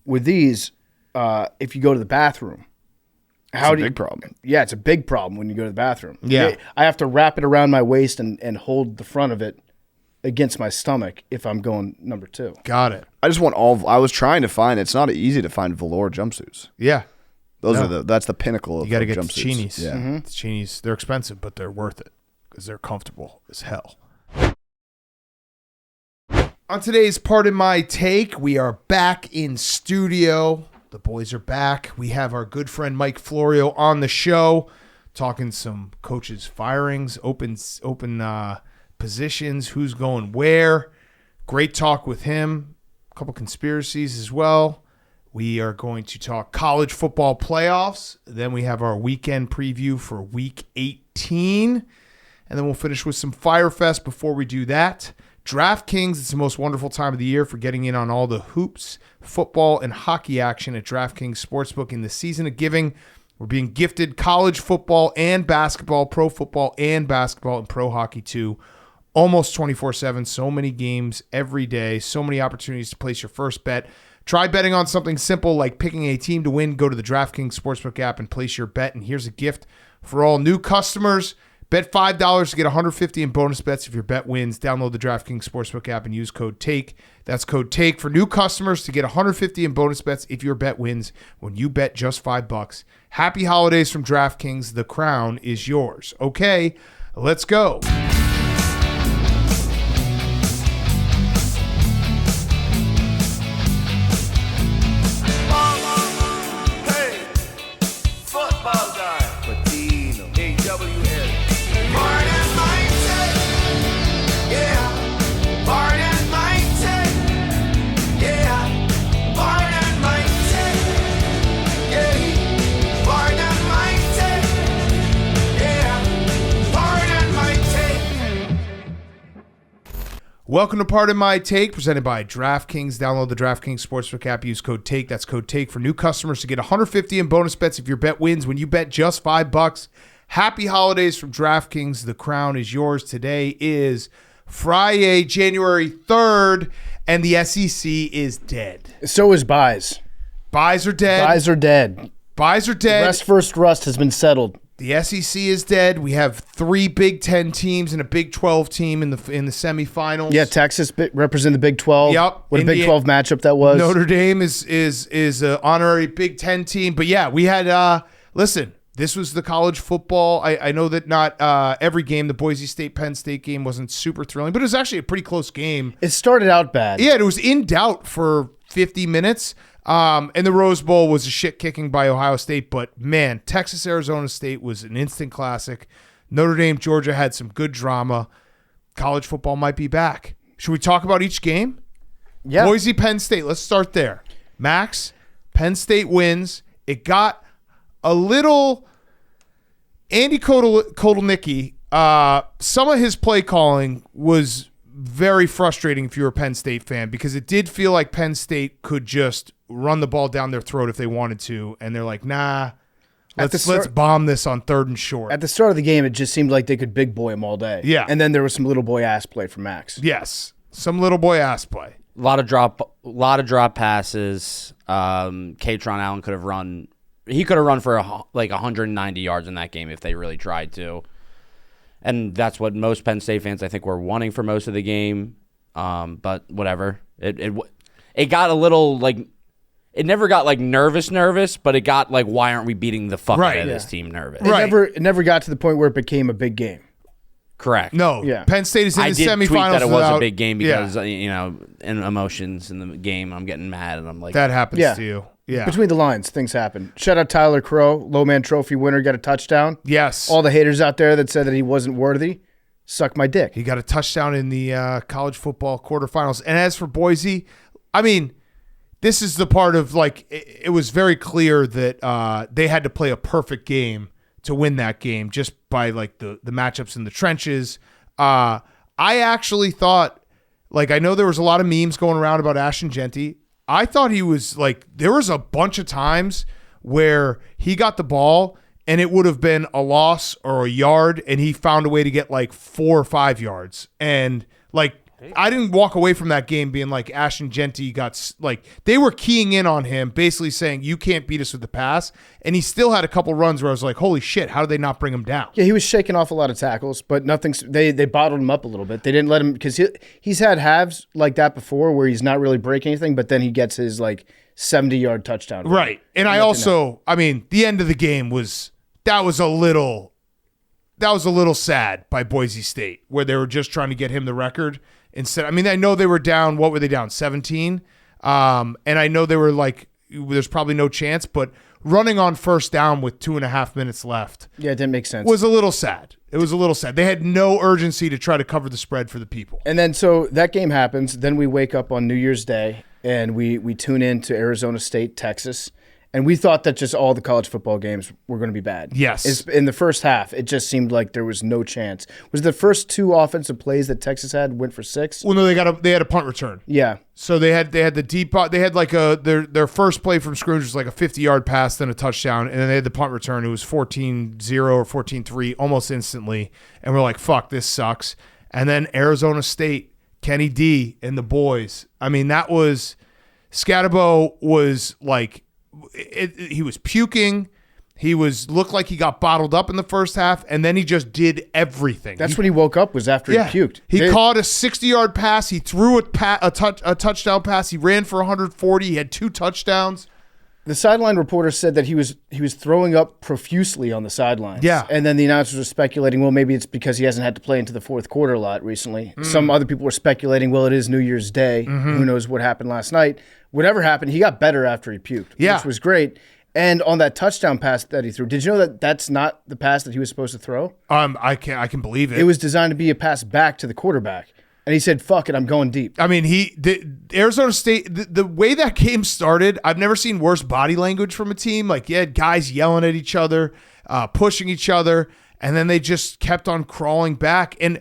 with these, if you go to the bathroom, It's a big problem. Yeah, it's a big problem when you go to the bathroom. Yeah. I have to wrap it around my waist and hold the front of it against my stomach if I'm going number 2. Got it. I just want I was trying to find. It's not easy to find velour jumpsuits. Yeah. That's the pinnacle of You got to get the jumpsuits. Chinis. Yeah. Mm-hmm. The Chinis, they're expensive, but they're worth it because they're comfortable as hell. On today's Pardon My Take, we are back in studio. The boys are back. We have our good friend Mike Florio on the show, talking some coaches' firings, open positions, who's going where. Great talk with him. A couple conspiracies as well. We are going to talk college football playoffs. Then we have our weekend preview for Week 18. And then we'll finish with some Fyre Fest before we do that. DraftKings, it's the most wonderful time of the year for getting in on all the hoops, football, and hockey action at DraftKings Sportsbook. In the season of giving, we're being gifted college football and basketball, pro football and basketball, and pro hockey too. Almost 24/7, so many games every day, so many opportunities to place your first bet. Try betting on something simple like picking a team to win. Go to the DraftKings Sportsbook app and place your bet. And here's a gift for all new customers. Bet $5 to get $150 in bonus bets if your bet wins. Download the DraftKings Sportsbook app and use code TAKE. That's code TAKE for new customers to get $150 in bonus bets if your bet wins when you bet just $5. Happy holidays from DraftKings. The crown is yours. Okay, let's go. Welcome to Pardon My Take, presented by DraftKings. Download the DraftKings Sportsbook app. Use code TAKE. That's code TAKE for new customers to get $150 in bonus bets if your bet wins when you bet just $5. Happy holidays from DraftKings. The crown is yours. Today is Friday, January 3rd, and the SEC is dead. So is buys. Buys are dead. Buys are dead. Buys are dead. Rest first rust has been settled. The SEC is dead. We have 3 Big 10 teams and a Big 12 team in the semifinals. Yeah, Texas represent the Big 12. Yep. What a Big 12 matchup that was. Notre Dame is an honorary Big 10 team. But yeah, we had listen, this was the college football. I know that not every game, the Boise State Penn State game wasn't super thrilling, but it was actually a pretty close game. It started out bad. Yeah, it was in doubt for 50 minutes. And the Rose Bowl was a shit kicking by Ohio State, but man, Texas Arizona State was an instant classic. Notre Dame Georgia had some good drama. College football might be back. Should we talk about each game? Yeah. Boise Penn State. Let's start there. Max, Penn State wins. It got a little Andy Kotelnicki. Some of his play calling was very frustrating if you're a Penn State fan, because it did feel like Penn State could just run the ball down their throat if they wanted to, and they're like, nah, let's bomb this on 3rd and short. At the start of the game, it just seemed like they could big boy him all day. Yeah. And then there was some little boy ass play from Max. Yes, some little boy ass play. A lot of drop passes. Katron Allen could have run. He could have run for like 190 yards in that game if they really tried to. And that's what most Penn State fans, I think, were wanting for most of the game. But whatever. It got a little like, it never got like nervous, but it got like, why aren't we beating the fuck out of this team nervous? It never got to the point where it became a big game. Correct. No. Yeah. Penn State is in the semifinals. I did tweet that it was a big game because, yeah, in emotions in the game, I'm getting mad and I'm like, that happens Yeah. to you. Yeah. Between the lines, things happen. Shout out Tyler Crow, low man trophy winner, got a touchdown. Yes. All the haters out there that said that he wasn't worthy, suck my dick. He got a touchdown in the college football quarterfinals. And as for Boise, I mean, this is the part of like, it was very clear that they had to play a perfect game to win that game just by like the matchups in the trenches. I actually thought, like, I know there was a lot of memes going around about Ashton Genty. I thought he was like, there was a bunch of times where he got the ball and it would have been a loss or a yard, and he found a way to get like 4 or 5 yards. And like, I didn't walk away from that game being like Ashton Genty they were keying in on him, basically saying you can't beat us with the pass, and he still had a couple runs where I was like, holy shit, how did they not bring him down? Yeah, he was shaking off a lot of tackles, but nothing. They bottled him up a little bit. They didn't let him because he's had halves like that before where he's not really breaking anything, but then he gets his 70-yard touchdown. Right, and I mean, the end of the game was a little sad by Boise State where they were just trying to get him the record. Instead, I mean, I know they were down. What were they down? 17. And I know they were there's probably no chance, but running on first down with 2.5 minutes left. Yeah, it didn't make sense. Was a little sad. It was a little sad. They had no urgency to try to cover the spread for the people. And then so that game happens. Then we wake up on New Year's Day and we tune in to Arizona State, Texas. And we thought that just all the college football games were going to be bad. Yes. In the first half, it just seemed like there was no chance. Was the first 2 offensive plays that Texas had went for 6? Well, no, they had a punt return. Yeah. So they had the deep. They had their first play from scrimmage was like a 50-yard pass, then a touchdown, and then they had the punt return. It was 14-0 or 14-3 almost instantly, and we're like, fuck, this sucks. And then Arizona State, Kenny D and the boys. I mean, that was Scatterbo was like. He was puking. He looked like he got bottled up in the first half, and then he just did everything. That's when he woke up, was after he puked. He caught a 60-yard pass. He threw a touchdown pass. He ran for 140. He had 2 touchdowns. The sideline reporter said that he was throwing up profusely on the sidelines. Yeah. And then the announcers were speculating, well, maybe it's because he hasn't had to play into the fourth quarter a lot recently. Some other people were speculating, well, it is New Year's Day. Who knows what happened last night. Whatever happened, he got better after he puked, which was great. And on that touchdown pass that he threw, did you know that that's not the pass that he was supposed to throw? I can believe it. It was designed to be a pass back to the quarterback. And he said, fuck it, I'm going deep. I mean, Arizona State, the way that game started, I've never seen worse body language from a team. Like, you had guys yelling at each other, pushing each other, and then they just kept on crawling back. And,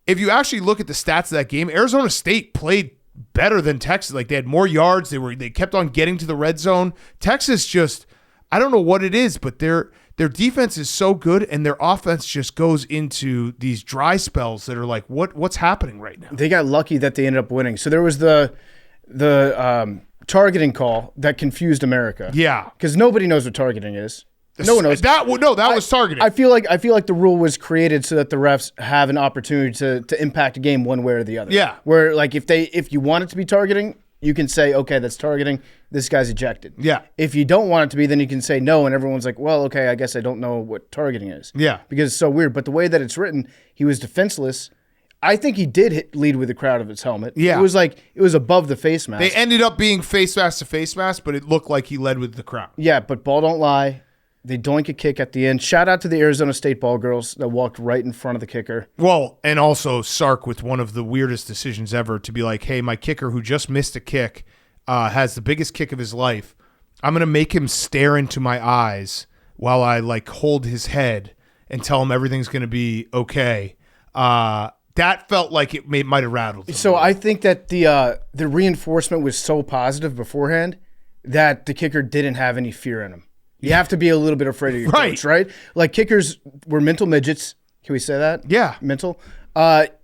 if you actually look at the stats of that game, Arizona State played better than Texas. Like, they had more yards. They kept on getting to the red zone. Texas just, I don't know what it is, but their defense is so good, and their offense just goes into these dry spells that are like, what's happening right now? They got lucky that they ended up winning. So there was the targeting call that confused America. Yeah, because nobody knows what targeting is. No one knows. That was targeting. I feel like the rule was created so that the refs have an opportunity to impact a game one way or the other. Yeah. Where if you want it to be targeting, you can say, okay, that's targeting. This guy's ejected. Yeah. If you don't want it to be, then you can say no, and everyone's like, well, okay, I guess I don't know what targeting is. Yeah. Because it's so weird. But the way that it's written, he was defenseless. I think he did lead with the crowd of his helmet. Yeah. It was above the face mask. They ended up being face mask to face mask, but it looked like he led with the crowd. Yeah, but ball don't lie. They doink a kick at the end. Shout out to the Arizona State ball girls that walked right in front of the kicker. Well, and also Sark with one of the weirdest decisions ever to be like, hey, my kicker who just missed a kick has the biggest kick of his life. I'm going to make him stare into my eyes while I hold his head and tell him everything's going to be okay. That felt like it might have rattled him. So I think that the reinforcement was so positive beforehand that the kicker didn't have any fear in him. You have to be a little bit afraid of your coach, right? Like, kickers were mental midgets. Can we say that? Yeah. Mental.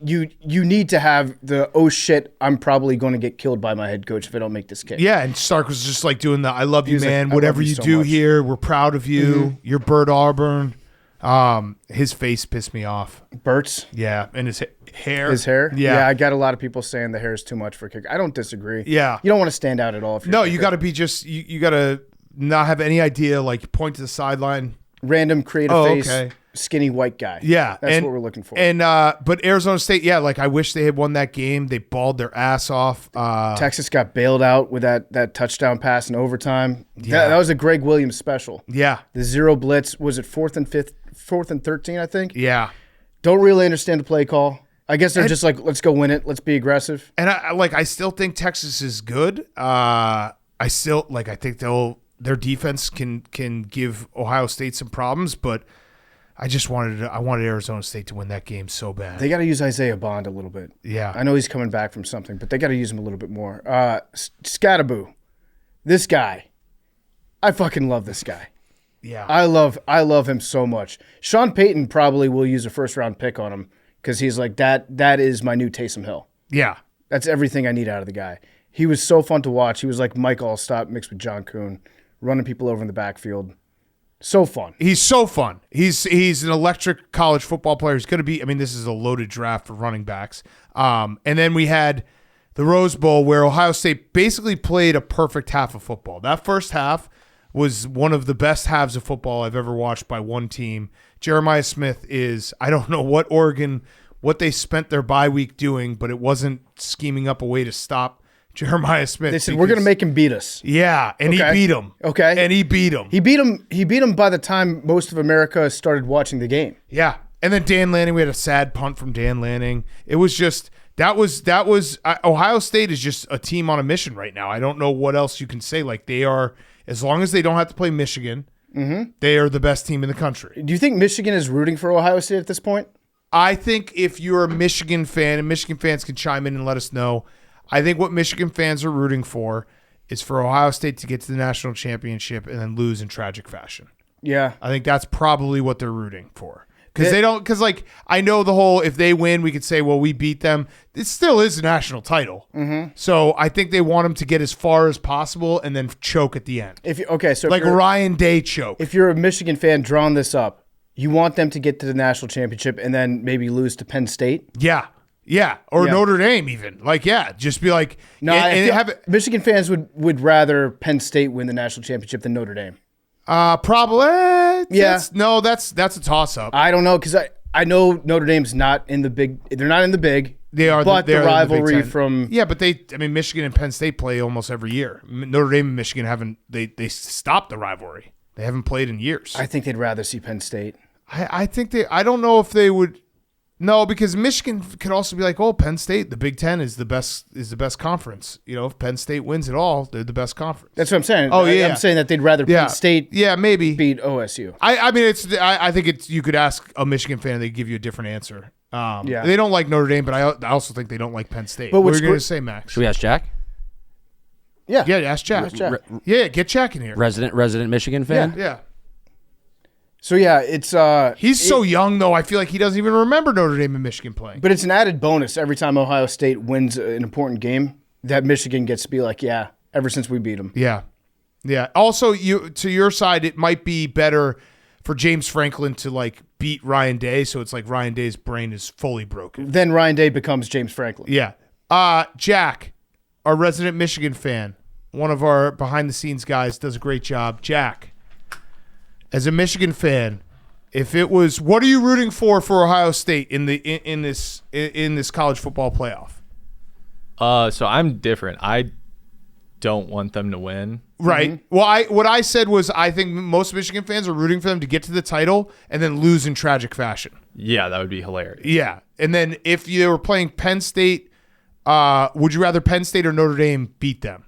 You need to have the, oh shit, I'm probably going to get killed by my head coach if I don't make this kick. Yeah, and Stark was just doing the, I love you, man. Whatever you so do much. here, we're proud of you. Mm-hmm. You're Bert Auburn. His face pissed me off. Bert's? Yeah, and his hair. His hair? Yeah. I got a lot of people saying the hair is too much for a kicker. I don't disagree. Yeah. You don't want to stand out at all. If you're No, you got to be just, you got to not have any idea, point to the sideline. Random creative face, skinny white guy. Yeah. That's what we're looking for. And but Arizona State, I wish they had won that game. They balled their ass off. Texas got bailed out with that touchdown pass in overtime. Yeah. That was a Greg Williams special. Yeah. The zero blitz, was it 4th and 13, I think? Yeah. Don't really understand the play call. I guess they're just let's go win it. Let's be aggressive. And I still think Texas is good. I think their defense can give Ohio State some problems, but I wanted Arizona State to win that game so bad. They got to use Isaiah Bond a little bit. Yeah. I know he's coming back from something, but they got to use him a little bit more. Scatterboo, this guy, I fucking love this guy. Yeah. I love him so much. Sean Payton probably will use a first-round pick on him because he's like, that is my new Taysom Hill. Yeah. That's everything I need out of the guy. He was so fun to watch. He was like Mike Allstott mixed with John Kuhn, running people over in the backfield. So fun. He's so fun. He's an electric college football player. He's going to be, I mean, this is a loaded draft for running backs. And then we had the Rose Bowl where Ohio State basically played a perfect half of football. That first half was one of the best halves of football I've ever watched by one team. Jeremiah Smith is, I don't know what they spent their bye week doing, but it wasn't scheming up a way to stop Jeremiah Smith. They said, we're going to make him beat us. Yeah, and he beat him. Okay. And he beat him. He beat him by the time most of America started watching the game. Yeah. And then Dan Lanning, we had a sad punt from Dan Lanning. It was just, Ohio State is just a team on a mission right now. I don't know what else you can say. Like, they are, as long as they don't have to play Michigan, they are the best team in the country. Do you think Michigan is rooting for Ohio State at this point? I think if you're a Michigan fan, and Michigan fans can chime in and let us know, I think what Michigan fans are rooting for is for Ohio State to get to the national championship and then lose in tragic fashion. Yeah. I think that's probably what they're rooting for. Because like, I know the whole, if they win, we could say, well, we beat them. It still is a national title. Mm-hmm. So I think they want them to get as far as possible and then choke at the end. So like Ryan Day choke. If you're a Michigan fan drawing this up, you want them to get to the national championship and then maybe lose to Penn State? Yeah. Yeah, or Notre Dame even. Like, yeah, just be like... No, Michigan fans would rather Penn State win the national championship than Notre Dame. Probably. Yeah. That's a toss-up. I don't know, because I know Notre Dame's not in the big... They're not in the big. They are. But the rivalry from... Yeah, but Michigan and Penn State play almost every year. Notre Dame and Michigan haven't... They stopped the rivalry. They haven't played in years. I think they'd rather see Penn State. I think they... I don't know if they would... No, because Michigan could also be like, oh, Penn State, the Big Ten is the best conference. You know, if Penn State wins it all, they're the best conference. That's what I'm saying. Oh, yeah. I'm saying that they'd rather Penn State maybe beat OSU. I mean, I think it's, you could ask a Michigan fan, they'd give you a different answer. They don't like Notre Dame, but I also think they don't like Penn State. What were you going to say, Max? Should we ask Jack? Yeah. Yeah, ask Jack. Get Jack in here. Resident Michigan fan? Yeah. So yeah, it's he's so young though. I feel like he doesn't even remember Notre Dame and Michigan playing. But it's an added bonus every time Ohio State wins an important game that Michigan gets to be like, yeah, ever since we beat them. Yeah. Also, to your side, it might be better for James Franklin to like beat Ryan Day, so it's like Ryan Day's brain is fully broken. Then Ryan Day becomes James Franklin. Yeah. Jack, our resident Michigan fan, one of our behind the scenes guys, does a great job. Jack, as a Michigan fan, if it was, what are you rooting for Ohio State in this college football playoff? So I'm different. I don't want them to win. Right. Mm-hmm. Well, what I said was I think most Michigan fans are rooting for them to get to the title and then lose in tragic fashion. Yeah, that would be hilarious. Yeah. And then if you were playing Penn State, would you rather Penn State or Notre Dame beat them?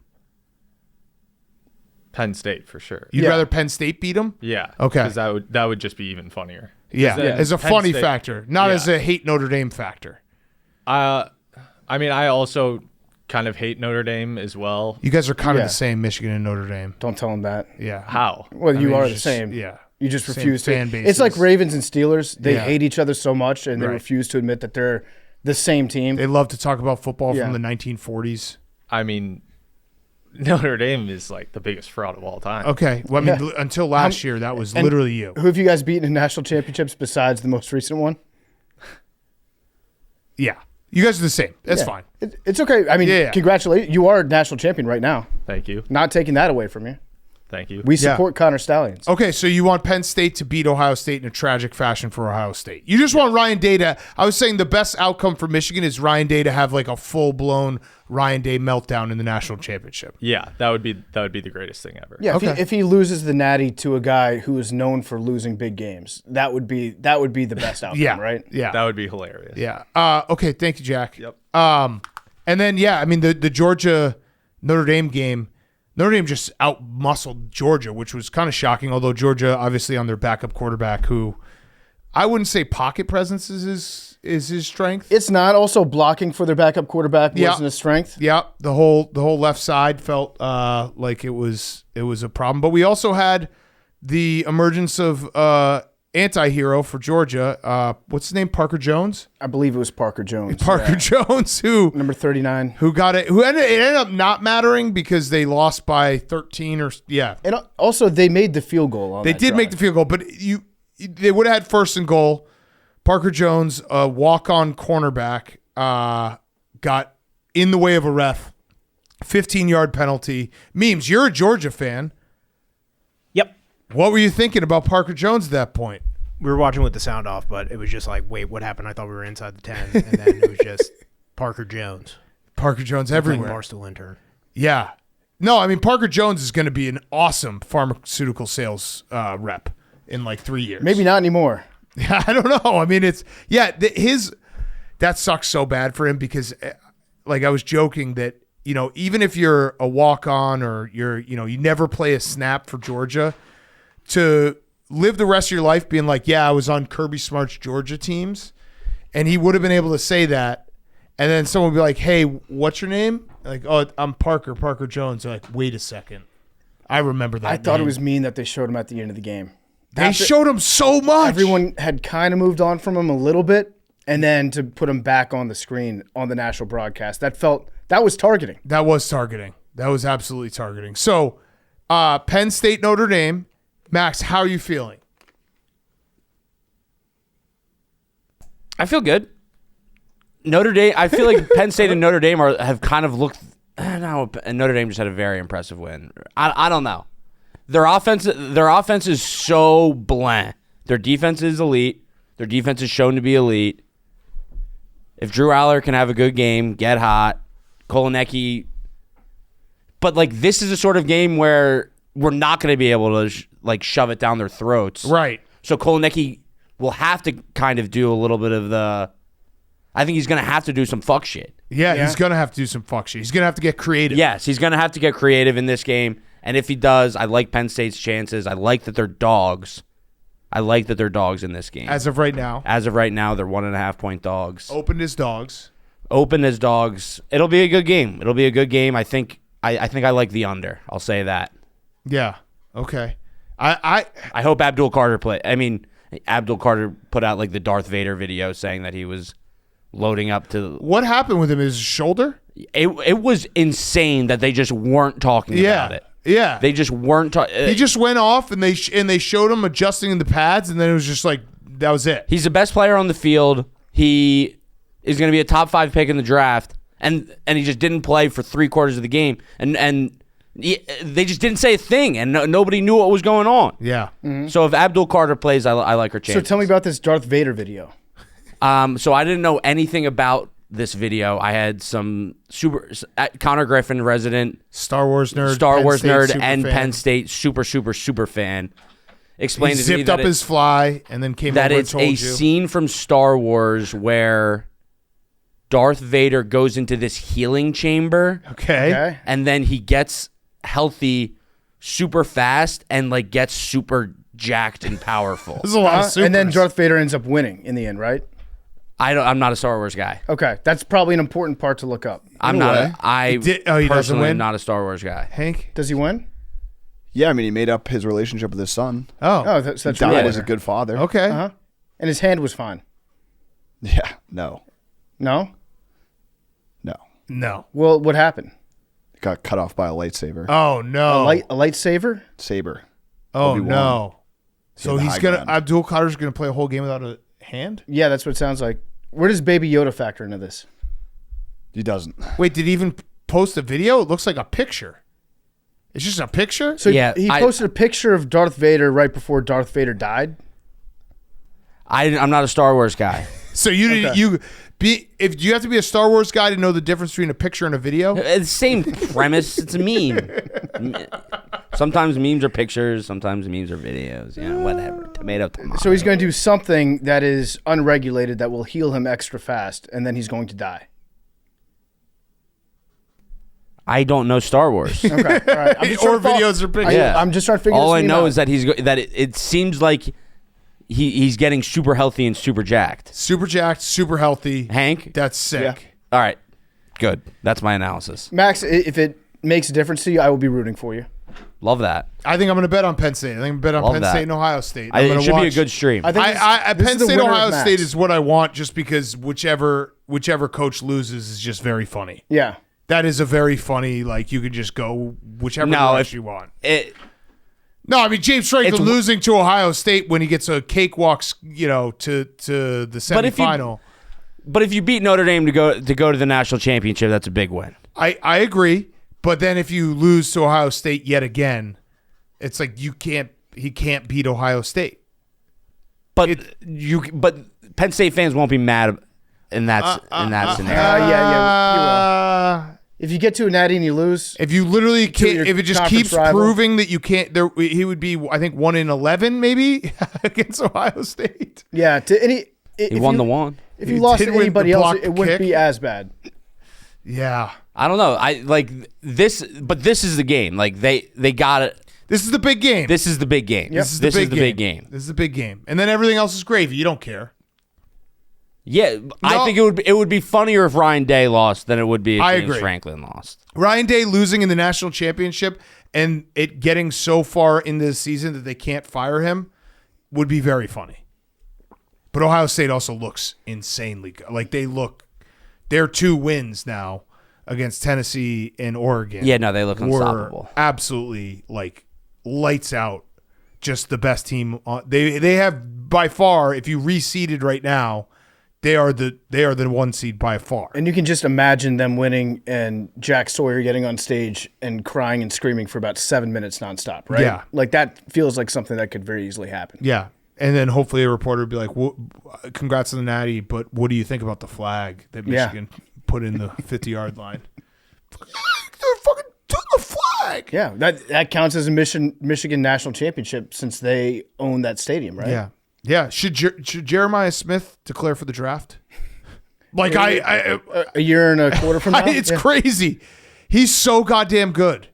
Penn State for sure. You'd rather Penn State beat them? Yeah. Okay. Because that would just be even funnier. Yeah. As a funny factor, not as a hate Notre Dame factor. I mean, I also kind of hate Notre Dame as well. You guys are kind of the same, Michigan and Notre Dame. Don't tell them that. Yeah. How? Well, you are the same. Yeah. You just Same refuse to. fan bases. It's like Ravens and Steelers. They hate each other so much, and they Right. refuse to admit that they're the same team. They love to talk about football from the 1940s. I mean, Notre Dame is like the biggest fraud of all time. Okay. Well, I mean, until last year, that was literally you. Who have you guys beaten in national championships besides the most recent one? Yeah. You guys are the same. That's fine. It's okay. I mean, congratulations. You are a national champion right now. Thank you. Not taking that away from you. Thank you. We support Connor Stallions. Okay, so you want Penn State to beat Ohio State in a tragic fashion for Ohio State. You just want Ryan Day to... I was saying the best outcome for Michigan is Ryan Day to have like a full-blown Ryan Day meltdown in the national championship. Yeah, that would be the greatest thing ever. Yeah, if he loses the Natty to a guy who is known for losing big games, that would be the best outcome, right? Yeah. That would be hilarious. Yeah. Okay, thank you, Jack. Yep. And then, I mean, the Georgia Notre Dame game, Notre Dame just out-muscled Georgia, which was kind of shocking, although Georgia, obviously, on their backup quarterback, who I wouldn't say pocket presence is his strength. It's not. Also, blocking for their backup quarterback wasn't his strength. Yeah, the whole left side felt like it was a problem. But we also had the emergence of anti-hero for Georgia. What's his name? Parker Jones? I believe it was Parker Jones. Parker Jones, who number 39. who got it? Who ended up not mattering because they lost by 13 or And also they made the field goal on They that did drive. make the field goal, but they would have had first and goal. Parker Jones, a walk-on cornerback, got in the way of a ref. 15-yard penalty. Memes, you're a Georgia fan. Yep. What were you thinking about Parker Jones at that point? We were watching with the sound off, but it was just like, wait, what happened? I thought we were inside the 10, and then it was just Parker Jones. Parker Jones everywhere. Barstool intern. Yeah. No, I mean, Parker Jones is going to be an awesome pharmaceutical sales rep in like 3 years. Maybe not anymore. Yeah, I don't know. I mean, that sucks so bad for him because, like, I was joking that, even if you're a walk-on or you never play a snap for Georgia, to live the rest of your life being like, yeah, I was on Kirby Smart's Georgia teams, and he would have been able to say that, and then someone would be like, hey, what's your name? Like, oh, I'm Parker Jones. They're like, wait a second. I remember that I thought it name. was mean that they showed him at the end of the game. They showed him so much. Everyone had kind of moved on from him a little bit, and then to put him back on the screen on the national broadcast, that was targeting. That was targeting. That was absolutely targeting. So, Penn State, Notre Dame. Max, how are you feeling? I feel good. Notre Dame. I feel like Penn State and Notre Dame have kind of looked. I don't know. And Notre Dame just had a very impressive win. I don't know. Their offense is so bland. Their defense is elite. Their defense is shown to be elite. If Drew Aller can have a good game, get hot, Kolanecki. But this is a sort of game where we're not going to be able to shove it down their throats. Right. So Kolanecki will have to kind of do a little bit of the. I think he's going to have to do some fuck shit. Yeah, he's going to have to do some fuck shit. He's going to have to get creative. Yes, he's going to have to get creative in this game. And if he does, I like Penn State's chances. I like that they're dogs. I like that they're dogs in this game. As of right now. As of right now, they're 1.5-point dogs. Opened as dogs. Open as dogs. It'll be a good game. I think I like the under. I'll say that. Yeah. Okay. I hope Abdul Carter Abdul Carter put out the Darth Vader video saying that he was loading up to. What happened with him? His shoulder? It was insane that they just weren't talking about it. Yeah. They just weren't talking. He just went off and they showed him adjusting in the pads, and then it was just that was it. He's the best player on the field. He is going to be a top 5 pick in the draft, and he just didn't play for 3/4 of the game, and they just didn't say a thing, and nobody knew what was going on. Yeah. Mm-hmm. So if Abdul Carter plays, I like her chances. So tell me about this Darth Vader video. So I didn't know anything about this video. I had some Connor Griffin, resident Star Wars nerd, and Penn State super fan. Explained he to me zipped up his fly and then came that over it's and told a you. scene from Star Wars where Darth Vader goes into this healing chamber. Okay. And then he gets healthy super fast and gets super jacked and powerful. There's a lot of supers. And then Darth Vader ends up winning in the end, right? I'm not a Star Wars guy. Okay, that's probably an important part to look up. I'm not. He doesn't personally win? am not a Star Wars guy. Hank? Does he win? Yeah, I mean, he made up his relationship with his son. Oh, that's He right. died as a good father. Okay. Uh-huh. And his hand was fine. Yeah, no. No? No. Well, what happened? Got cut off by a lightsaber. Oh, no. A lightsaber? Saber. Oh, Obi-Wan. no. So the he's high going to, ground. Abdul Carter's going to play a whole game without a hand? Yeah, that's what it sounds like. Where does Baby Yoda factor into this? He doesn't. Wait, did he even post a video? It looks like a picture. It's just a picture? So Yeah, he posted a picture of Darth Vader right before Darth Vader died. I'm not a Star Wars guy. So you didn't if you have to be a Star Wars guy to know the difference between a picture and a video? It's the same premise. It's a meme. Sometimes memes are pictures. Sometimes memes are videos. Whatever. Tomato. So he's going to do something that is unregulated that will heal him extra fast, and then he's going to die. I don't know Star Wars. Okay, all right. I'm just trying Or to follow- videos or pictures. Yeah. I'm just trying to figure All this I meme know out. is that it seems like he's getting super healthy and super jacked. Super jacked, super healthy. Hank? That's sick. Yeah. All right. Good. That's my analysis. Max, if it makes a difference to you, I will be rooting for you. Love that. I think I'm going to bet on Penn State. I think I'm going to bet on Love Penn that. State and Ohio State. It should be a good stream. I think Penn State, Ohio State is what I want just because whichever coach loses is just very funny. Yeah. That is a very funny, like, you could just go whichever direction you want. No, I mean, James Franklin losing to Ohio State when he gets a cakewalk, to the semifinal. But if you beat Notre Dame to go to the national championship, that's a big win. I agree. But then if you lose to Ohio State yet again, it's like he can't beat Ohio State. But Penn State fans won't be mad in that scenario. Yeah, you will. If you get to a natty and you lose, if you literally can't, if it just keeps proving that you can't, he would be, I think, 1-11 maybe against Ohio State. Yeah, he won the one. If you lost to anybody else, it wouldn't be as bad. Yeah, I don't know. I like this, but this is the game. Like they got it. This is the big game. This is the big game. Yep. This is the big game. This is the big game, and then everything else is gravy. You don't care. Yeah, no. I think it would be funnier if Ryan Day lost than it would be if James Franklin lost. Ryan Day losing in the national championship and it getting so far into the season that they can't fire him would be very funny. But Ohio State also looks insanely good. Like their 2 wins now against Tennessee and Oregon. Yeah, no, they look unstoppable. Absolutely, like, lights out. Just the best team. They have by far. If you reseeded right now, they are the 1 seed by far. And you can just imagine them winning and Jack Sawyer getting on stage and crying and screaming for about 7 minutes nonstop, right? Yeah. Like that feels like something that could very easily happen. Yeah. And then hopefully a reporter would be like, congrats on the natty, but what do you think about the flag that Michigan put in the 50-yard line? They're fucking took the flag. Yeah, that counts as a Michigan national championship since they own that stadium, right? Yeah. Yeah. Should Jeremiah Smith declare for the draft? Like a year and a quarter from now? It's crazy. He's so goddamn good.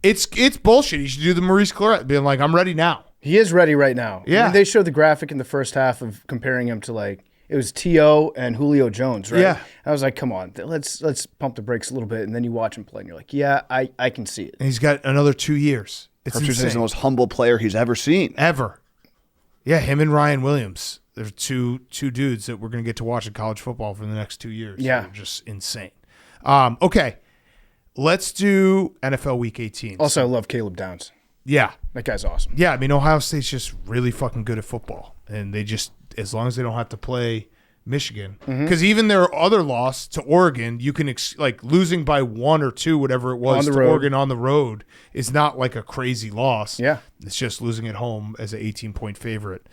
It's bullshit. He should do the Maurice Claret, being like, I'm ready now. He is ready right now. Yeah. I mean, they showed the graphic in the first half of comparing him to it was T.O. and Julio Jones, right? Yeah. I was like, come on, let's pump the brakes a little bit. And then you watch him play and you're like, yeah, I can see it. And he's got another 2 years. It's Hurts insane. is the most humble player he's ever seen. Ever. Yeah, him and Ryan Williams. They're two dudes that we're going to get to watch in college football for the next 2 years. Yeah. They're just insane. Okay. Let's do NFL Week 18. Also, I love Caleb Downs. Yeah. That guy's awesome. Yeah, I mean, Ohio State's just really fucking good at football. And they just, as long as they don't have to play Michigan. Because even their other loss to Oregon, you can, losing by 1 or 2, whatever it was, to Oregon on the road is not like a crazy loss. Yeah. It's just losing at home as an 18-point favorite.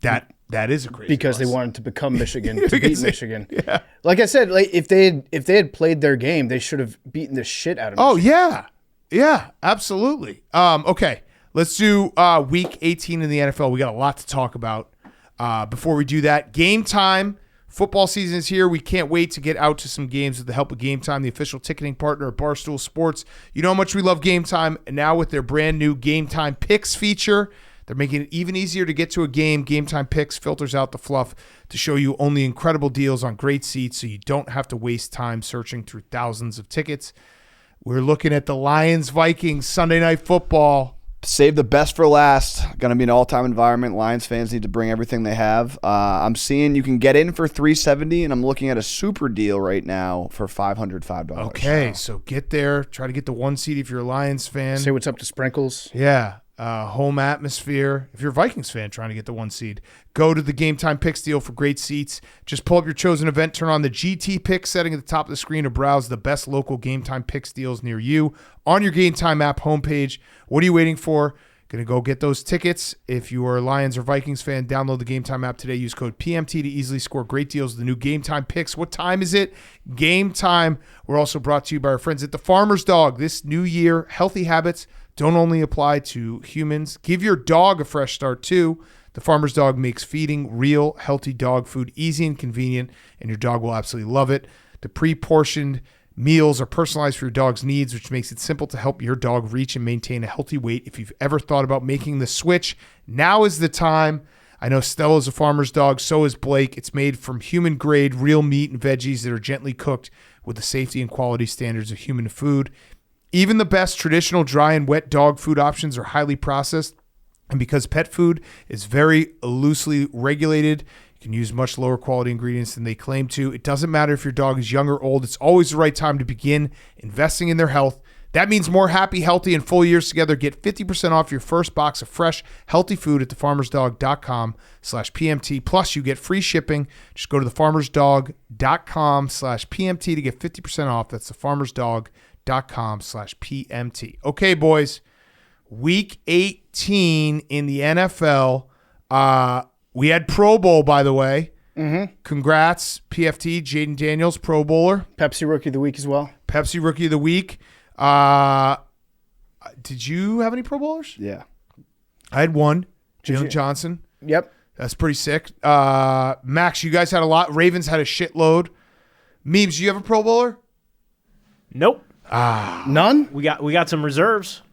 That is a crazy because loss. They wanted to become Michigan to beat Michigan. Yeah. Like I said, if they had played their game, they should have beaten the shit out of Michigan. Oh, yeah. Yeah, absolutely. Okay, let's do Week 18 in the NFL. We got a lot to talk about. Before we do that, Game Time. Football season is here. We can't wait to get out to some games with the help of Game Time, the official ticketing partner of Barstool Sports. You know how much we love Game Time, and now with their brand new Game Time Picks feature, they're making it even easier to get to a game. Game Time Picks filters out the fluff to show you only incredible deals on great seats so you don't have to waste time searching through thousands of tickets. We're looking at the Lions-Vikings Sunday Night Football. Save the best for last. Going to be an all-time environment. Lions fans need to bring everything they have. I'm seeing you can get in for $370, and I'm looking at a super deal right now for $505. Okay, so get there. Try to get the 1 seat if you're a Lions fan. Say what's up to Sprinkles. Yeah. Home atmosphere. If you're a Vikings fan trying to get the 1 seed, go to the Game Time Picks deal for great seats. Just pull up your chosen event, turn on the GT Picks setting at the top of the screen, or browse the best local Game Time Picks deals near you on your Game Time app homepage. What are you waiting for? Going to go get those tickets. If you are a Lions or Vikings fan, download the Game Time app today. Use code PMT to easily score great deals with the new Game Time Picks. What time is it? Game time. We're also brought to you by our friends at the Farmer's Dog. This new year, healthy habits don't only apply to humans. Give your dog a fresh start too. The Farmer's Dog makes feeding real, healthy dog food easy and convenient, and your dog will absolutely love it. The pre-portioned meals are personalized for your dog's needs, which makes it simple to help your dog reach and maintain a healthy weight. If you've ever thought about making the switch, now is the time. I know Stella's a Farmer's Dog, so is Blake. It's made from human-grade, real meat and veggies that are gently cooked with the safety and quality standards of human food. Even the best traditional dry and wet dog food options are highly processed. And because pet food is very loosely regulated, you can use much lower quality ingredients than they claim to. It doesn't matter if your dog is young or old. It's always the right time to begin investing in their health. That means more happy, healthy, and full years together. Get 50% off your first box of fresh, healthy food at thefarmersdog.com/PMT. Plus, you get free shipping. Just go to thefarmersdog.com/PMT to get 50% off. That's thefarmersdog.com/PMT. Okay, boys. Week 18 in the NFL. We had Pro Bowl, by the way. Mm-hmm. Congrats, PFT, Jaden Daniels, Pro Bowler. Pepsi Rookie of the Week as well. Pepsi Rookie of the Week. Did you have any Pro Bowlers? Yeah. I had one. Jalen Johnson. Yep. That's pretty sick. Max, you guys had a lot. Ravens had a shitload. Memes, do you have a Pro Bowler? Nope. None? We got some reserves.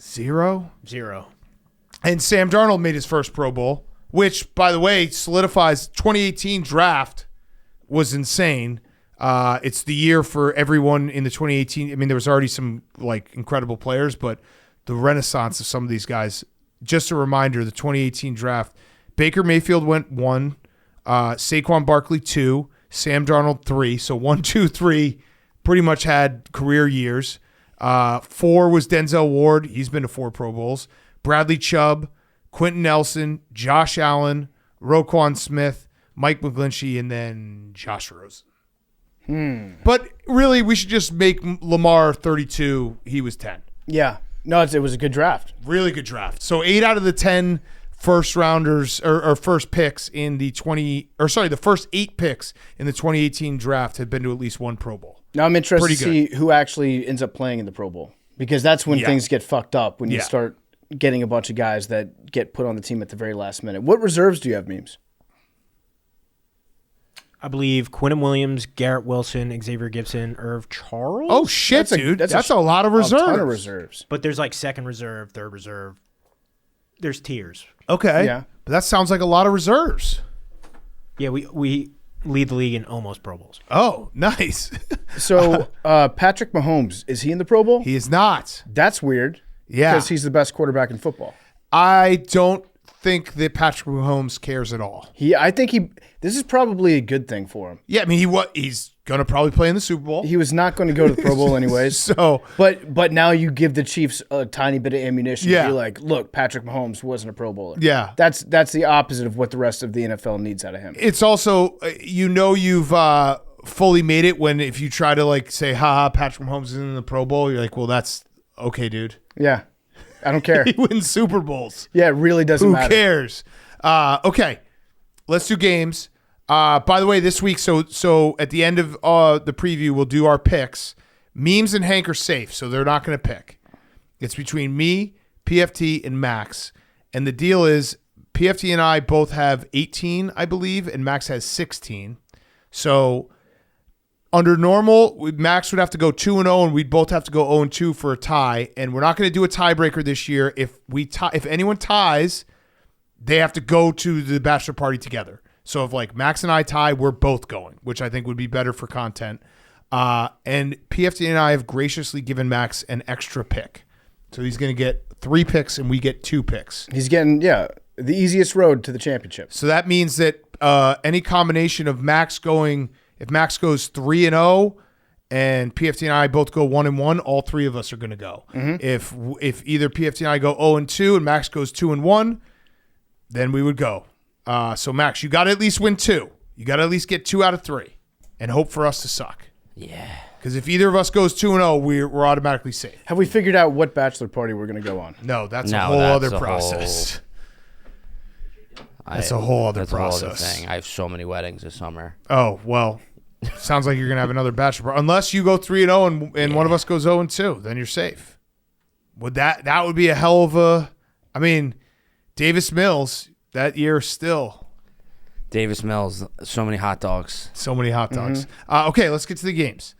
Zero. And Sam Darnold made his first Pro Bowl, which, by the way, solidifies 2018 draft was insane. It's the year for everyone in the 2018. I mean, there was already some like incredible players, but the renaissance of some of these guys. Just a reminder, the 2018 draft, Baker Mayfield went 1, Saquon Barkley 2, Sam Darnold 3. So 1, 2, 3 pretty much had career years. 4 was Denzel Ward. He's been to 4 Pro Bowls. Bradley Chubb, Quentin Nelson, Josh Allen, Roquan Smith, Mike McGlinchey, and then Josh Rosen. But really, we should just make Lamar 32. He was 10. Yeah. No, it was a good draft. Really good draft. So 8 out of the 10 first rounders or first picks in the the first 8 picks in the 2018 draft have been to at least one Pro Bowl. Now I'm interested Pretty to see who actually ends up playing in the Pro Bowl, because that's when things get fucked up, when you start getting a bunch of guys that get put on the team at the very last minute. What reserves do you have, Memes? I believe Quinnen Williams, Garrett Wilson, Xavier Gibson, Irv Charles. Oh, shit, dude. That's a lot of A reserves. ton of reserves. But there's like second reserve, third reserve. There's tiers. Okay. Yeah. But that sounds like a lot of reserves. Yeah, we lead the league in almost Pro Bowls. Oh, nice. So Patrick Mahomes, is he in the Pro Bowl? He is not. That's weird. Yeah. Because he's the best quarterback in football. I don't think that Patrick Mahomes cares at all. I think this is probably a good thing for him. Yeah, I mean, he's going to probably play in the Super Bowl. He was not going to go to the Pro Bowl anyways. So, but now you give the Chiefs a tiny bit of ammunition. Yeah. You're like, look, Patrick Mahomes wasn't a Pro Bowler. Yeah. That's the opposite of what the rest of the NFL needs out of him. it's also, you've fully made it when if you try to like say, Patrick Mahomes is in the Pro Bowl, you're like, well, that's okay, dude. Yeah. I don't care. He wins Super Bowls. Yeah, it really doesn't Who matter. cares? Okay, let's do games. By the way, this week, so at the end of the preview, we'll do our picks. Memes and Hank are safe, so they're not going to pick. It's between me, PFT, and Max. And the deal is PFT and I both have 18, I believe, and Max has 16. So under normal, Max would have to go 2-0, and we'd both have to go 0-2 for a tie. And we're not going to do a tiebreaker this year. If anyone ties, they have to go to the bachelor party together. So if like Max and I tie, we're both going, which I think would be better for content. And PFT and I have graciously given Max an extra pick. So he's going to get 3 picks and we get 2 picks. He's getting, the easiest road to the championship. So that means that any combination of Max going, if Max goes 3-0 and PFT and I both go 1-1, all 3 of us are going to go. Mm-hmm. If either PFT and I go 0-2 and Max goes 2-1, then we would go. So Max, you got to at least win 2. You got to at least get 2 out of 3 and hope for us to suck. Yeah. Because if either of us goes 2-0, we're automatically safe. Have we figured out what bachelor party we're going to go on? No, that's a whole other process. That's a whole other process. A whole other thing. I have so many weddings this summer. Oh, well, sounds like you're going to have another bachelor party. Unless you go 3-0 and one of us goes 0-2, then you're safe. That would be a hell of a, I mean, Davis Mills, that year still. Davis Mills, so many hot dogs. So many hot dogs. Okay, let's get to the games.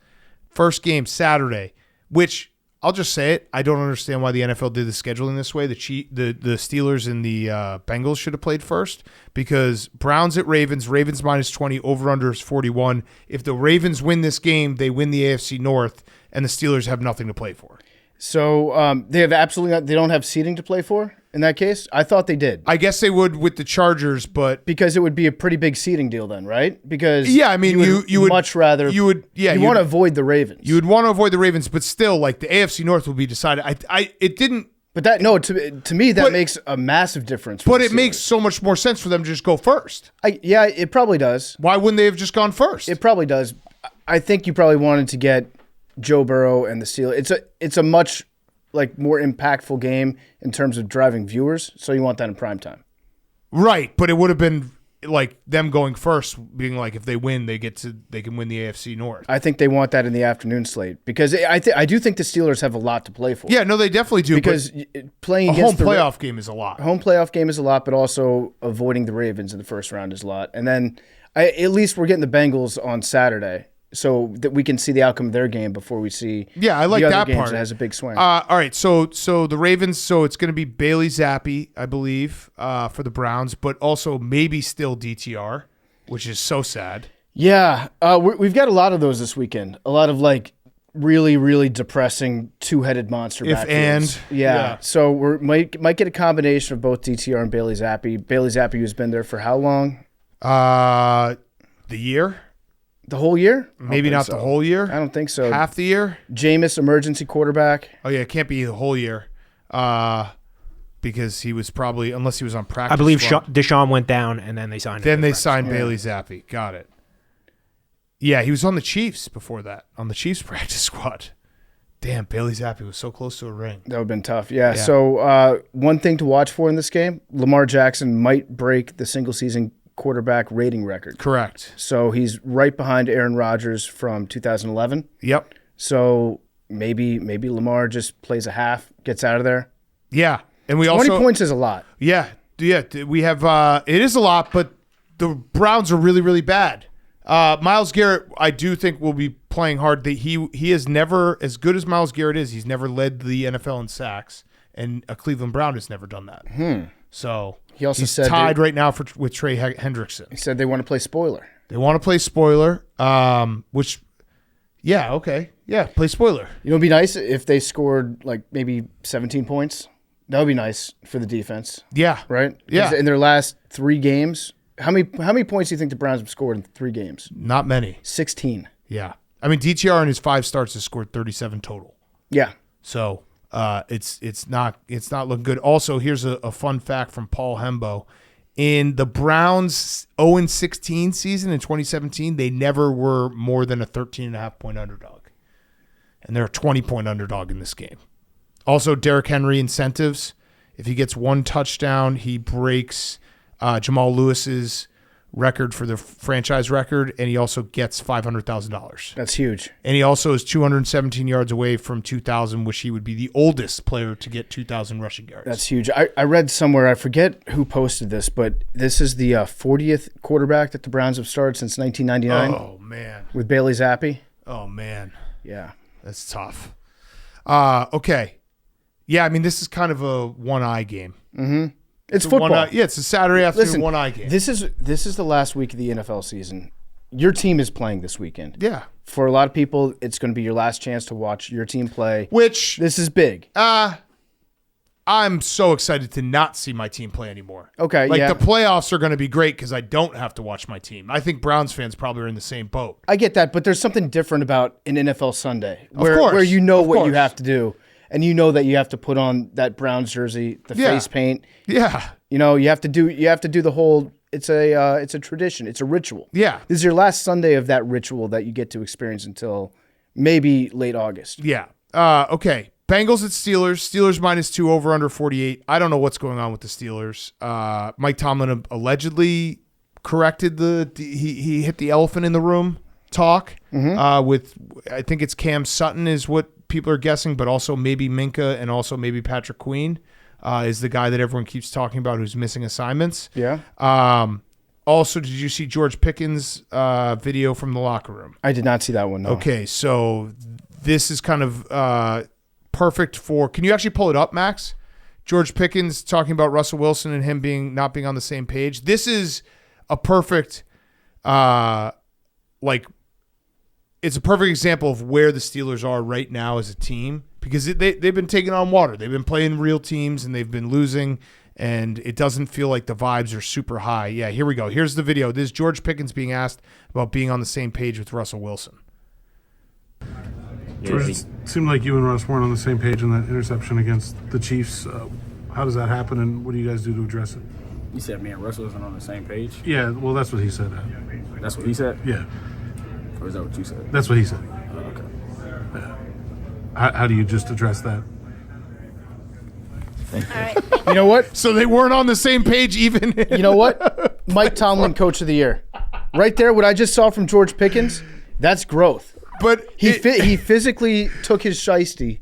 First game, Saturday, which I'll just say it. I don't understand why the NFL did the scheduling this way. The Steelers and the Bengals should have played first because Browns at Ravens. Ravens -20. Over-under is 41. If the Ravens win this game, they win the AFC North, and the Steelers have nothing to play for. So they have absolutely not, they don't have seating to play for in that case? I thought they did. I guess they would with the Chargers, but Because it would be a pretty big seating deal then, right? Because I mean, you would much rather you want to avoid the Ravens. You would want to avoid the Ravens, but still, like the AFC North will be decided. It didn't. But to me that makes a massive difference. But it makes so much more sense for them to just go first. Yeah, it probably does. Why wouldn't they have just gone first? It probably does. I think you probably wanted to get Joe Burrow and the Steelers. It's a much more impactful game in terms of driving viewers, so you want that in prime time. Right, but it would have been like them going first, being like if they win, they can win the AFC North. I think they want that in the afternoon slate because I do think the Steelers have a lot to play for. Yeah, no, they definitely do. Because playing a against home playoff game is a lot. A home playoff game is a lot, but also avoiding the Ravens in the first round is a lot. And then at least we're getting the Bengals on Saturday, so that we can see the outcome of their game before we see. Yeah, I like the other that games part. That has a big swing. All right, so the Ravens. So it's going to be Bailey Zappi, I believe, for the Browns, but also maybe still DTR, which is so sad. Yeah, we've got a lot of those this weekend. A lot of really, really depressing two-headed monster backfields. Yeah. So we might get a combination of both DTR and Bailey Zappi. Bailey Zappi, who's been there for how long? The year. The whole year? Maybe not the whole year. I don't think so. Half the year? Jameis, emergency quarterback. Oh, yeah, it can't be the whole year because he was probably, unless he was on practice I believe squad. Deshaun went down, and then they signed him. Then they signed Bailey Zappi. Got it. Yeah, he was on the Chiefs before that, on the Chiefs practice squad. Damn, Bailey Zappi was so close to a ring. That would have been tough. Yeah. So one thing to watch for in this game, Lamar Jackson might break the single-season quarterback rating record. Correct. So he's right behind Aaron Rodgers from 2011. Yep. So maybe Lamar just plays a half, gets out of there. Yeah. And we 20 also, points is a lot. Yeah. We have it is a lot, but the Browns are really, really bad. Myles Garrett, I do think will be playing hard. He is never, as good as Myles Garrett is, he's never led the NFL in sacks, and a Cleveland Brown has never done that. So he also he's said tied right now with Trey Hendrickson. He said they want to play spoiler. They want to play spoiler, which, yeah, okay. Yeah, play spoiler. You know, it'd be nice if they scored maybe 17 points. That would be nice for the defense. Yeah. Right? Yeah. In their last 3 games, how many points do you think the Browns have scored in 3 games? Not many. 16. Yeah. I mean, DTR in his 5 starts has scored 37 total. Yeah. So it's not looking good. Also, here's a fun fact from Paul Hembo. In the Browns 0-16 season in 2017, they never were more than a 13.5-point underdog. And they're a 20-point underdog in this game. Also, Derrick Henry incentives. If he gets 1 touchdown, he breaks Jamal Lewis's record for the franchise record, and he also gets $500,000. That's huge. And he also is 217 yards away from 2,000, which he would be the oldest player to get 2,000 rushing yards. That's huge. I read somewhere, I forget who posted this, but this is the 40th quarterback that the Browns have started since 1999. Oh, man. With Bailey Zappi. Oh, man. Yeah. That's tough. Okay. Yeah, I mean, this is kind of a one-eye game. Mm-hmm. It's football. It's a Saturday afternoon one-eye game. This is the last week of the NFL season. Your team is playing this weekend. Yeah. For a lot of people, it's going to be your last chance to watch your team play. Which this is big. I'm so excited to not see my team play anymore. Okay, the playoffs are going to be great because I don't have to watch my team. I think Browns fans probably are in the same boat. I get that, but there's something different about an NFL Sunday where you know what you have to do. And you know that you have to put on that Browns jersey, the face paint. Yeah. You know, you have to do the whole it's a tradition, it's a ritual. Yeah. This is your last Sunday of that ritual that you get to experience until maybe late August. Yeah. Okay. Bengals at Steelers. Steelers -2 over under 48. I don't know what's going on with the Steelers. Mike Tomlin allegedly corrected he hit the elephant in the room talk with, I think it's Cam Sutton is what people are guessing, but also maybe Minka and also maybe Patrick Queen is the guy that everyone keeps talking about who's missing assignments. Yeah. Also, did you see George Pickens' video from the locker room? I did not see that one, no. Okay, so this is kind of perfect for – can you actually pull it up, Max? George Pickens talking about Russell Wilson and him not being on the same page. This is a perfect it's a perfect example of where the Steelers are right now as a team because they've been taking on water. They've been playing real teams, and they've been losing, and it doesn't feel like the vibes are super high. Yeah, here we go. Here's the video. This is George Pickens being asked about being on the same page with Russell Wilson. George, it seemed like you and Russ weren't on the same page in that interception against the Chiefs. How does that happen, and what do you guys do to address it? You said me and Russ wasn't on the same page? Yeah, well, that's what he said. That's what he said? Yeah. Or is that what you said? That's what he said. Oh, okay. Yeah. How do you just address that? All right. You know what? So they weren't on the same page even. You know what? Mike Tomlin, Coach of the Year. Right there, what I just saw from George Pickens, that's growth. But He physically took his shiesty,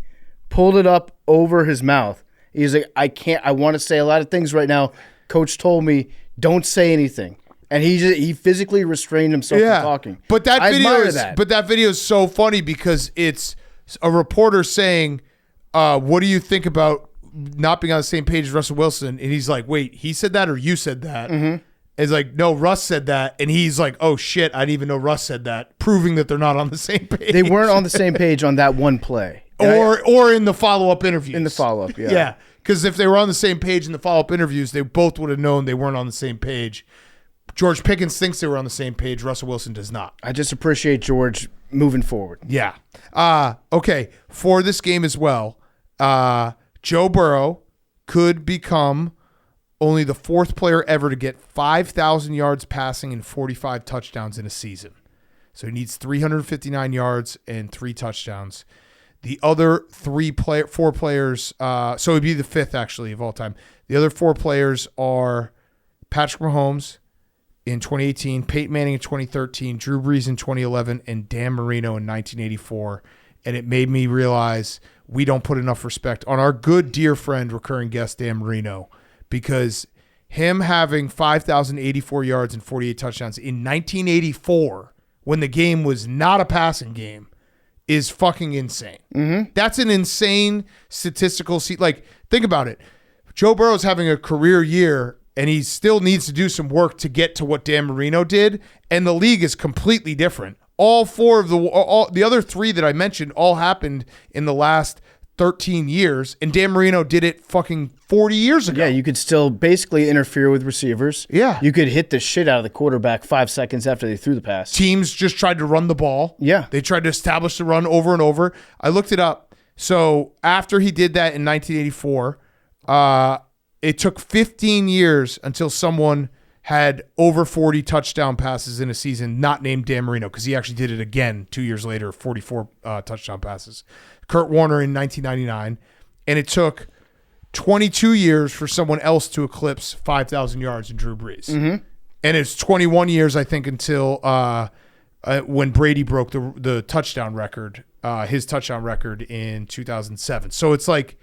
pulled it up over his mouth. He's like, I want to say a lot of things right now. Coach told me, don't say anything. And he physically restrained himself from talking. But that I video admire is that. but that video is so funny because it's a reporter saying, what do you think about not being on the same page as Russell Wilson? And he's like, wait, he said that or you said that? Mm-hmm. It's like, no, Russ said that. And he's like, oh, shit, I didn't even know Russ said that, proving that they're not on the same page. They weren't on the same page on that one play. Or in the follow-up interviews. In the follow-up, yeah. Yeah, because if they were on the same page in the follow-up interviews, they both would have known they weren't on the same page. George Pickens thinks they were on the same page. Russell Wilson does not. I just appreciate George moving forward. Yeah. Okay, for this game as well, Joe Burrow could become only the fourth player ever to get 5,000 yards passing and 45 touchdowns in a season. So he needs 359 yards and 3 touchdowns. The other four players, so it'd be the fifth actually of all time. The other 4 players are Patrick Mahomes in 2018, Peyton Manning in 2013, Drew Brees in 2011, and Dan Marino in 1984. And it made me realize we don't put enough respect on our good, dear friend, recurring guest, Dan Marino, because him having 5,084 yards and 48 touchdowns in 1984, when the game was not a passing game, is fucking insane. Mm-hmm. That's an insane statistical like, think about it. Joe Burrow's having a career year, and he still needs to do some work to get to what Dan Marino did, and the league is completely different. All 4 of the other 3 that I mentioned all happened in the last 13 years, and Dan Marino did it fucking 40 years ago. Yeah, you could still basically interfere with receivers. Yeah. You could hit the shit out of the quarterback 5 seconds after they threw the pass. Teams just tried to run the ball. Yeah. They tried to establish the run over and over. I looked it up. So after he did that in 1984, it took 15 years until someone had over 40 touchdown passes in a season, not named Dan Marino, because he actually did it again 2 years later, 44 touchdown passes. Kurt Warner in 1999, and it took 22 years for someone else to eclipse 5,000 yards in Drew Brees. Mm-hmm. And it's 21 years, I think, until when Brady broke the touchdown record, his touchdown record in 2007. So it's like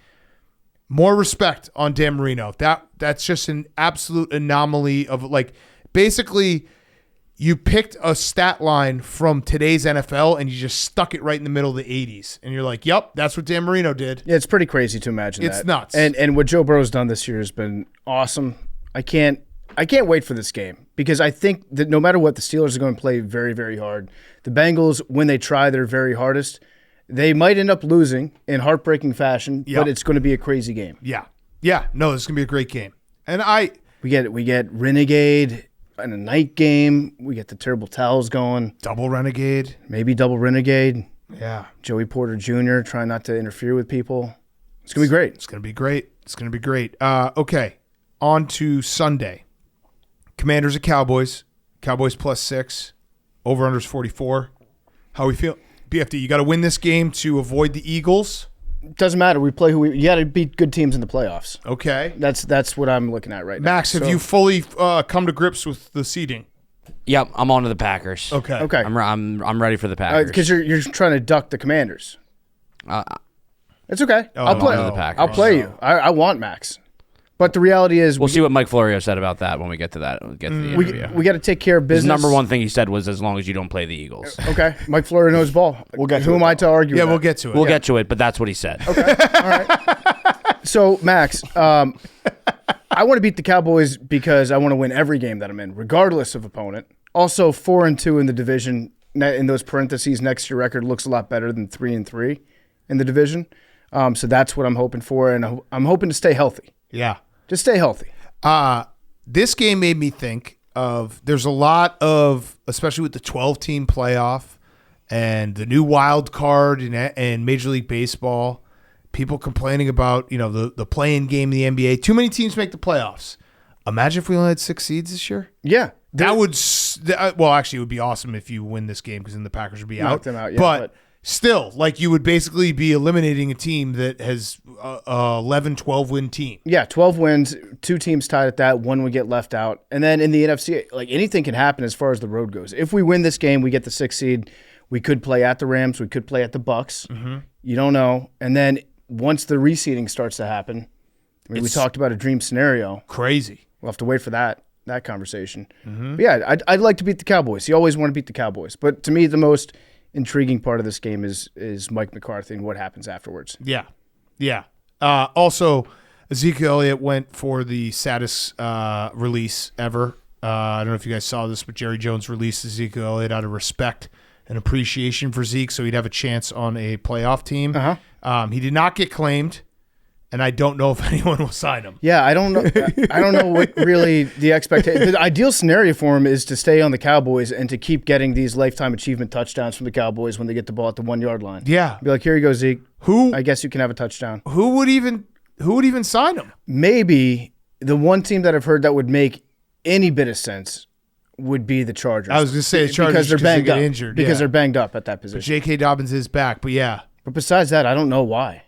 more respect on Dan Marino. That's just an absolute anomaly of, like, basically you picked a stat line from today's NFL and you just stuck it right in the middle of the 80s. And you're like, yep, that's what Dan Marino did. Yeah, it's pretty crazy to imagine that. It's nuts. And what Joe Burrow's done this year has been awesome. I can't wait for this game because I think that no matter what, the Steelers are going to play very, very hard. The Bengals, when they try their very hardest, they might end up losing in heartbreaking fashion, but it's going to be a crazy game. Yeah. Yeah. No, this is going to be a great game. And we get Renegade in a night game. We get the terrible towels going. Double Renegade. Maybe double Renegade. Yeah. Joey Porter Jr. trying not to interfere with people. It's going to be great. It's going to be great. It's going to be great. Okay. On to Sunday. Commanders at Cowboys. Cowboys +6. Over-unders 44. How we feel? BFD, you got to win this game to avoid the Eagles. Doesn't matter. We play you got to beat good teams in the playoffs. Okay. That's what I'm looking at right now. Max, have you fully come to grips with the seeding? Yep, I'm on to the Packers. Okay. I'm ready for the Packers. Because you're trying to duck the Commanders. It's okay. I'll play. the Packers. I'll play you. I want Max. But the reality is, we'll see what Mike Florio said about that when we get to that. We'll get to the interview. We got to take care of business. His number one thing he said was, as long as you don't play the Eagles. Okay. Mike Florio knows ball. Who am I to argue? Yeah, with we'll that? get to it. We'll get to it, but that's what he said. Okay. All right. So, Max, I want to beat the Cowboys because I want to win every game that I'm in, regardless of opponent. Also, 4-2 in the division. In those parentheses, next year record looks a lot better than 3-3 in the division. So that's what I'm hoping for, and I'm hoping to stay healthy. Yeah. Just stay healthy. This game made me think of there's a lot of, especially with the 12-team playoff and the new wild card in Major League Baseball, people complaining about, the play-in game in the NBA. Too many teams make the playoffs. Imagine if we only had 6 seeds this year. Yeah. That would, well, actually, it would be awesome if you win this game because then the Packers would be out. Knock them out, yeah, but still, you would basically be eliminating a team that has 11, 12-win team. Yeah, 12 wins, 2 teams tied at that, 1 would get left out. And then in the NFC, anything can happen as far as the road goes. If we win this game, we get the 6th seed. We could play at the Rams. We could play at the Bucks. Mm-hmm. You don't know. And then once the reseeding starts to happen, we talked about a dream scenario. Crazy. We'll have to wait for that conversation. Mm-hmm. But yeah, I'd like to beat the Cowboys. You always want to beat the Cowboys. But to me, the most intriguing part of this game is Mike McCarthy and what happens afterwards. Yeah. Yeah. Also, Ezekiel Elliott went for the saddest release ever. I don't know if you guys saw this, but Jerry Jones released Ezekiel Elliott out of respect and appreciation for Zeke so he'd have a chance on a playoff team. Uh-huh. He did not get claimed, and I don't know if anyone will sign him. Yeah, I don't know. I don't know what really the expectation. The ideal scenario for him is to stay on the Cowboys and to keep getting these lifetime achievement touchdowns from the Cowboys when they get the ball at the 1 yard line. Yeah, be like, here you go, Zeke. I guess you can have a touchdown. Who would even sign him? Maybe the one team that I've heard that would make any bit of sense would be the Chargers. I was going to say the Chargers because they're banged up. Injured. Because they're banged up at that position. But J.K. Dobbins is back, but yeah. But besides that, I don't know why.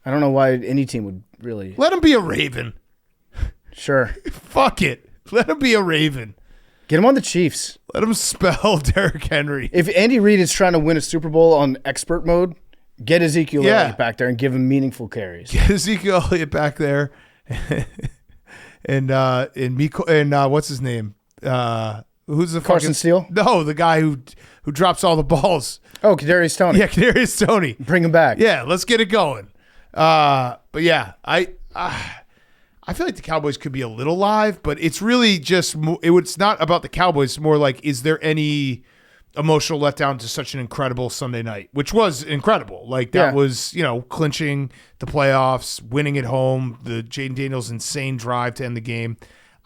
I don't know why any team would really. Let him be a Raven. Sure. Fuck it. Let him be a Raven. Get him on the Chiefs. Let him spell Derrick Henry. If Andy Reid is trying to win a Super Bowl on expert mode, get Ezekiel Elliott back there and give him meaningful carries. Get Ezekiel Elliott back there, and what's his name? Who's the Carson Steele? No, the guy who drops all the balls. Oh, Kadarius Toney. Yeah, Kadarius Toney. Bring him back. Yeah, let's get it going. But yeah, I feel like the Cowboys could be a little live, but it's really just it's not about the Cowboys. It's more like, is there any emotional letdown to such an incredible Sunday night, which was incredible. That was, clinching the playoffs, winning at home, the Jaden Daniels insane drive to end the game.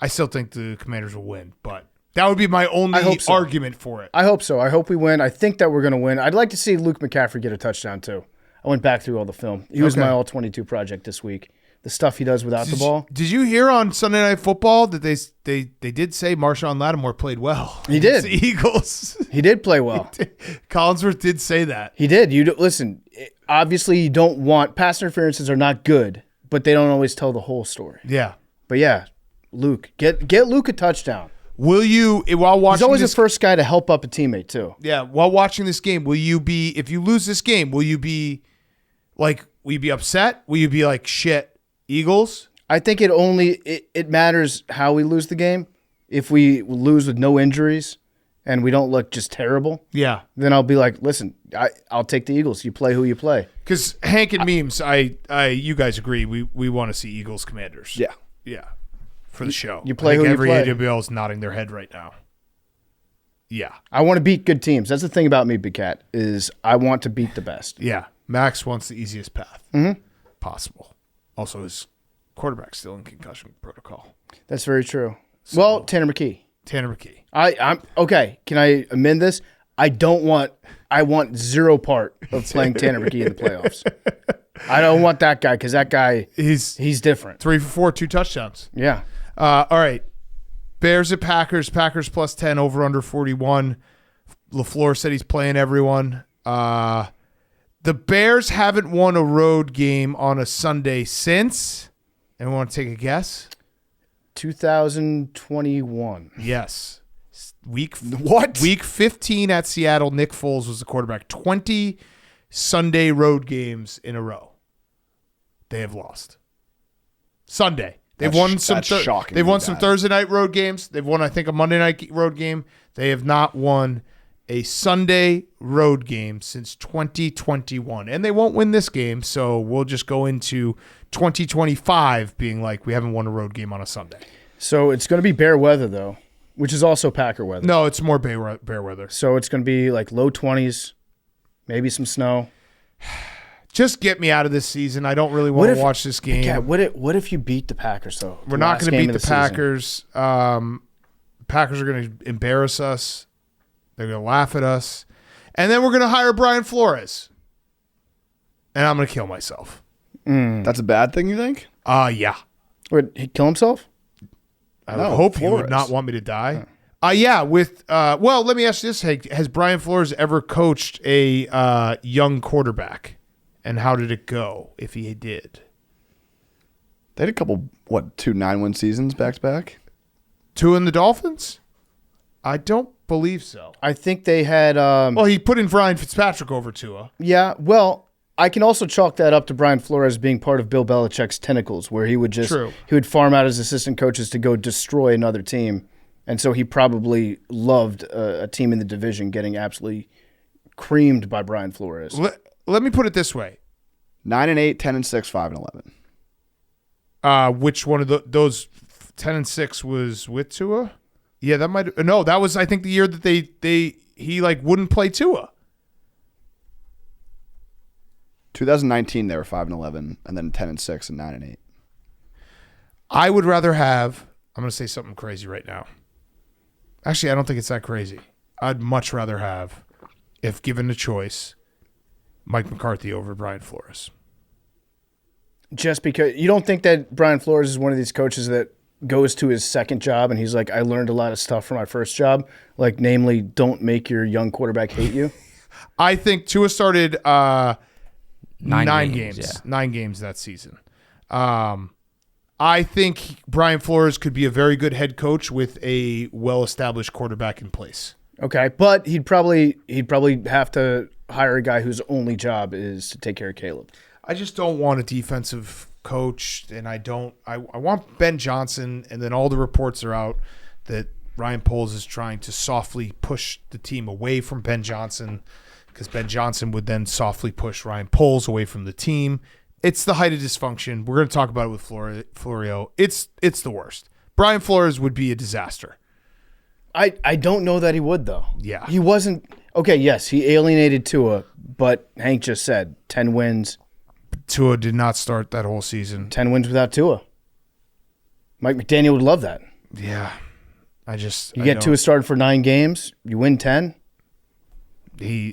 I still think the Commanders will win, but that would be my only argument for it. I hope so. I hope we win. I think that we're going to win. I'd like to see Luke McCaffrey get a touchdon too. I went back through all the film. He was my all-22 project this week. The stuff he does without the ball. Did you hear on Sunday Night Football that they did say Marshawn Lattimore played well? He did. The Eagles. He did play well. Collinsworth did say that. He did. Listen, obviously you don't want – pass interferences are not good, but they don't always tell the whole story. Yeah. But yeah, Luke. Get Luke a touchdown. Will you, while watching He's always the first guy to help up a teammate too. Yeah, while watching this game, will you be, if you lose this game, will you be upset? Will you be like, shit, Eagles? I think it matters how we lose the game. If we lose with no injuries and we don't look just terrible, then I'll be like, listen, I'll take the Eagles. You play who you play. Because Hank and Memes, you guys agree, we want to see Eagles Commanders. Yeah. Yeah. For the show. You play who you play. Every AWL is nodding their head right now. Yeah. I want to beat good teams. That's the thing about me, Big Cat, is I want to beat the best. Yeah. Max wants the easiest path possible. Also, his quarterback's still in concussion protocol. That's very true. So, Tanner McKee. I'm okay. Can I amend this? I want zero part of playing Tanner McKee in the playoffs. I don't want that guy because that guy, he's different. 3 for 4, 2 touchdowns. Yeah. All right. Bears at Packers. Packers plus 10, over under 41. LaFleur said he's playing everyone. The Bears haven't won a road game on a Sunday since. Anyone want to take a guess? 2021. Yes. Week 15 at Seattle. Nick Foles was the quarterback. 20 Sunday road games in a row. They have lost. Sunday. They've won some Thursday night road games. They've won, I think, a Monday night road game. They have not won a Sunday road game since 2021. And they won't win this game, so we'll just go into 2025 being like, we haven't won a road game on a Sunday. So it's going to be bear weather, though, which is also Packer weather. No, it's more bear weather. So it's going to be like low 20s, maybe some snow. Just get me out of this season. I don't really want to watch this game. Yeah, what if you beat the Packers, though? We're not going to beat the Packers. Packers are going to embarrass us. They're going to laugh at us. And then we're going to hire Brian Flores. And I'm going to kill myself. That's a bad thing, you think? Yeah. Would he kill himself? I would hope Flores. You would not want me to die. Yeah, well, let me ask you this, Hank. Has Brian Flores ever coached a young quarterback? And how did it go, if he did? They had a couple, 2 9-win seasons back-to-back? 2 in the Dolphins? I don't believe so. I think they had... well, he put in Ryan Fitzpatrick over Tua. Yeah, well, I can also chalk that up to Brian Flores being part of Bill Belichick's tentacles, where he would he would farm out his assistant coaches to go destroy another team. And so he probably loved a team in the division getting absolutely creamed by Brian Flores. Let me put it this way: 9-8, 10-6, 5-11. Which one of those 10-6 was with Tua? Yeah, that might. No, that was I think the year that he wouldn't play Tua. 2019 they were 5-11, and then 10-6 and 9-8. I would rather have. I'm going to say something crazy right now. Actually, I don't think it's that crazy. I'd much rather have, if given the choice, Mike McCarthy over Brian Flores. Just because you don't think that Brian Flores is one of these coaches that goes to his second job and he's like, I learned a lot of stuff from my first job, like namely, don't make your young quarterback hate you. I think Tua started 9 games. Yeah. 9 games that season. I think Brian Flores could be a very good head coach with a well-established quarterback in place. Okay, but he'd probably have to hire a guy whose only job is to take care of Caleb. I just don't want a defensive coach, and I want Ben Johnson, and then all the reports are out that Ryan Poles is trying to softly push the team away from Ben Johnson because Ben Johnson would then softly push Ryan Poles away from the team. It's the height of dysfunction. We're going to talk about it with Florio. It's the worst. Brian Flores would be a disaster. I don't know that he would, though. Yeah. He wasn't. Okay, yes, he alienated Tua, but Hank just said 10 wins. Tua did not start that whole season. 10 wins without Tua. Mike McDaniel would love that. Yeah. You get Tua started for 9 games, you win 10.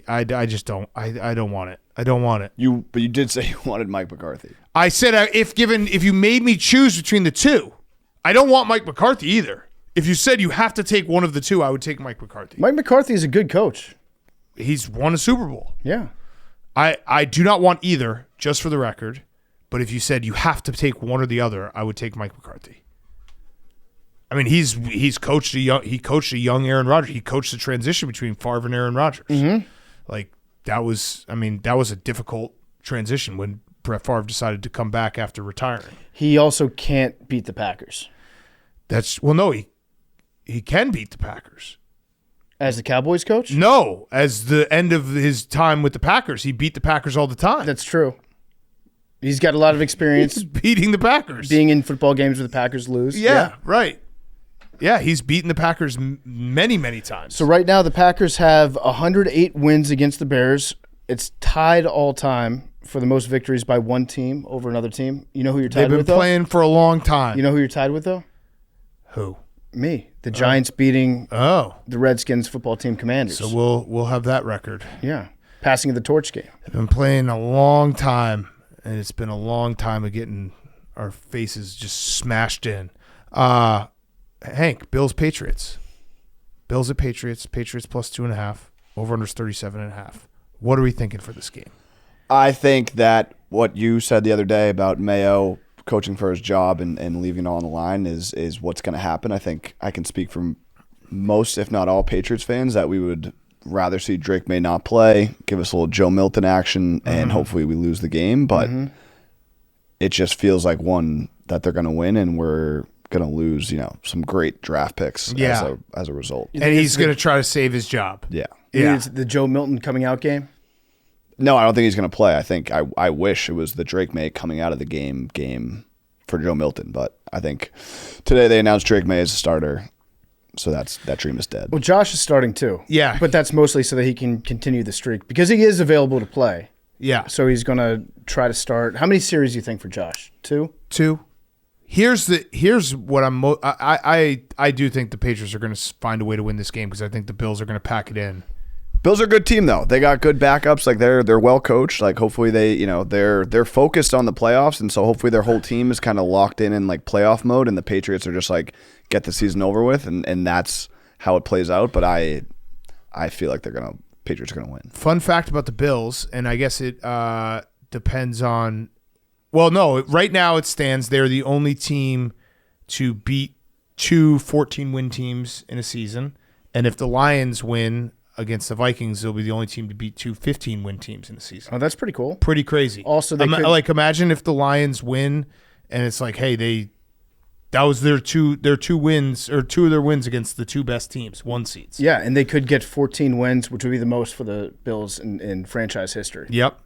I just don't. I don't want it. I don't want it. But you did say you wanted Mike McCarthy. I said if you made me choose between the two, I don't want Mike McCarthy either. If you said you have to take one of the two, I would take Mike McCarthy. Mike McCarthy is a good coach. He's won a Super Bowl. Yeah. I do not want either, just for the record. But if you said you have to take one or the other, I would take Mike McCarthy. I mean, he coached a young Aaron Rodgers. He coached the transition between Favre and Aaron Rodgers. Mm-hmm. That was a difficult transition when Brett Favre decided to come back after retiring. He also can't beat the Packers. He can beat the Packers. As the Cowboys coach? No, as the end of his time with the Packers, he beat the Packers all the time. That's true. He's got a lot of experience beating the Packers. Being in football games where the Packers lose. Yeah, right. Yeah, he's beaten the Packers many, many times. So right now the Packers have 108 wins against the Bears. It's tied all time for the most victories by one team over another team. You know who you're tied with, though? They've been playing for a long time. You know who you're tied with, though? Who? Me. The Giants beating the Redskins football team Commanders. So we'll have that record. Yeah. Passing of the torch game. They've been playing a long time, and it's been a long time of getting our faces just smashed in. Hank, Bills, Patriots. Bills at Patriots. Patriots plus 2.5. Over-under's 37.5. What are we thinking for this game? I think that what you said the other day about Mayo coaching for his job and leaving it all on the line is what's going to happen. I think I can speak from most, if not all, Patriots fans that we would rather see Drake May not play, give us a little Joe Milton action, and hopefully we lose the game. But it just feels like one that they're going to win, and we're going to lose, some great draft picks as a result. And he's going to try to save his job. Yeah. It's the Joe Milton coming out game? No, I don't think he's going to play. I think I wish it was the Drake May coming out of the game for Joe Milton, but I think today they announced Drake May as a starter, so that dream is dead. Well, Josh is starting too. Yeah. But that's mostly so that he can continue the streak because he is available to play. Yeah. So he's going to try to start. How many series do you think for Josh? 2? 2. Here's what I do think the Patriots are going to find a way to win this game because I think the Bills are going to pack it in. Bills are a good team though. They got good backups. Like they're well coached. Like hopefully they're focused on the playoffs, and so hopefully their whole team is kind of locked in like playoff mode, and the Patriots are just like get the season over with, and that's how it plays out. But I feel like Patriots are gonna win. Fun fact about the Bills, and I guess it depends on. Well, no, right now it stands they're the only team to beat 2 14-win teams in a season, and if the Lions win against the Vikings, they'll be the only team to beat 2 15-win teams in a season. Oh, that's pretty cool. Pretty crazy. Also, imagine if the Lions win, and it's like, hey, that was their two wins or 2 of their wins against the 2 best teams, 1 seeds. Yeah, and they could get 14 wins, which would be the most for the Bills in franchise history. Yep.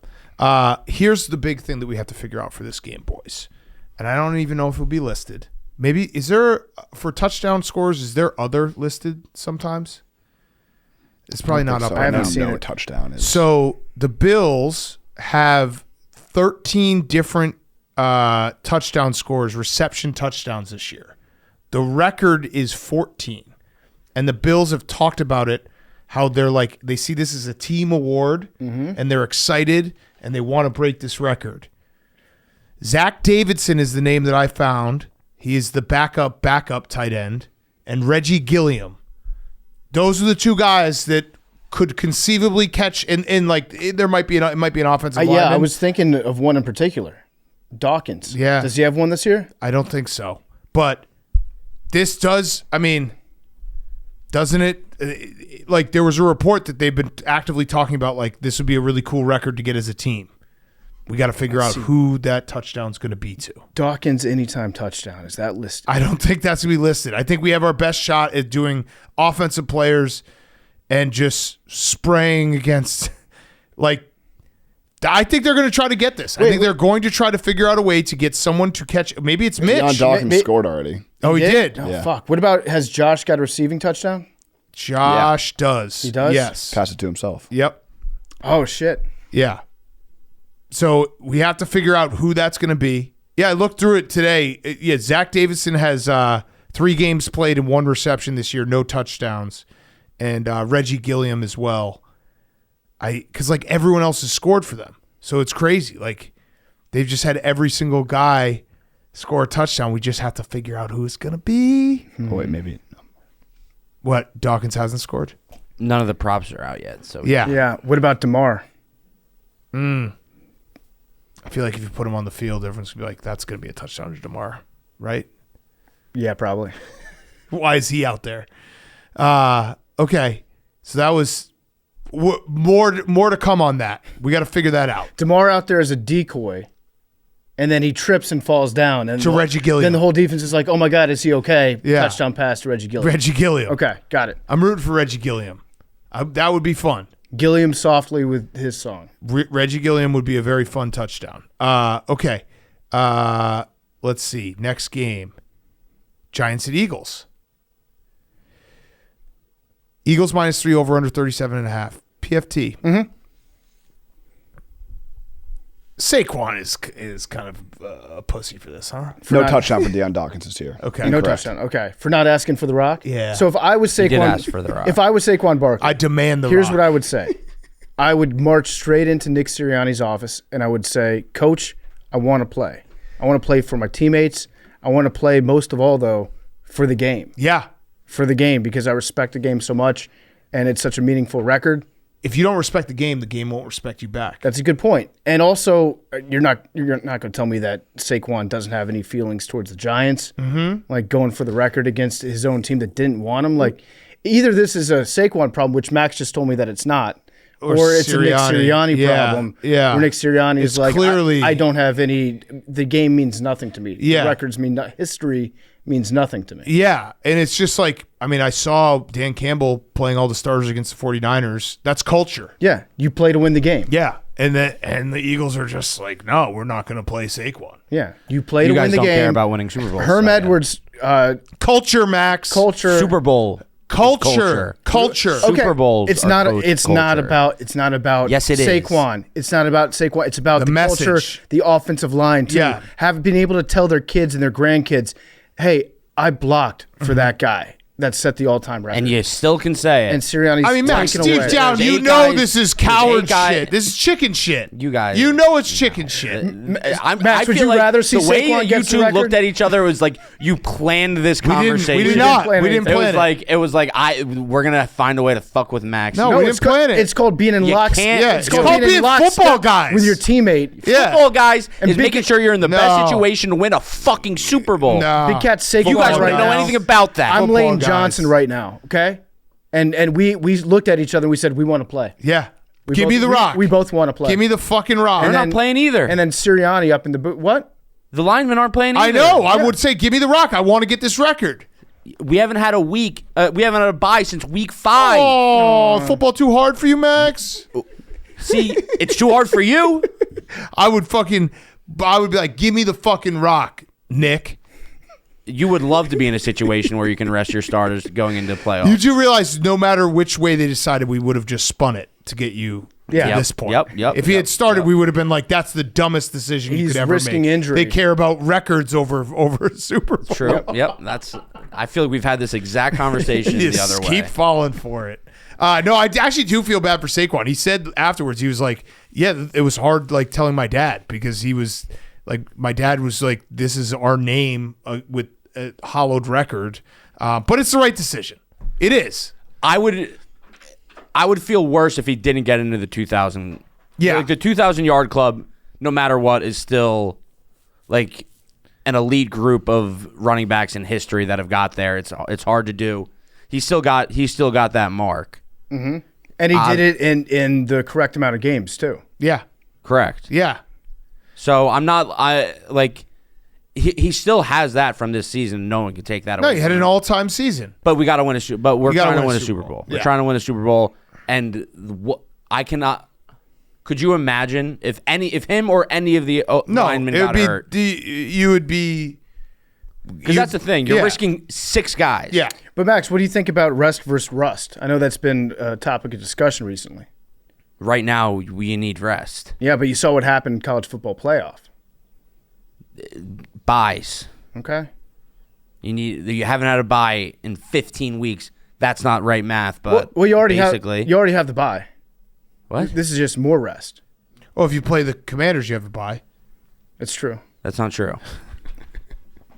Here's the big thing that we have to figure out for this game, boys. And I don't even know if it'll be listed. Maybe, is there, for touchdown scores, is there other listed sometimes? It's probably not up. So. I haven't seen no it. touchdown. So the Bills have 13 different touchdown scores, reception touchdowns this year. The record is 14. And the Bills have talked about it, how they're like, they see this as a team award, and they're excited, and they want to break this record. Zach Davidson is the name that I found. He is the backup tight end. And Reggie Gilliam. Those are the 2 guys that could conceivably catch, and like there might be it might be an offensive lineman. Yeah, I was thinking of one in particular, Dawkins. Yeah. Does he have one this year? I don't think so, but this does. I mean, doesn't it? Like there was a report that they've been actively talking about. Like this would be a really cool record to get as a team. We got to figure out who that touchdown's going to be to. Dawkins anytime touchdown. Is that listed? I don't think that's going to be listed. I think we have our best shot at doing offensive players and just spraying against, like, I think they're going to try to get this. I think they're going to try to figure out a way to get someone to catch. Maybe it's Mitch. Deion Dawkins scored already. Oh, he did? Oh, Yeah. fuck. What about, has Josh got a receiving touchdown? Josh does. He does? Yes. Pass it to himself. Yep. Oh, shit. Yeah. So we have to figure out who that's going to be. Yeah, I looked through it today. Yeah, Zach Davidson has 3 games played and 1 reception this year, no touchdowns. And Reggie Gilliam as well. Because like everyone else has scored for them. So it's crazy. Like they've just had every single guy score a touchdown. We just have to figure out who it's going to be. Oh, wait, maybe. What? Dawkins hasn't scored? None of the props are out yet. So Yeah. Yeah. What about DeMar? I feel like if you put him on the field, everyone's going to be like, that's going to be a touchdown to DeMar, right? Yeah, probably. Why is he out there? Okay. So that was more to come on that. We got to figure that out. DeMar out there as a decoy, and then he trips and falls down. And To Reggie Gilliam. Then the whole defense is like, oh, my God, is he okay? Yeah. Touchdown pass to Reggie Gilliam. Reggie Gilliam. Okay, got it. I'm rooting for Reggie Gilliam. That would be fun. Gilliam softly with his song. Reggie Gilliam would be a very fun touchdown. Okay. Let's see. Next game. Giants at Eagles. Eagles -3 over under 37.5. PFT. Mm-hmm. Saquon is kind of a pussy for this, huh? No touchdown for Deion Dawkins this year. Okay. No Incorrect. touchdown. Okay. For not asking for the rock? Yeah. So if I was did Saquon, ask for the rock. if I was Saquon Barkley, I demand the here's rock. what I would say. I would march straight into Nick Sirianni's office and I would say, Coach, I want to play. I want to play for my teammates. I want to play most of all, though, for the game. Yeah. For the game, because I respect the game so much and it's such a meaningful record. If you don't respect the game won't respect you back. That's a good point. And also, you're not going to tell me that Saquon doesn't have any feelings towards the Giants, like going for the record against his own team that didn't want him. Like, either this is a Saquon problem, which Max just told me that it's not, or it's a Nick Sirianni problem. Yeah. Where Nick Sirianni It's is like, clearly- I don't have any. The game means nothing to me. Yeah. The records mean history means nothing to me. Yeah, and it's just like, I mean, I saw Dan Campbell playing all the starters against the 49ers. That's culture. Yeah, you play to win the game. Yeah, and the Eagles are just like, no, we're not going to play Saquon. Yeah, you play you to win guys the don't game. care about winning Super Bowls. Herm so, yeah. Edwards, Culture, Max. culture. Super Bowl. Culture. Super Bowls. It's are not. coach It's culture. not about. It's not about. Yes, it is. Saquon. It's not about Saquon. It's about the culture, message. the offensive line too. Yeah. Have been able to tell their kids and their grandkids, "Hey, I blocked for that guy that set the all-time record." And you still can say it. And Sirianni's I mean, Max, taking deep away. down, There's you 8 know guys- this is there's coward 8 guys- shit. This is chicken shit. You guys- You know it's chicken shit. Max, would feel you rather see the way Saquon that you gets the two record? looked at each other was like you planned this conversation. We did not. plan We didn't anything. plan it. It was like we're gonna find a way to fuck with Max. No, No, we it's didn't plan it. It's called being in You lockstep. can't- Yeah, it's it's called being in lockstep football guys. with your teammate. Yeah. Football guys And is Big- making sure you're in the No. best situation to win a fucking Super Bowl. No. Big Cat Saquon You guys right wouldn't know now. anything about that. I'm Football Lane guys. Johnson right now, okay? And we looked at each other and we said we want to play. Yeah. We Give both- me the rock. We both want to play. Give me the fucking rock. We're And not then- playing either. And then Sirianni up in the boot. What? The linemen aren't playing either. I know. I would say, give me the rock. I want to get this record. We haven't had a week. We haven't had a bye since week 5. Oh, football too hard for you, Max? See, it's too hard for you. I would be like, give me the fucking rock, Nick. You would love to be in a situation where you can rest your starters going into playoffs. You do realize no matter which way they decided, we would have just spun it to get you Yeah. to this point. Yep, If he had started, we would have been like, that's the dumbest decision you He's could ever risking make. injury. They care about records over Super Bowl. True. Yep. I feel like we've had this exact conversation the Just other way. keep falling for it. No, I actually do feel bad for Saquon. He said afterwards, he was like, yeah, it was hard like telling my dad because he was like, my dad was like, this is our name with a hollowed record. But it's the right decision. It is. I would feel worse if he didn't get into the 2,000. Yeah. Like the 2,000 yard club, no matter what, is still like an elite group of running backs in history that have got there. It's hard to do. He still got that mark. Mm-hmm. And he did it in the correct amount of games too. Yeah. Correct. Yeah. So he still has that from this season. No one can take that away. No, he had an all-time season. But we got to win a But we're trying to win a Super Bowl. We're Yeah. trying to win a Super Bowl, and I cannot. Could you imagine if him or any of the linemen it got would hurt? be you would be Because that's the thing. You're yeah. risking 6 guys. Yeah. But Max, what do you think about rest versus rust? I know that's been a topic of discussion recently. Right now, we need rest. Yeah, but you saw what happened in college football playoff. Buys. Okay. You haven't had a bye in 15 weeks. That's not right math, but well, you already basically, have the bye. what? This is just more rest. Well, if you play the Commanders, you have a bye. It's true. That's not true.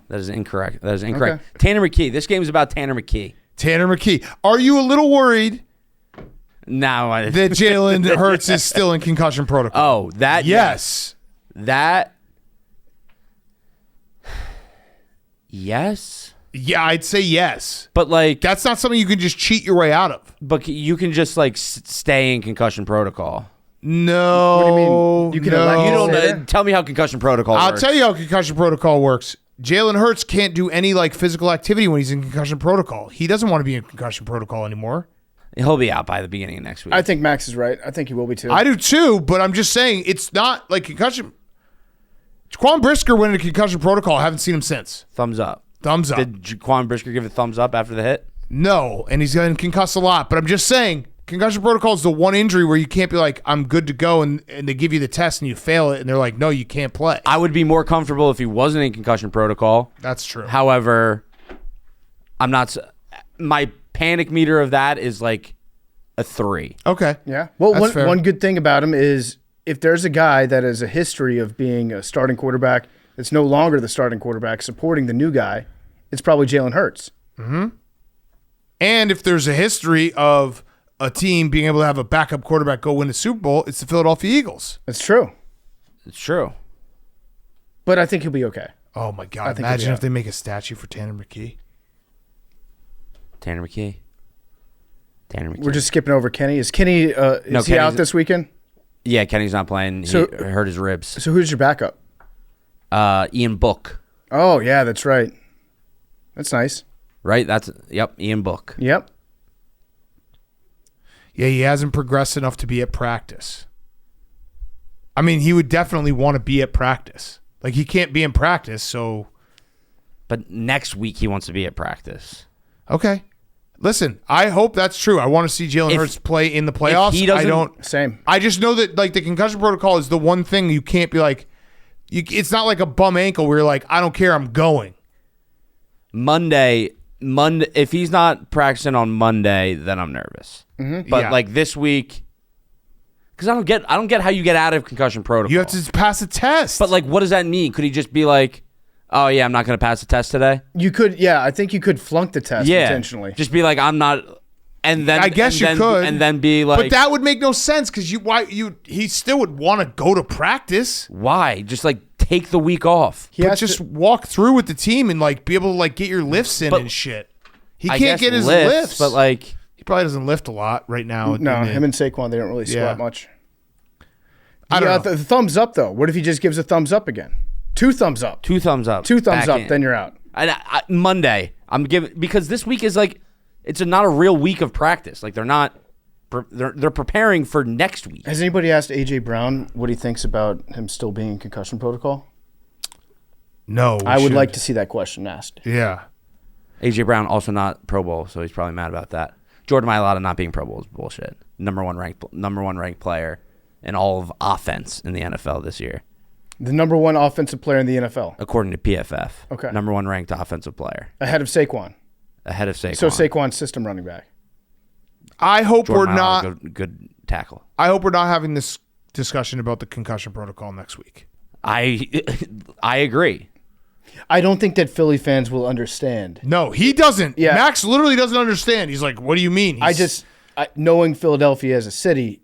That is incorrect. That is incorrect. Okay. Tanner McKee. This game is about Tanner McKee. Tanner McKee. Are you a little worried Now, that Jalen Hurts is still in concussion protocol? oh, that Yes. That. Yes. Yeah, I'd say yes. But like, That's not something you can just cheat your way out of. but you can just like stay in concussion protocol. No. What do you mean? You can elect- You don't Say that? tell me how concussion protocol I'll works. tell you how concussion protocol works. Jalen Hurts can't do any like physical activity when he's in concussion protocol. He doesn't want to be in concussion protocol anymore. He'll be out by the beginning of next week. I think Max is right. I think he will be too. I do too, but I'm just saying it's not like concussion. Jaquan Brisker went into concussion protocol. I haven't seen him since. Thumbs up. Thumbs up. Did Jaquan Brisker give a thumbs up after the hit? No, and he's getting concussed a lot. But I'm just saying, concussion protocol is the one injury where you can't be like, I'm good to go, and they give you the test and you fail it, and they're like, no, you can't play. I would be more comfortable if he wasn't in concussion protocol. That's true. However, I'm not. My panic meter of that is like a 3. Okay. Yeah. Well, That's fair. one good thing about him is if there's a guy that has a history of being a starting quarterback that's no longer the starting quarterback supporting the new guy, it's probably Jalen Hurts. And if there's a history of a team being able to have a backup quarterback go win the Super Bowl, it's the Philadelphia Eagles. That's true. It's true. But I think he'll be okay. Oh, my God. think Imagine he'll be if they make a statue for Tanner McKee. Tanner McKee. We're just skipping over Kenny. Is Kenny is he Kenny's- out this weekend? Yeah, Kenny's not playing. He So- hurt his ribs. So who's your backup? Ian Book. Oh, yeah, that's right. That's nice. Right? Ian Book. Yep. Yeah, he hasn't progressed enough to be at practice. I mean, he would definitely want to be at practice. Like, he can't be in practice, so... But next week he wants to be at practice. Okay. Listen, I hope that's true. I want to see Jalen Hurts play in the playoffs. he doesn't- Same. I just know that like the concussion protocol is the one thing you can't be like. It's not like a bum ankle where you're like, I don't care, I'm going. Monday. If he's not practicing on Monday, then I'm nervous. Mm-hmm. But like this week, because I don't get how you get out of concussion protocol. You have to pass a test. But like, what does that mean? Could he just be like, "Oh yeah, I'm not going to pass the test today"? You could, yeah. I think you could flunk the test potentially. Just be like, "I'm not," and then I guess you could, and then be like, but that would make no sense because he still would want to go to practice. why? Just like take the week off. He But has just to, walk through with the team and like be able to like get your lifts in But- and shit. He I can't guess get his lifts, lifts, but like, he probably doesn't lift a lot right now. no, him and Saquon, they don't really squat Yeah. much. I don't know. The thumbs up though. What if he just gives a thumbs up again? 2 thumbs up. 2 thumbs up. 2 thumbs Back up. in. Then you're out. Monday, I'm giving because this week is like not a real week of practice. Like they're preparing for next week. Has anybody asked AJ Brown what he thinks about him still being in concussion protocol? No, I would like to see that question asked. Yeah, AJ Brown also not Pro Bowl, so he's probably mad about that. Jordan Mailata not being Pro Bowl is bullshit. Number one ranked player in all of offense in the NFL this year, The number 1 offensive player in the NFL, according to PFF. Okay. Number 1 ranked offensive player, ahead of Saquon. ahead of Saquon. So Saquon's system running back. I hope Jordan we're Mailata, not. good tackle. I hope we're not having this discussion about the concussion protocol next week. I agree. I don't think that Philly fans will understand. No, he doesn't. Yeah. Max literally doesn't understand. He's like, "What do you mean?" Knowing Philadelphia as a city,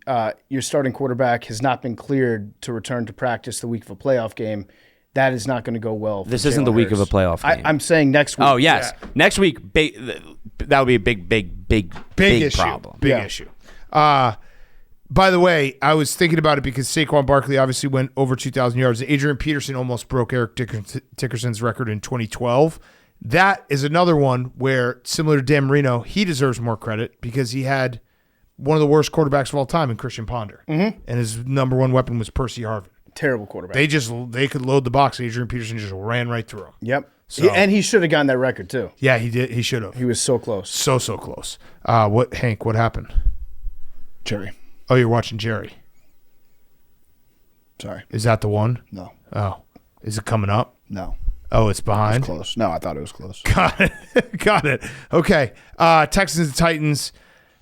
your starting quarterback has not been cleared to return to practice the week of a playoff game. That is not going to go well. This isn't the week of a playoff game. I'm saying next week. Oh yes, next week. That would be a big issue. problem. Big Yeah. issue. By the way, I was thinking about it because Saquon Barkley obviously went over 2,000 yards. Adrian Peterson almost broke Eric Dickerson's record in 2012. That is another one where, similar to Dan Marino, he deserves more credit because he had one of the worst quarterbacks of all time in Christian Ponder. Mm-hmm. And his number 1 weapon was Percy Harvin. Terrible quarterback. They could load the box. Adrian Peterson just ran right through him. Yep. So- And he should have gotten that record too. Yeah, he did. He should have. He was so close. So close. Hank, what happened? Jerry. Oh, you're watching Jerry. Sorry. Is that the one? No. Oh. Is it coming up? No. Oh, it's behind? Close. No, I thought it was close. Got it. Okay. Texans and Titans.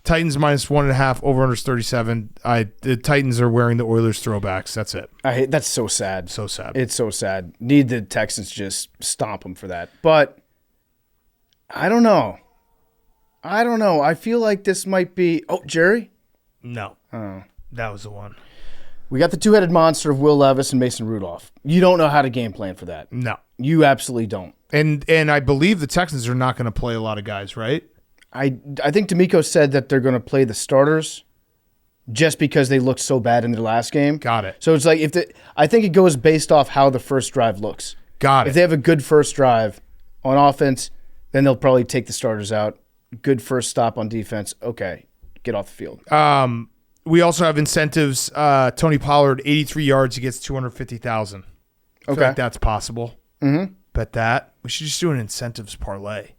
Titans minus 1.5. Over under 37. The Titans are wearing the Oilers throwbacks. That's it. That's so sad. So sad. It's so sad. Need the Texans to just stomp them for that. But I don't know. I feel like this might be. Oh, Jerry? No. Oh. That was the one. We got the 2-headed monster of Will Levis and Mason Rudolph. You don't know how to game plan for that. No. You absolutely don't. And I believe the Texans are not going to play a lot of guys, right? I think D'Amico said that they're going to play the starters just because they looked so bad in their last game. Got it. So it's like I think it goes based off how the first drive looks. Got it. If they have a good first drive on offense, then they'll probably take the starters out. Good first stop on defense. Okay, get off the field. We also have incentives. Tony Pollard, 83 yards. He gets 250,000. I feel Okay. like that's possible. Mm-hmm. Bet that. We should just do an incentives parlay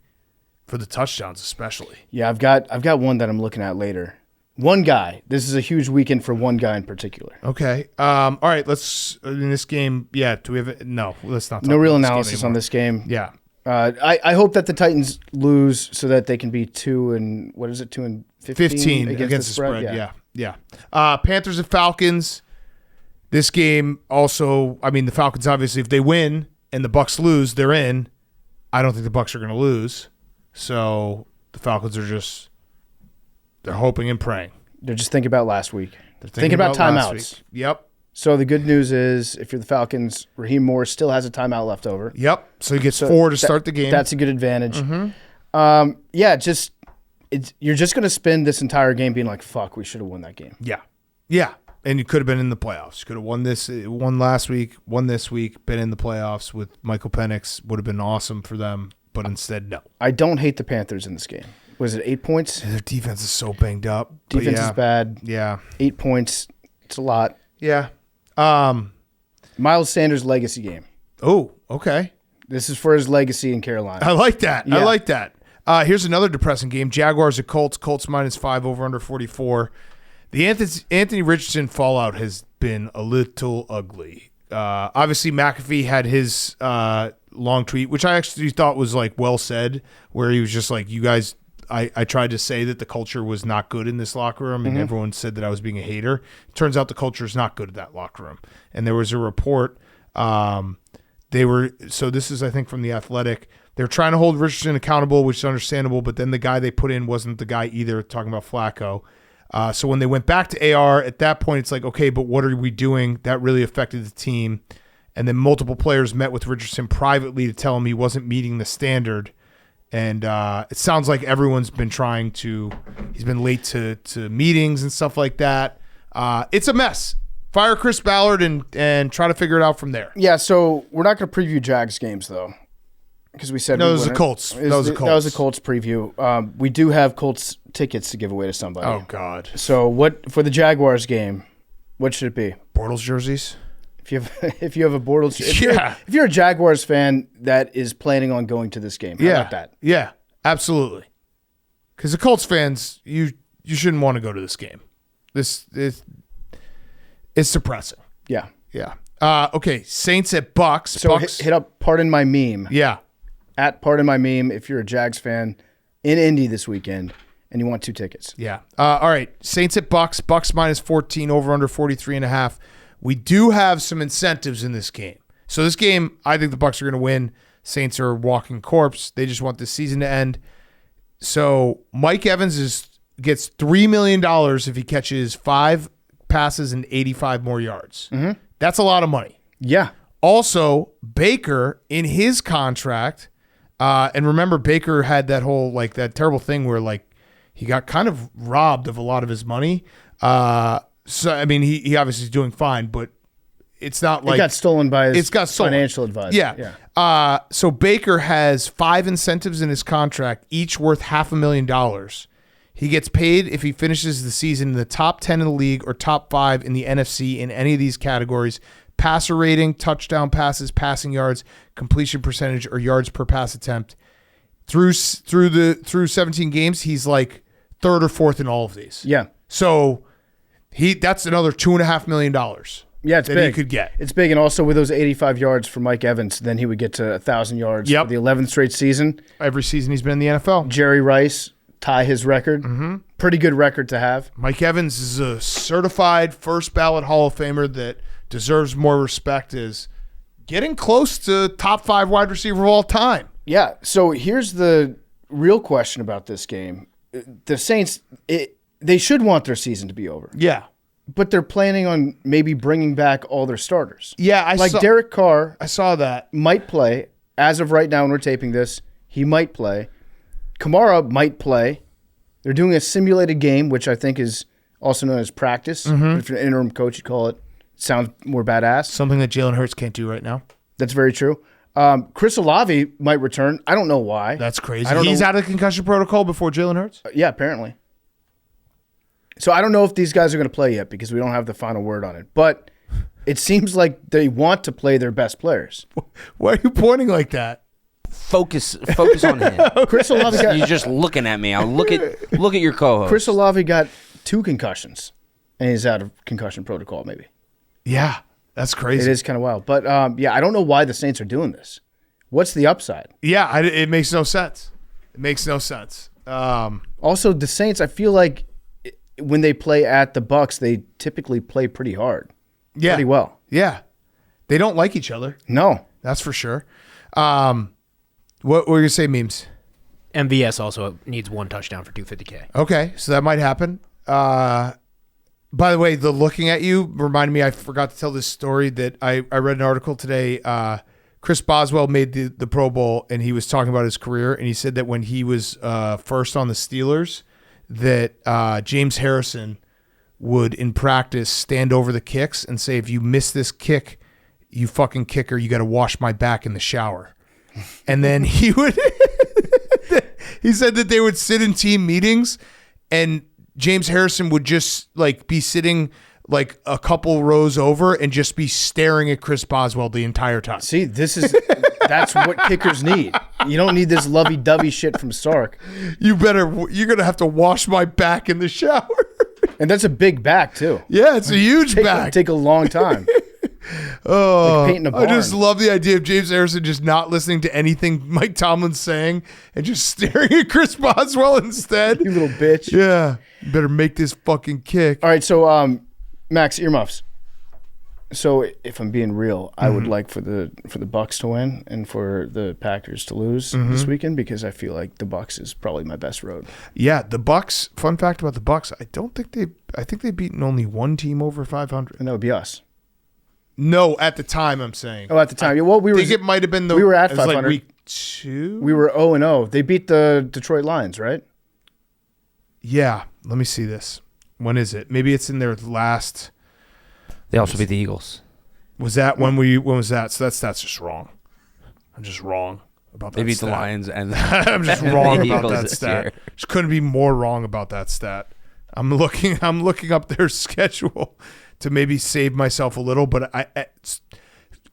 for the touchdowns especially. Yeah, I've got one that I'm looking at later. One guy. This is a huge weekend for one guy in particular. Okay. All right. Let's in this game. Yeah. Do we have it? No. Let's not. Talk No real about analysis on this game. Yeah. I hope that the Titans lose so that they can be 2 and 15 against the spread. Yeah. Panthers and Falcons. This game also. I mean, the Falcons obviously, if they win and the Bucs lose, they're in. I don't think the Bucs are going to lose. So the Falcons are they're hoping and praying. They're just thinking about last week. They're thinking about last timeouts. week. Yep. So the good news is, if you're the Falcons, Raheem Morris still has a timeout left over. Yep. So he gets 4 to start the game. That's a good advantage. Mm-hmm. You're just going to spend this entire game being like, fuck, we should have won that game. Yeah. Yeah. And you could have been in the playoffs. Could have won last week, won this week, been in the playoffs with Michael Penix. Would have been awesome for them, but instead, no. I don't hate the Panthers in this game. Was it 8 points? Their defense is so banged up. Defense is bad. Yeah. 8 points. It's a lot. Yeah. Miles Sanders' legacy game. Oh, okay. This is for his legacy in Carolina. I like that. Yeah. I like that. Here's another depressing game. Jaguars at Colts. Colts -5 over under 44. The Anthony Richardson fallout has been a little ugly. Obviously, McAfee had his long tweet, which I actually thought was like well said, where he was just like, you guys, I tried to say that the culture was not good in this locker room, and everyone said that I was being a hater. Turns out the culture is not good at that locker room. And there was a report. This is, I think, from The Athletic. They're trying to hold Richardson accountable, which is understandable, but then the guy they put in wasn't the guy either, talking about Flacco. So when they went back to AR, at that point, it's like, okay, but what are we doing? That really affected the team. And then multiple players met with Richardson privately to tell him he wasn't meeting the standard. And it sounds like everyone's been he's been late to meetings and stuff like that. It's a mess. Fire Chris Ballard and try to figure it out from there. Yeah, so we're not going to preview Jags games, though, because we said no, it was the Colts. That was a Colts preview. We do have Colts tickets to give away to somebody. Oh, God. So what for the Jaguars game, what should it be? Bortles jerseys? If you have a Bortles, if you're a Jaguars fan that is planning on going to this game, how about that? Yeah, absolutely. Because the Colts fans, you shouldn't want to go to this game. It's depressing. Yeah. Okay, Saints at Bucks. So Bucks. hit up Pardon My Meme. Yeah. At Pardon My Meme if you're a Jags fan in Indy this weekend and you want 2 tickets. Yeah. All right, Saints at Bucks. Bucks -14 over under 43.5. We do have some incentives in this game. So this game, I think the Bucks are going to win. Saints are a walking corpse. They just want this season to end. So Mike Evans gets $3 million if he catches 5 passes and 85 more yards. Mm-hmm. That's a lot of money. Yeah. Also, Baker in his contract, and remember Baker had that whole that terrible thing where he got kind of robbed of a lot of his money. So I mean, he obviously is doing fine, but it's not like it got stolen by his stolen. financial advisor. Yeah. So Baker has 5 incentives in his contract, each worth $500,000. He gets paid if he finishes the season in the top 10 in the league or top 5 in the NFC in any of these categories: passer rating, touchdown passes, passing yards, completion percentage, or yards per pass attempt. Through 17 games, he's like 3rd or 4th in all of these. Yeah. So that's another $2.5 million. Yeah, it's that big. he could get. It's big, and also with those 85 yards for Mike Evans, then he would get to 1,000 yards for the 11th straight season. Every season he's been in the NFL. Jerry Rice tie his record. Mm-hmm. Pretty good record to have. Mike Evans is a certified first ballot Hall of Famer that deserves more respect. Is getting close to top 5 wide receiver of all time. Yeah. So here's the real question about this game: the Saints, they should want their season to be over. Yeah. But they're planning on maybe bringing back all their starters. Yeah, Derek Carr. I saw that. Might play. As of right now when we're taping this, he might play. Kamara might play. They're doing a simulated game, which I think is also known as practice. Mm-hmm. If you're an interim coach, you call it. Sounds more badass. Something that Jalen Hurts can't do right now. That's very true. Chris Olave might return. I don't know why. That's crazy. He's out of the concussion protocol before Jalen Hurts? Yeah, apparently. So I don't know if these guys are going to play yet because we don't have the final word on it. But it seems like they want to play their best players. Why are you pointing like that? Focus on him. Chris Olave got. You're just looking at me. I'll look at your co-host. Chris Olave got 2 concussions, and he's out of concussion protocol. Maybe. Yeah, that's crazy. It is kind of wild, but yeah, I don't know why the Saints are doing this. What's the upside? Yeah, it makes no sense. It makes no sense. Also, the Saints, I feel like when they play at the Bucks, they typically play pretty hard. Yeah. Pretty well. Yeah. They don't like each other. No. That's for sure. What were you going to say, Memes? MVS also needs 1 touchdown for $250K. Okay, so that might happen. By the way, the looking at you reminded me, I forgot to tell this story that I read an article today. Chris Boswell made the Pro Bowl, and he was talking about his career, and he said that when he was first on the Steelers, that James Harrison would, in practice, stand over the kicks and say, if you miss this kick, you fucking kicker, you got to wash my back in the shower. And then he would, he said that they would sit in team meetings and James Harrison would just be sitting like a couple rows over and just be staring at Chris Boswell the entire time. See, that's what kickers need. You don't need this lovey-dovey shit from Sark. You're going to have to wash my back in the shower. And that's a big back, too. Yeah, it's a huge back. Take a long time. Oh, like painting a barn. I just love the idea of James Harrison just not listening to anything Mike Tomlin's saying and just staring at Chris Boswell instead. You little bitch. Yeah. You better make this fucking kick. All right, so Max, earmuffs. So if I'm being real, I would like for the Bucs to win and for the Packers to lose this weekend because I feel like the Bucs is probably my best road. Yeah, the Bucs. Fun fact about the Bucs: I think they've beaten only one team over 500. And that would be us. No, at the time I'm saying. Oh, at the time. Well, I think it might have been we were at it was 500. like week 2. We were 0-0. They beat the Detroit Lions, right? Yeah. Let me see this. When is it? Maybe it's in their last. They also beat the Eagles. Was that when was that? So that's just wrong. I'm just wrong about that. They beat stat. the Lions and I'm just wrong the about Eagles that this stat. year. Just couldn't be more wrong about that stat. I'm looking up their schedule to maybe save myself a little, but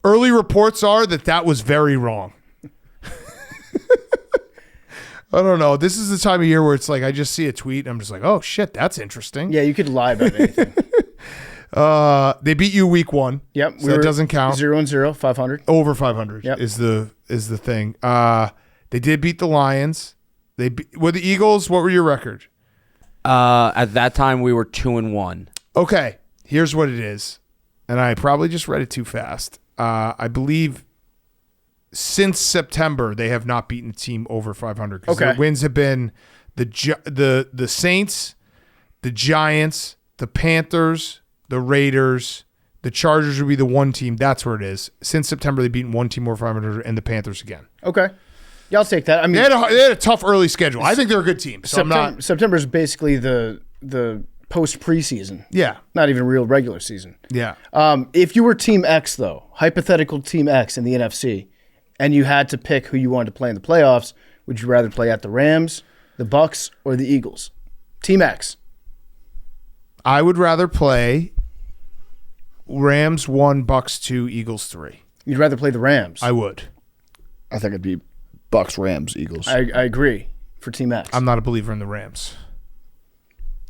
early reports are that was very wrong. I don't know. This is the time of year where it's like I just see a tweet and I'm just like, oh shit, that's interesting. Yeah, you could lie about anything. They beat you week 1. Yep. So that doesn't count. 0-0, 500. Over 500 Yep. is the thing. They did beat the Lions. With the Eagles, what were your record? At that time, we were 2-1. Okay, here's what it is. And I probably just read it too fast. I believe since September, they have not beaten a team over 500. Because their wins have been the Saints, the Giants, the Panthers, the Raiders, the Chargers would be the one team. That's where it is. Since September, they've beaten one team over 500 and the Panthers again. Okay. Yeah, I'll take that. I mean, they had a tough early schedule. I think they're a good team. So September is basically the post preseason. Yeah. Not even real regular season. Yeah. If you were Team X, though, hypothetical Team X in the NFC, and you had to pick who you wanted to play in the playoffs, would you rather play at the Rams, the Bucs, or the Eagles? Team X. I would rather play Rams 1, Bucs 2, Eagles 3. You'd rather play the Rams? I would. I think it'd be Bucs, Rams, Eagles. I agree for Team X. I'm not a believer in the Rams.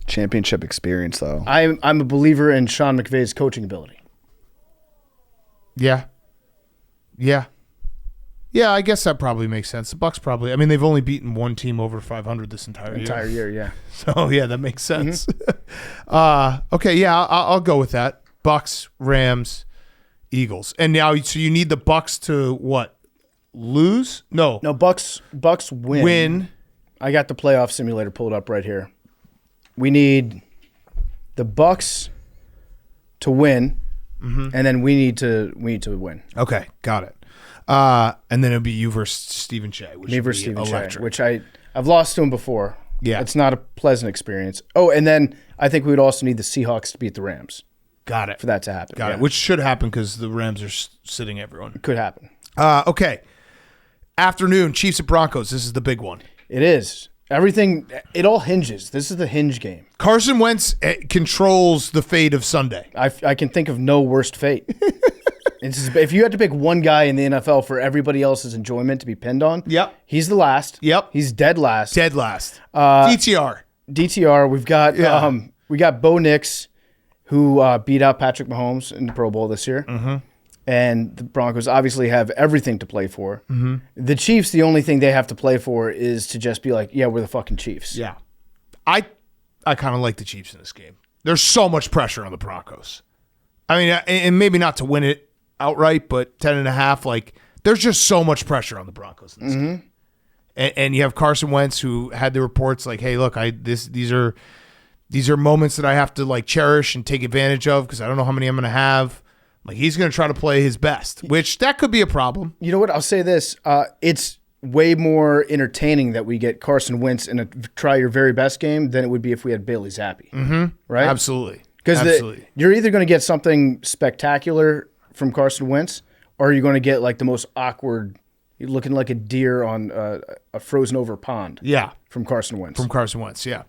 Championship experience, though. I'm a believer in Sean McVay's coaching ability. Yeah. Yeah. Yeah, I guess that probably makes sense. The Bucs probably. I mean, they've only beaten one team over 500 this entire year. Yeah. So yeah, that makes sense. Okay, yeah, I'll go with that. Bucs, Rams, Eagles, and now so you need the Bucs to what? Lose? No, Bucs win. Win. I got the playoff simulator pulled up right here. We need the Bucs to win, and then we need to win. Okay, got it. And then it'll be you versus Stephen Shea. Me versus Stephen electric. Shea, which I've lost to him before. Yeah. It's not a pleasant experience. Oh, and then I think we would also need the Seahawks to beat the Rams Got it. for that to happen. Got it. Which should happen because the Rams are sitting everyone. could happen. Okay. Afternoon, Chiefs at Broncos. This is the big one. It is. Everything, it all hinges. This is the hinge game. Carson Wentz controls the fate of Sunday. I can think of no worst fate. If you had to pick one guy in the NFL for everybody else's enjoyment to be pinned on, Yep. he's the last. Yep. He's dead last. Dead last. DTR. DTR. We got Bo Nix, who beat out Patrick Mahomes in the Pro Bowl this year. Mm-hmm. And the Broncos obviously have everything to play for. Mm-hmm. The Chiefs, the only thing they have to play for is to just be like, yeah, we're the fucking Chiefs. Yeah. I kind of like the Chiefs in this game. There's so much pressure on the Broncos. I mean, and maybe not to win it outright, but 10.5, like there's just so much pressure on the Broncos in this game. And you have Carson Wentz, who had the reports like, hey, look, these are moments that I have to like cherish and take advantage of because I don't know how many I'm going to have. Like he's going to try to play his best, which that could be a problem. You know what? I'll say this. It's way more entertaining that we get Carson Wentz in a try your very best game than it would be if we had Bailey Zappi. Mm-hmm. Right? Absolutely. Because you're either going to get something spectacular from Carson Wentz or you're going to get like the most awkward, you're looking like a deer on a frozen over pond. Yeah. From Carson Wentz. Yeah.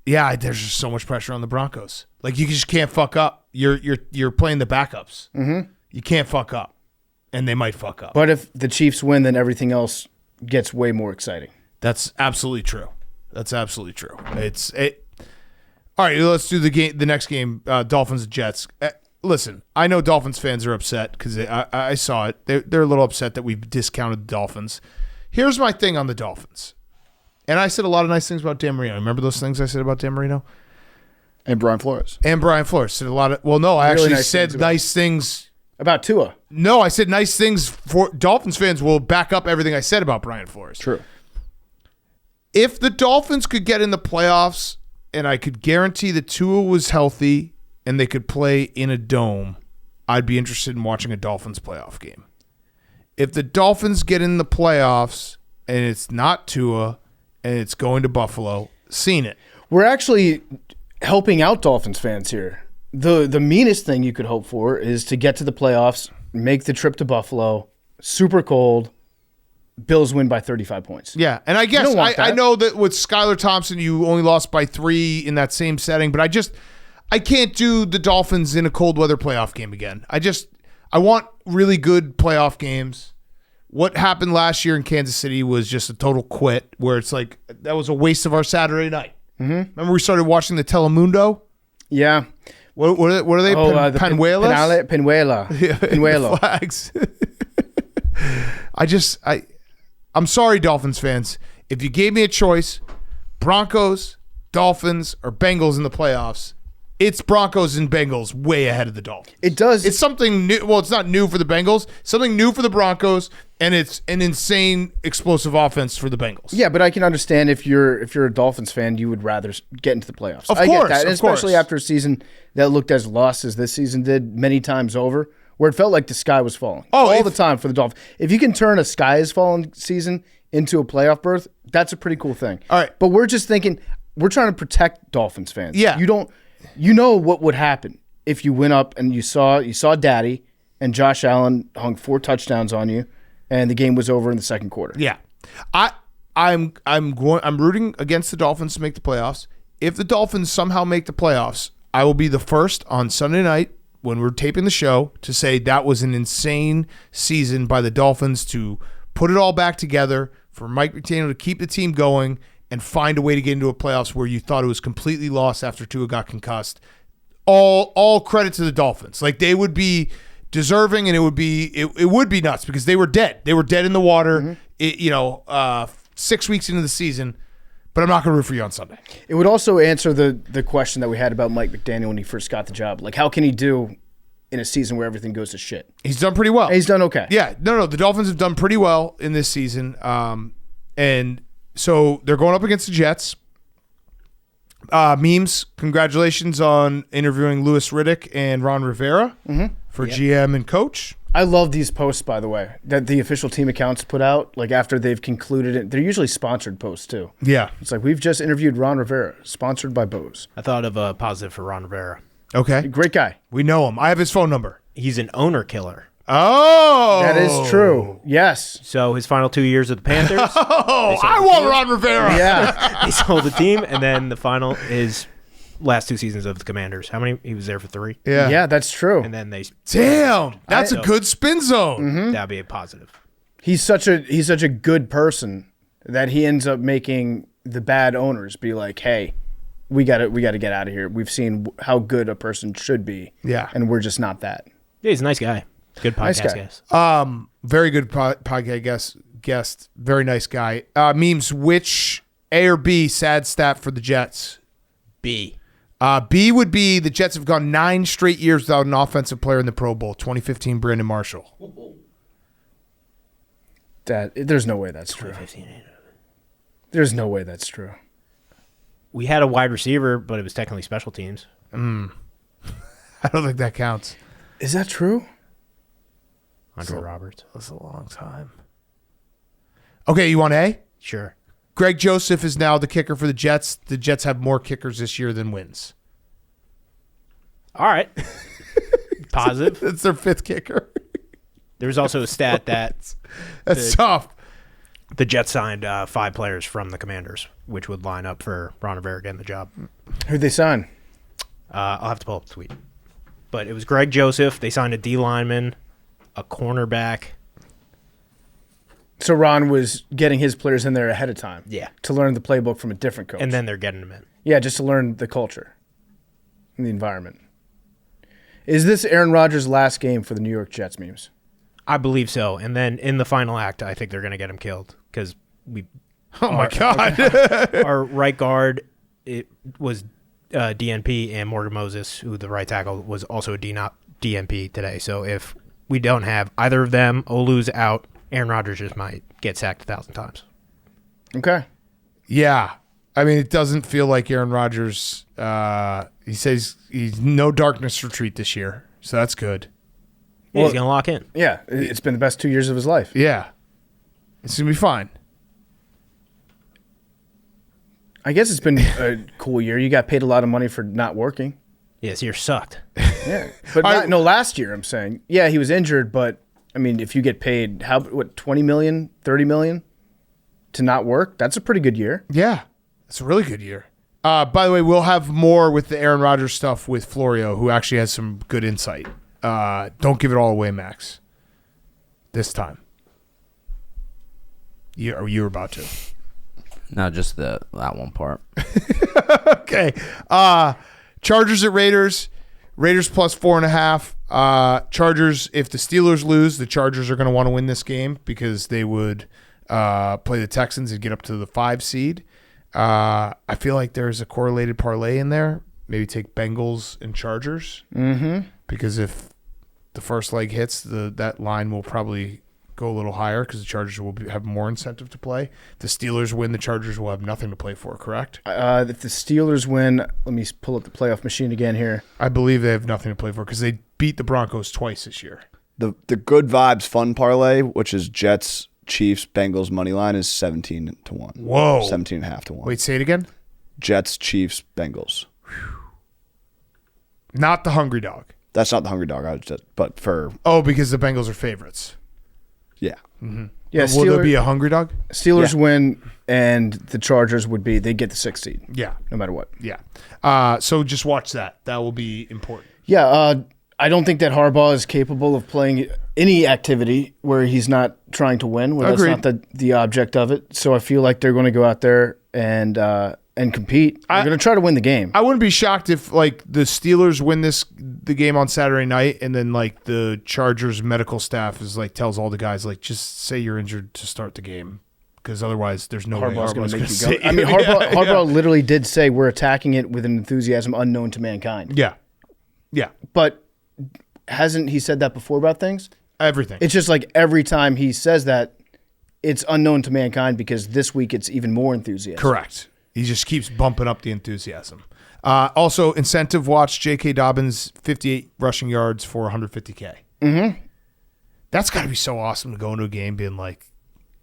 Yeah, there's just so much pressure on the Broncos. Like you just can't fuck up. You're playing the backups. Mm-hmm. You can't fuck up, and they might fuck up. But if the Chiefs win, then everything else gets way more exciting. That's absolutely true. That's absolutely true. All right, let's do the next game. Dolphins and Jets. Listen, I know Dolphins fans are upset because I saw it. They're a little upset that we discounted the Dolphins. Here's my thing on the Dolphins. And I said a lot of nice things about Dan Marino. Remember those things I said about Dan Marino? And Brian Flores. Said a lot of. Well, no, I Really actually nice said things about nice things. About Tua. No, I said nice things for Dolphins fans will back up everything I said about Brian Flores. True. If the Dolphins could get in the playoffs and I could guarantee that Tua was healthy and they could play in a dome, I'd be interested in watching a Dolphins playoff game. If the Dolphins get in the playoffs and it's not Tua and it's going to Buffalo, seen it. We're actually helping out Dolphins fans here. The meanest thing you could hope for is to get to the playoffs, make the trip to Buffalo, super cold, Bills win by 35 points. Yeah, and I guess want I that. know that with Skylar Thompson, you only lost by 3 in that same setting, but I can't do the Dolphins in a cold weather playoff game again. I want really good playoff games. What happened last year in Kansas City was just a total quit, where it's like that was a waste of our Saturday night. Mm-hmm. Remember we started watching the Telemundo? Yeah. What are they? The Penuelas? Penuela. Penuelo. Flags. I'm sorry, Dolphins fans. If you gave me a choice, Broncos, Dolphins, or Bengals in the playoffs, it's Broncos and Bengals way ahead of the Dolphins. It does. It's something new. Well, it's not new for the Bengals. Something new for the Broncos, and it's an insane, explosive offense for the Bengals. Yeah, but I can understand if you're a Dolphins fan, you would rather get into the playoffs. Of I course, get that, of especially course. after a season that looked as lost as this season did many times over, where it felt like the sky was falling all the time for the Dolphins. If you can turn a sky is falling season into a playoff berth, that's a pretty cool thing. All right. But we're just thinking, we're trying to protect Dolphins fans. Yeah. You know what would happen if you went up and you saw Daddy and Josh Allen hung 4 touchdowns on you and the game was over in the second quarter. Yeah. I'm rooting against the Dolphins to make the playoffs. If the Dolphins somehow make the playoffs, I will be the first on Sunday night when we're taping the show to say that was an insane season by the Dolphins to put it all back together, for Mike McDaniel to keep the team going and find a way to get into a playoffs where you thought it was completely lost after Tua got concussed. All credit to the Dolphins. Like, they would be deserving, and it would be nuts because they were dead. They were dead in the water. Mm-hmm. 6 weeks into the season. But I'm not going to root for you on Sunday. It would also answer the question that we had about Mike McDaniel when he first got the job. Like, how can he do in a season where everything goes to shit? He's done pretty well. He's done okay. Yeah. No. The Dolphins have done pretty well in this season. And so they're going up against the Jets. Memes, congratulations on interviewing Louis Riddick and Ron Rivera for GM and coach. I love these posts, by the way, that the official team accounts put out, like after they've concluded it. They're usually sponsored posts, too. Yeah. It's like, we've just interviewed Ron Rivera, sponsored by Bose. I thought of a positive for Ron Rivera. Okay. Great guy. We know him. I have his phone number. He's an owner killer. Oh. That is true. Yes. So his final 2 years with the Panthers. Oh, I want Ron Rivera. Yeah. He sold the team, and then the final is last 2 seasons of the Commanders. How many? He was there for 3. Yeah. Yeah, that's true. And then they. Damn. That's a good spin zone. That'd be a positive. He's such a good person that he ends up making the bad owners be like, hey, we got to get out of here. We've seen how good a person should be. Yeah. And we're just not that. Yeah, he's a nice guy. Good Nice podcast guy. guest. Very good podcast guest. Very nice guy. Memes, which A or B sad stat for the Jets? B. B would be the Jets have gone 9 straight years without an offensive player in the Pro Bowl. 2015, Brandon Marshall. There's no way that's true. There's no way that's true. We had a wide receiver, but it was technically special teams. I don't think that counts. Is that true? Andre Roberts. That's a long time. Okay, you want A? Sure. Greg Joseph is now the kicker for the Jets. The Jets have more kickers this year than wins. All right. Positive. That's their 5th kicker. There was also a stat that That's tough. The Jets signed 5 players from the Commanders, which would line up for Ron Rivera getting the job. Who'd they sign? I'll have to pull up the tweet. But it was Greg Joseph. They signed a D lineman, a cornerback. So Ron was getting his players in there ahead of time. Yeah. To learn the playbook from a different coach. And then they're getting them in. Yeah, just to learn the culture and the environment. Is this Aaron Rodgers' last game for the New York Jets memes? I believe so. And then in the final act, I think they're going to get him killed because Oh, my God. our right guard, it was DNP, and Morgan Moses, who the right tackle, was also a DNP today. So if we don't have either of them, Olu's out, Aaron Rodgers just might get sacked 1,000 times. Okay. Yeah. I mean, it doesn't feel like Aaron Rodgers. He says he's no darkness retreat this year, so that's good. Yeah, he's going to lock in. Yeah, it's been the best 2 years of his life. Yeah. It's going to be fine. I guess it's been a cool year. You got paid a lot of money for not working. Yeah, this year sucked. Yeah. But last year I'm saying. Yeah, he was injured, but I mean, if you get paid $20 million, $30 million to not work, that's a pretty good year. Yeah. It's a really good year. By the way, we'll have more with the Aaron Rodgers stuff with Florio, who actually has some good insight. Don't give it all away, Max. This time. You're about to. No, just that one part. Okay. Chargers at Raiders. Raiders plus 4.5. Chargers, if the Steelers lose, the Chargers are going to want to win this game because they would play the Texans and get up to the 5 seed. I feel like there's a correlated parlay in there. Maybe take Bengals and Chargers. Mm-hmm. Because if the first leg hits, that line will probably go a little higher because the Chargers will have more incentive to play. If the Steelers win, the Chargers will have nothing to play for, correct? If the Steelers win, let me pull up the playoff machine again here. I believe they have nothing to play for because they beat the Broncos twice this year. The good vibes fun parlay, which is Jets, Chiefs, Bengals money line, is 17 to 1. Whoa. 17.5 to 1. Wait, say it again? Jets, Chiefs, Bengals. Not the hungry dog. That's not the hungry dog, but for... Oh, because the Bengals are favorites. Yeah. Mm-hmm. Yeah, Will there be a hungry dog? Steelers win, and the Chargers they get the 6th seed. Yeah. No matter what. Yeah. So just watch that. That will be important. Yeah, I don't think that Harbaugh is capable of playing any activity where he's not trying to win, where Agreed. that's not the object of it. So I feel like they're going to go out there and compete. They're going to try to win the game. I wouldn't be shocked if like the Steelers win the game on Saturday night, and then like the Chargers medical staff is like tells all the guys like just say you're injured to start the game because otherwise there's no way Harbaugh's going to make you go. sit I mean, Harbaugh Yeah. literally did say we're attacking it with an enthusiasm unknown to mankind. Yeah. But hasn't he said that before about things? Everything. It's just like every time he says that, it's unknown to mankind because this week it's even more enthusiasm. Correct. He just keeps bumping up the enthusiasm. Also, incentive watch J.K. Dobbins, 58 rushing yards for 150K. Mm-hmm. That's got to be so awesome to go into a game being like,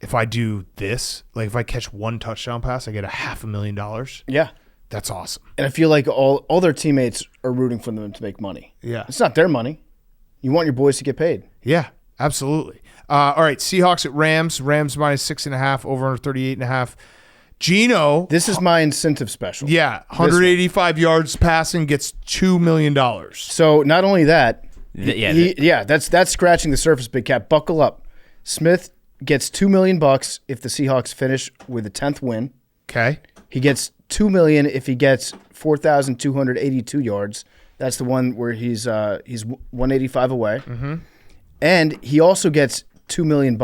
if I do this, like if I catch one touchdown pass, I get $500,000. Yeah. That's awesome. And I feel like all their teammates are rooting for them to make money. Yeah. It's not their money. You want your boys to get paid. Yeah, absolutely. All right, Seahawks at Rams. Rams minus 6.5, over under 38.5. Gino. This is my incentive special. Yeah, 185 yards passing gets $2 million. So not only that, that's scratching the surface, Big Cat. Buckle up. Smith gets $2 million if the Seahawks finish with a 10th win. Okay. He gets $2 million if he gets 4,282 yards. That's the one where he's 185 away. Mm-hmm. And he also gets $2 million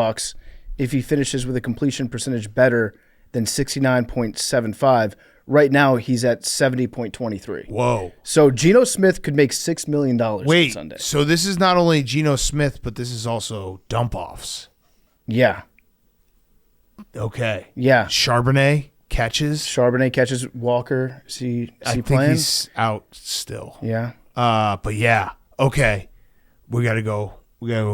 if he finishes with a completion percentage better than 69.75. Right now, he's at 70.23. Whoa. So Geno Smith could make $6 million on Sunday. So this is not only Geno Smith, but this is also dump-offs. Yeah. Okay. Yeah. Charbonnet catches. Charbonnet catches Walker. Is he I think playing? he's out still. Yeah. But yeah. Okay. We gotta go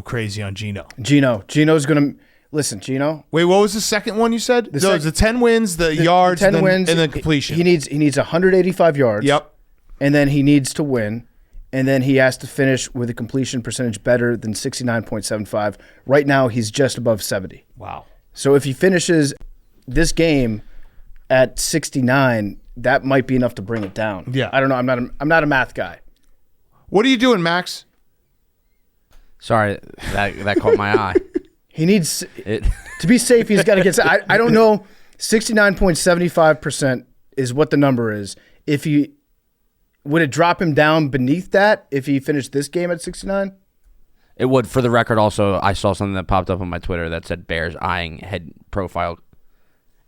crazy on Geno. Geno's gonna listen, Geno. Wait, what was the second one you said? The 10 wins, the yards, 10 wins, and then completion. He needs 185 yards. Yep. And then he needs to win. And then he has to finish with a completion percentage better than 69.75. Right now, he's just above 70. Wow. So if he finishes this game at 69, that might be enough to bring it down. Yeah. I don't know. I'm not a math guy. What are you doing, Max? Sorry, that caught my eye. He needs It, to be safe. He's got to get. I don't know. 69.75% is what the number is. If he would it drop him down beneath that if he finished this game at 69? it would. For the record, also, I saw something that popped up on my Twitter that said Bears eyeing head profile.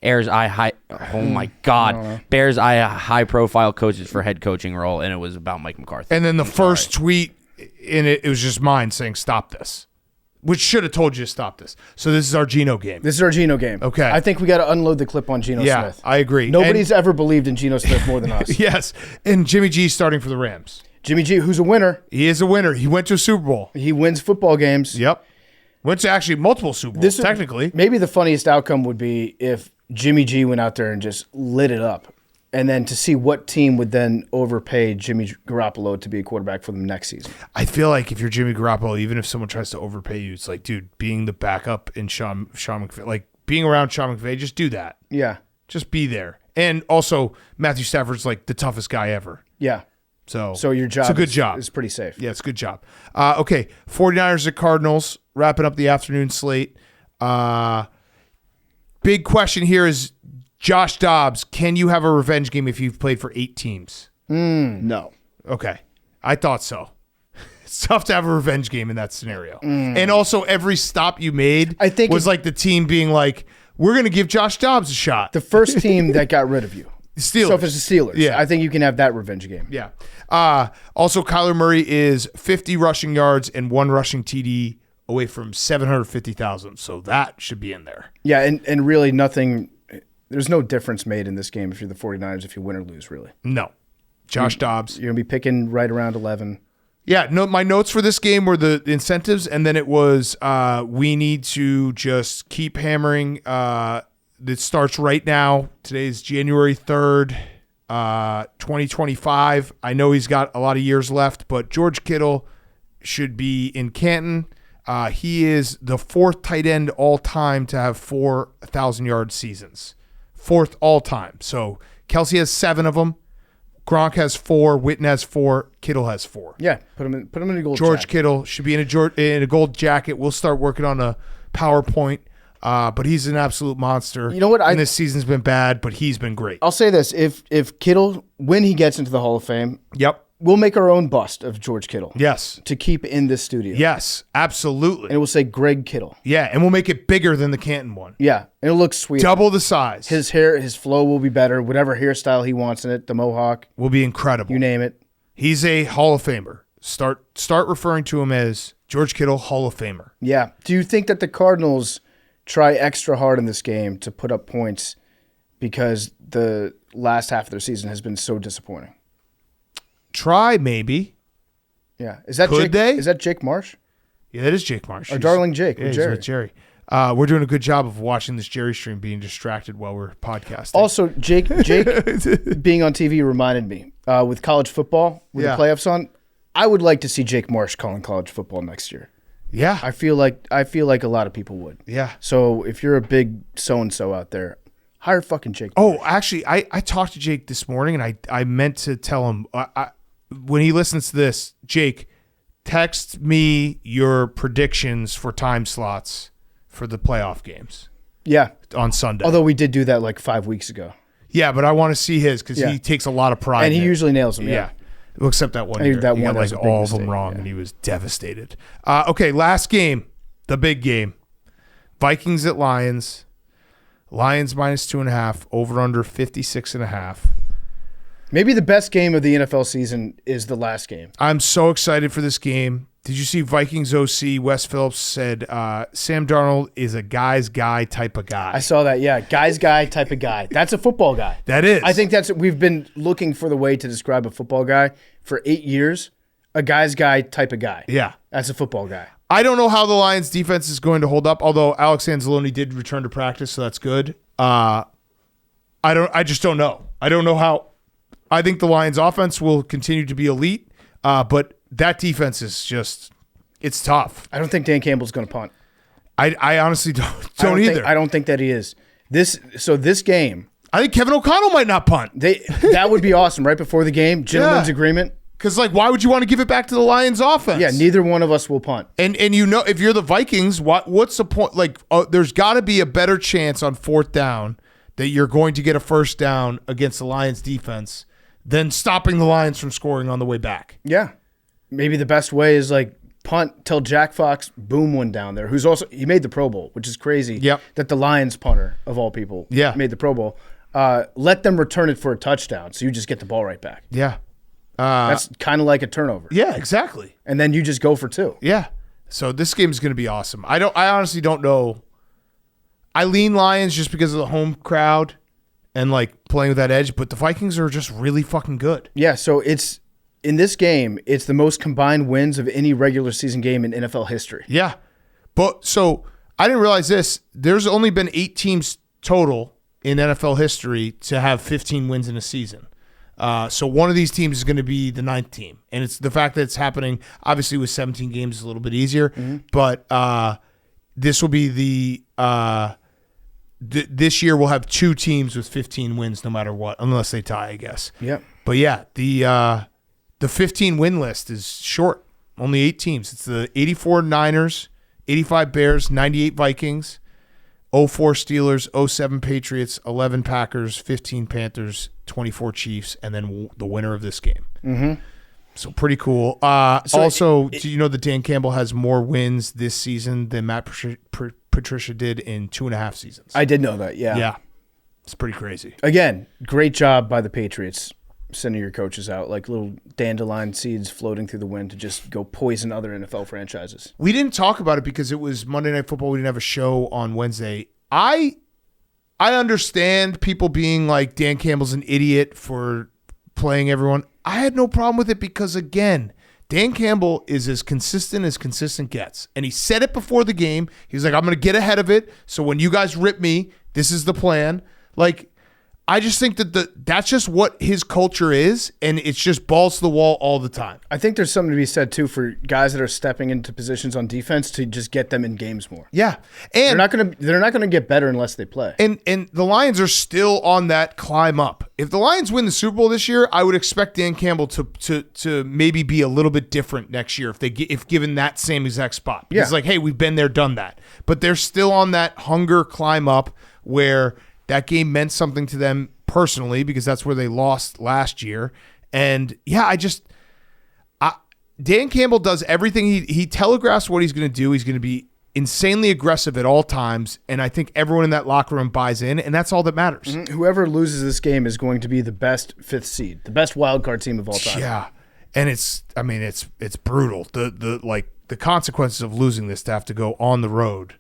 Bears eye high. Oh my God! Bears eye high profile coaches for head coaching role, and it was about Mike McCarthy. And then the first tweet in it was just mine saying, "Stop this," which should have told you to stop this. So this is our Geno game. This is our Geno game. Okay. I think we got to unload the clip on Geno Yeah, Smith. I agree. Nobody's ever believed in Geno Smith more than us. Yes, and Jimmy G starting for the Rams. Jimmy G, who's a winner. He is a winner. He went to a Super Bowl. He wins football games. Yep. Went to actually multiple Super Bowls, technically. Maybe the funniest outcome would be if Jimmy G went out there and just lit it up. And then to see what team would then overpay Jimmy Garoppolo to be a quarterback for them next season. I feel like if you're Jimmy Garoppolo, even if someone tries to overpay you, it's like, dude, being the backup in Sean McVay, like being around Sean McVay, just do that. Yeah. Just be there. And also, Matthew Stafford's like the toughest guy ever. Yeah. So your job it's a good job. is pretty safe. Yeah, it's a good job. Okay, 49ers at Cardinals, wrapping up the afternoon slate. Big question here is, Josh Dobbs, can you have a revenge game if you've played for 8 teams? No. Okay, I thought so. It's tough to have a revenge game in that scenario. And also, every stop you made I think was like the team being like, we're going to give Josh Dobbs a shot. The first team that got rid of you. Steelers. So if it's the Steelers, Yeah. I think you can have that revenge game. Yeah. Also, Kyler Murray is 50 rushing yards and 1 rushing TD away from 750,000. So that should be in there. Yeah, and really nothing – there's no difference made in this game if you're the 49ers if you win or lose, really. No. Josh Dobbs. You're going to be picking right around 11. Yeah, no. My notes for this game were the incentives, and then it was we need to just keep hammering. It starts right now. Today's January 3rd, 2025. I know he's got a lot of years left, but George Kittle should be in Canton. He is the 4th tight end all time to have 4,000-yard seasons. 4th all time. So Kelsey has 7 of them. Gronk has 4, Witten has 4, Kittle has 4. Yeah, put him in a gold George jacket. Kittle should be in a gold jacket. We'll start working on a PowerPoint, but he's an absolute monster. You know what? And this season's been bad, but he's been great. I'll say this. If Kittle, when he gets into the Hall of Fame, Yep. we'll make our own bust of George Kittle Yes. to keep in this studio. Yes. Absolutely. And it will say Greg Kittle. Yeah, and we'll make it bigger than the Canton one. Yeah, and it'll look sweet. Double the size. His hair, his flow will be better. Whatever hairstyle he wants in it, the mohawk, will be incredible. you name it. He's a Hall of Famer. Start referring to him as George Kittle Hall of Famer. Yeah. Do you think that the Cardinals try extra hard in this game to put up points because the last half of their season has been so disappointing? Try maybe. Yeah. Is that Could Jake, they? Is that Jake Marsh? Yeah, that is Jake Marsh. Our darling Jake with he's Jerry. with Jerry. We're doing a good job of watching this Jerry stream, being distracted while we're podcasting. Also, Jake being on TV reminded me with college football, with Yeah. the playoffs on, I would like to see Jake Marsh calling college football next year. yeah, I feel like a lot of people would. yeah. So if you're a big so-and-so out there, hire fucking Jake. Oh, actually, I talked to Jake this morning, and I meant to tell him when he listens to this, Jake, text me your predictions for time slots for the playoff games Yeah. on Sunday. Although we did do that like 5 weeks ago. Yeah, but I want to see his because Yeah. he takes a lot of pride. And he in it. usually nails them. Yeah. Well, except that one I year. think that He one got was like a big all of them mistake, wrong, yeah. and he was devastated. Okay, last game, the big game. Vikings at Lions. Lions minus 2.5, over under 56.5. Maybe the best game of the NFL season is the last game. I'm so excited for this game. Did you see Vikings OC Wes Phillips said Sam Darnold is a guy's guy type of guy? I saw that. Yeah. Guy's guy type of guy. That's a football guy. That is. I think we've been looking for the way to describe a football guy for 8 years. A guy's guy type of guy. Yeah. That's a football guy. I don't know how the Lions defense is going to hold up, although Alex Anzalone did return to practice, so that's good. I just don't know. I don't know how. I think the Lions offense will continue to be elite, but that defense is just, it's tough. I don't think Dan Campbell's going to punt. I honestly don't either. I don't think that he is. This game, I think Kevin O'Connell might not punt. That would be awesome right before the game. Gentleman's agreement. Because, why would you want to give it back to the Lions offense? Yeah, neither one of us will punt. And if you're the Vikings, what's the point? There's got to be a better chance on 4th down that you're going to get a first down against the Lions defense than stopping the Lions from scoring on the way back. Yeah. Maybe the best way is punt till Jack Fox boom one down there, he made the Pro Bowl, which is crazy. Yep. That the Lions punter of all people made the Pro Bowl. Let them return it for a touchdown, so you just get the ball right back. Yeah. That's kind of like a turnover. Yeah, exactly. And then you just go for 2. Yeah. So this game is going to be awesome. I honestly don't know. I lean Lions just because of the home crowd and playing with that edge, but the Vikings are just really fucking good. Yeah, so in this game, it's the most combined wins of any regular season game in NFL history. Yeah. But so I didn't realize this. There's only been 8 teams total in NFL history to have 15 wins in a season. So one of these teams is going to be the 9th team. And it's the fact that it's happening, obviously with 17 games is a little bit easier. Mm-hmm. But this will be this year we'll have 2 teams with 15 wins no matter what, unless they tie, I guess. Yep. But yeah, the 15 win list is short. Only 8 teams. It's the 84 Niners, 85 Bears, 98 Vikings, 04 Steelers, 07 Patriots, 11 Packers, 15 Panthers, 24 Chiefs, and then the winner of this game. Mm-hmm. So pretty cool. Do you know that Dan Campbell has more wins this season than Matt Patricia did in 2.5 seasons? I did know that, yeah. Yeah. It's pretty crazy. Again, great job by the Patriots sending your coaches out like little dandelion seeds floating through the wind to just go poison other NFL franchises. We didn't talk about it because it was Monday Night Football. We didn't have a show on Wednesday. I understand people being like, Dan Campbell's an idiot for playing everyone. I had no problem with it because, again, Dan Campbell is as consistent gets. And he said it before the game. He's like, I'm going to get ahead of it. So when you guys rip me, this is the plan. I just think that that's just what his culture is, and it's just balls to the wall all the time. I think there's something to be said, too, for guys that are stepping into positions on defense to just get them in games more. Yeah. And they're not gonna get better unless they play. And the Lions are still on that climb up. If the Lions win the Super Bowl this year, I would expect Dan Campbell to maybe be a little bit different next year if given that same exact spot. Yeah. It's like, hey, we've been there, done that. But they're still on that hunger climb up where that game meant something to them personally because that's where they lost last year. And yeah, Dan Campbell does everything. He telegraphs what he's going to do. He's going to be insanely aggressive at all times. And I think everyone in that locker room buys in, and that's all that matters. Mm-hmm. Whoever loses this game is going to be the best 5th seed, the best wild card team of all time. Yeah. And it's brutal. The consequences of losing this to have to go on the road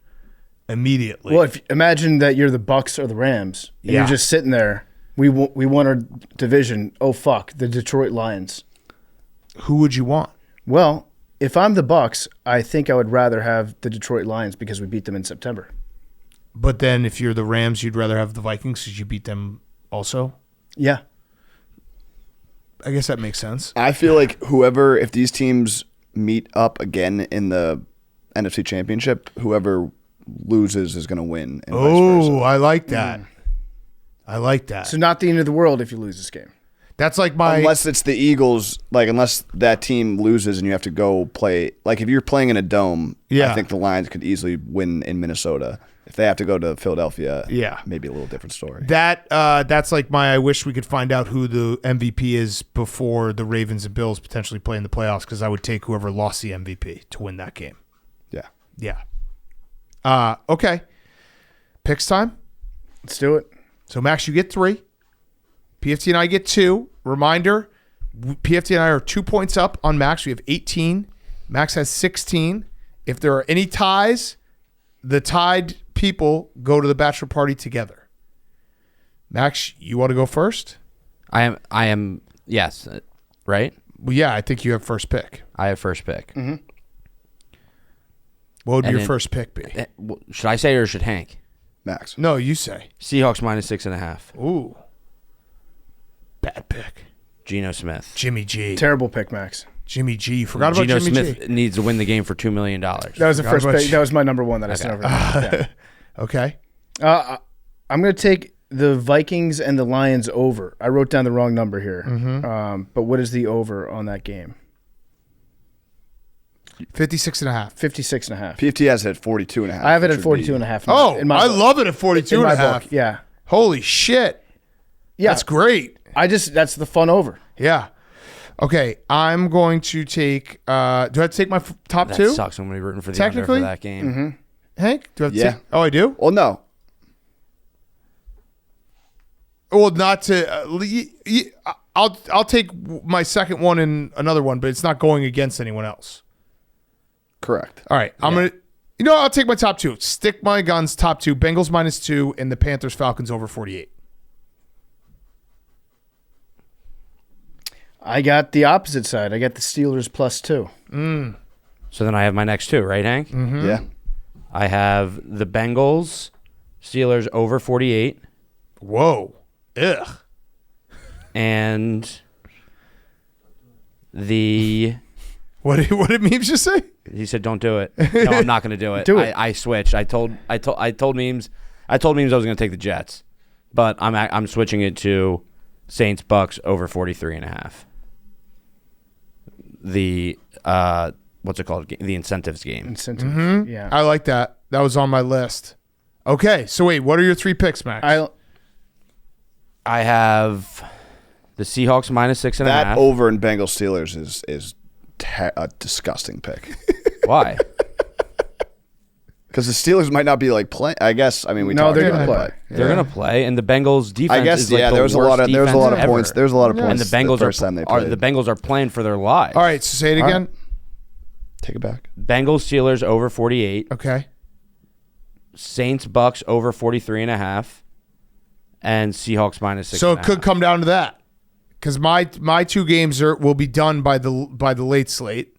immediately. Well, imagine that you're the Bucs or the Rams, and you're just sitting there. We won our division. Oh fuck, the Detroit Lions. Who would you want? Well, if I'm the Bucs, I think I would rather have the Detroit Lions because we beat them in September. But then, if you're the Rams, you'd rather have the Vikings because you beat them also. Yeah, I guess that makes sense. I feel like if these teams meet up again in the NFC Championship, whoever loses is going to win. And vice versa. I like that. I like that. So not the end of the world if you lose this game. That's like unless it's the Eagles, unless that team loses and you have to go play. If you're playing in a dome, I think the Lions could easily win in Minnesota. If they have to go to Philadelphia, maybe a little different story. That's like I wish we could find out who the MVP is before the Ravens and Bills potentially play in the playoffs because I would take whoever lost the MVP to win that game. Yeah. Yeah. Okay. Picks time? Let's do it. So, Max, you get 3. PFT and I get 2. Reminder, PFT and I are 2 points up on Max. We have 18. Max has 16. If there are any ties, the tied people go to the bachelor party together. Max, you want to go first? I am. Yes. Right? Well, yeah, I think you have first pick. I have first pick. Mm-hmm. What would your first pick be? Should I say it or should Hank? Max. No, you say. Seahawks -6.5. Ooh. Bad pick. Geno Smith. Jimmy G. Terrible pick, Max. Jimmy G. Forgot about Geno Jimmy Smith G. needs to win the game for $2 million. That was the first pick. That was my number one that I sent over. Yeah. Okay. I'm going to take the Vikings and the Lions over. I wrote down the wrong number here. But what is the over on that game? 56.5. 56.5. PFT has it at 42.5. I have it at 42.5. Oh, in my I book. love it at 42.5. Book. Yeah. Holy shit. Yeah. That's great. That's the fun over. Yeah. Okay, I'm going to take. Do I have to take my top That two? sucks. I'm going to be rooting for the Technically? under for that game. Hank, do I have to Yeah. take? Oh, I do. Well, no. Well, not to. I'll take my second one and another one, but it's not going against anyone else. Correct. All right, I'm gonna. I'll take my top two. Stick my guns. Top two: Bengals -2 and the Panthers Falcons over 48. I got the opposite side. I got the Steelers +2. So then I have my next two, right, Hank? Yeah. I have the Bengals, Steelers over 48, Whoa. Ugh. and the. What did Memes just say? He said, "Don't do it." No, I'm not going to do it. Do it. I switched. I told Memes I was going to take the Jets, but I'm switching it to Saints Bucks over 43.5. The what's it called? The incentives game. Incentive. Yeah. I like that. That was on my list. Okay, so wait, what are your 3 picks, Max? I have the Seahawks -6.5. That over in Bengals Steelers is a disgusting pick. Why? Because the Steelers might not be like playing. I guess. I mean, we No, talked they're about gonna it, play. but They're gonna play, and the Bengals defense. I guess is like the there was a worst lot of defense points. ever. There's a lot of points. And the Bengals first time they are played. the Bengals are playing for their lives. All right, so say it again. Take it back. Bengals Steelers over 48. Okay. Saints Bucks over 43.5, and Seahawks -6. So it could come down to that, because my 2 games will be done by the late slate.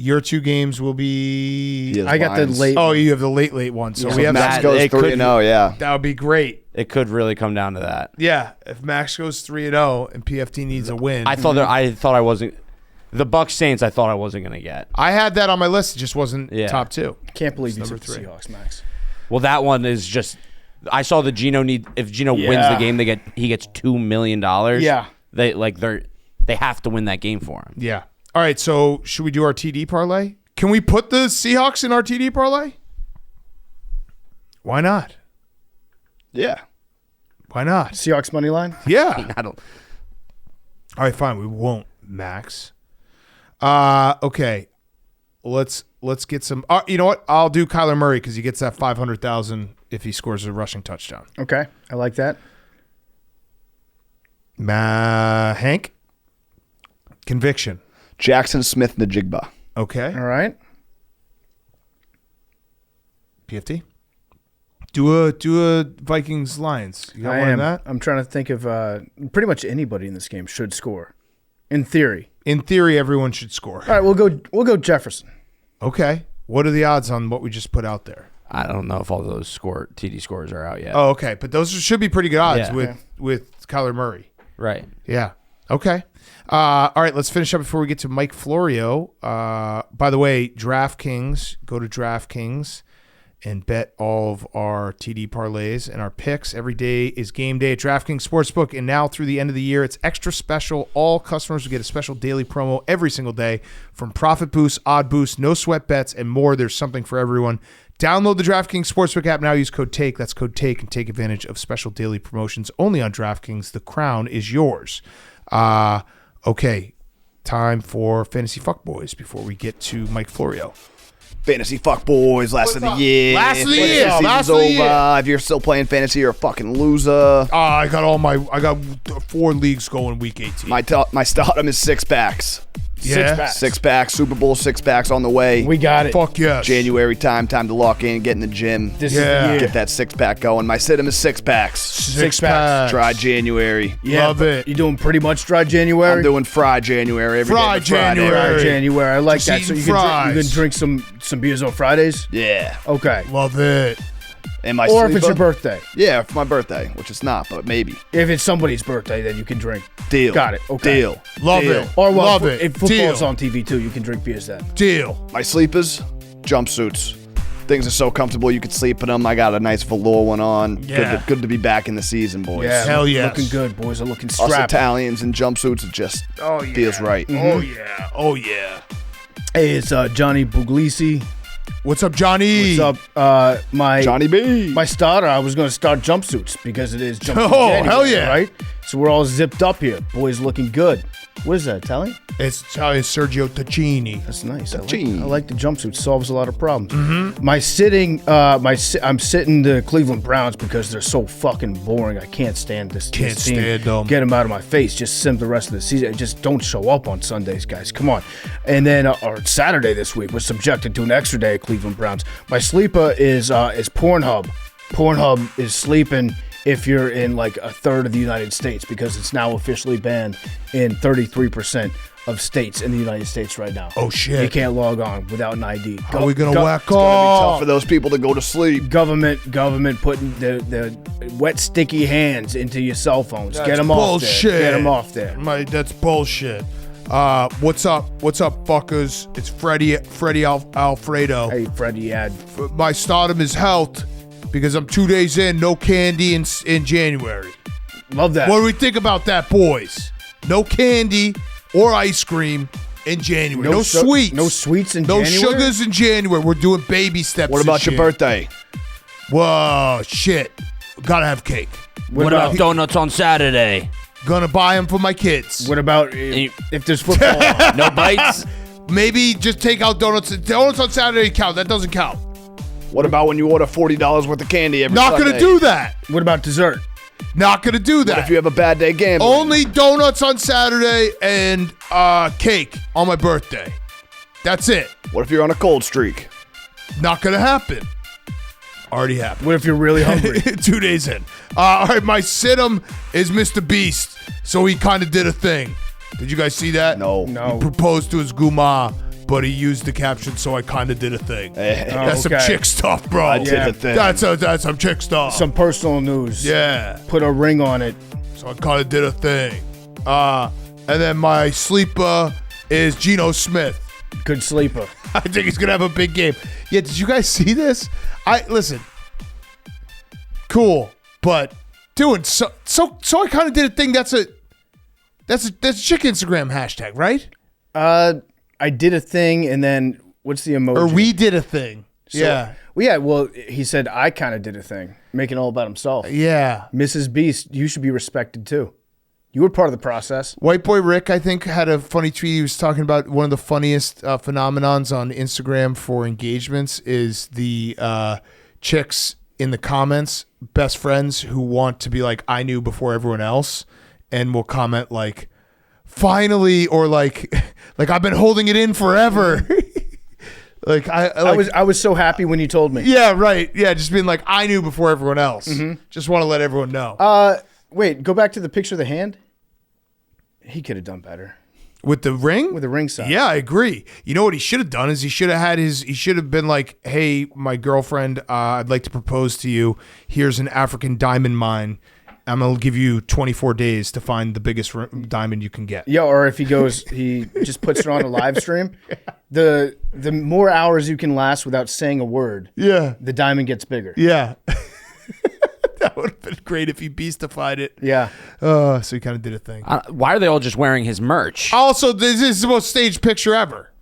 Your 2 games will be. He has I got the lines. late. Oh, you have the late one. So we have Max that- goes it could- 3-0. Yeah. That would be great. It could really come down to that. Yeah, if Max goes 3-0 and PFT needs a win. I thought I wasn't. The Bucks Saints. I thought I wasn't gonna get. I had that on my list. It just wasn't Yeah. top 2. Can't believe you Number took the 3. Seahawks, Max. Well, that one is just. I saw the Geno need. If Geno wins the Yeah. game, he gets $2 million. Yeah. They have to win that game for him. Yeah. All right. So should we do our TD parlay? Can we put the Seahawks in our TD parlay? Why not? Yeah. Why not? Seahawks money line. Yeah. I don't. All right. Fine. We won't, Max. Okay. Let's get some. You know what? I'll do Kyler Murray because he gets that 500,000 if he scores a rushing touchdown. Okay, I like that. Hank. Conviction. Jackson Smith Najigba. Okay. All right. PFT. Do a Vikings Lions. You got I one am. of that? I'm trying to think of pretty much anybody in this game should score, in theory. In theory, everyone should score. All right, we'll go Jefferson. Okay. What are the odds on what we just put out there? I don't know if all those TD scores are out yet. Oh, okay. But those should be pretty good odds Yeah. with Kyler Murray. Right. Yeah. Okay. All right. Let's finish up before we get to Mike Florio. By the way, DraftKings. Go to DraftKings and bet all of our TD parlays and our picks. Every day is game day at DraftKings Sportsbook, and now through the end of the year, it's extra special. All customers will get a special daily promo every single day from profit boosts, odd boosts, no sweat bets, and more. There's something for everyone. Download the DraftKings Sportsbook app now. Use code TAKE. That's code TAKE, and take advantage of special daily promotions only on DraftKings. The crown is yours. Okay, time for Fantasy Fuckboys before we get to Mike Florio. Fantasy Fuckboys, last of the year. Last of the Once year, season's last of the year. over. If you're still playing fantasy, you're a fucking loser. I got 4 leagues going week 18. My stardom is 6-packs. Yeah. 6-packs, Super Bowl 6-packs on the way. We got it. Fuck yes. January time to lock in, get in the gym. This Yeah. is the year. Get that 6-pack going. My sit-em is 6-packs. 6 packs. Dry January. Love it. You doing pretty much dry January? I'm doing Fry January every day. Fry but Friday. January. Dry January. I like Just that. So eating you can fries. drink some beers on Fridays. Yeah. Okay. Love it. And my Or if it's sleeper? your birthday. Yeah, for my birthday, which it's not, but maybe. If it's somebody's birthday, then you can drink. Deal. Got it. Okay. Deal. Love Deal. it. Or well, Love it. if football's Deal. on TV too, you can drink beers then. Deal. My sleepers, jumpsuits. Things are so comfortable you can sleep in them. I got a nice velour one on. Yeah. Good to be back in the season, boys. Yeah, Hell yes. Looking good, boys. Are looking Us strapped. Italians in jumpsuits, it just feels right. Oh yeah. Oh yeah. Hey, it's Johnny Buglisi. What's up, Johnny? What's up? My Johnny B. My starter, I was going to start jumpsuits because it is jumpsuit Oh, January, hell yeah. right? So we're all zipped up here. Boys looking good. What is that, Italian? It's Italian Sergio Tacchini. That's nice. I Tacchini. like the jumpsuit. Solves a lot of problems. I'm sitting the Cleveland Browns because they're so fucking boring. I can't stand this. Can't this team. stand them. Get them out of my face. Just sim the rest of the season. Just don't show up on Sundays, guys. Come on. And then or Saturday this week was subjected to an extra day of Cleveland Browns. My sleeper is Pornhub. Pornhub is sleeping if you're in like a third of the United States because it's now officially banned in 33% of states in the United States right now. Oh, shit. You can't log on without an ID. How are we gonna whack It's gonna be tough off? for those people to go to sleep. Government putting the wet sticky hands into your cell phones. Get them off there. Bullshit. Get them off there. That's bullshit. What's up? What's up, fuckers? It's Freddie Alfredo. Hey, Freddie, My stardom is health because I'm 2 days in, no candy in January. love that. What do we think about that, boys? No candy or ice cream in January. No sweets. No sweets in No January? sugars in January. We're doing baby steps. What this about your year. birthday? Whoa, shit. Gotta have cake. What about donuts on Saturday? Gonna buy them for my kids. What about if there's football on? No bites? Maybe just take out donuts. Donuts on Saturday count. That doesn't count. What about when you order $40 worth of candy every Not Sunday? gonna do that. What about dessert? Not gonna do that. What if you have a bad day gambling? Only donuts on Saturday and cake on my birthday. That's it. What if you're on a cold streak? Not gonna happen. Already happened. What if you're really hungry? 2 days in. All right, my sit-em is Mr. Beast, so he kind of did a thing. Did you guys see that? No. He proposed to his guma, but he used the caption, so I kind of did a thing. That's some okay. chick stuff, bro. I did a thing. That's some chick stuff. Some personal news. Yeah. Put a ring on it. So I kind of did a thing. And then my sleeper is Geno Smith. Good sleeper. I think he's gonna have a big game. Yeah, did you guys see this? Listen. Cool, but doing so I kind of did a thing. That's a chick Instagram hashtag, right? I did a thing, and then what's the emoji? Or we did a thing. Yeah. Well, he said I kind of did a thing, making it all about himself. Yeah. Mrs. Beast, you should be respected too. You were part of the process. White Boy Rick, I think, had a funny tweet. He was talking about one of the funniest phenomenons on Instagram for engagements is the chicks in the comments, best friends who want to be like, I knew before everyone else, and will comment like, finally, or like I've been holding it in forever. I was so happy when you told me. Yeah, right. Yeah, just being like, I knew before everyone else. Just want to let everyone know. Wait, go back to the picture of the hand. He could have done better With the ring? with the ring size. Yeah, I agree. You know what he should have done is he should have been like, hey, my girlfriend, I'd like to propose to you. Here's an African diamond mine. I'm going to give you 24 days to find the biggest diamond you can get. Yeah, or if he just puts it on a live stream. The more hours you can last without saying a word, Yeah. the diamond gets bigger. Yeah. That would have been great if he beastified it. Yeah. So he kind of did a thing. Why are they all just wearing his merch? Also, this is the most staged picture ever.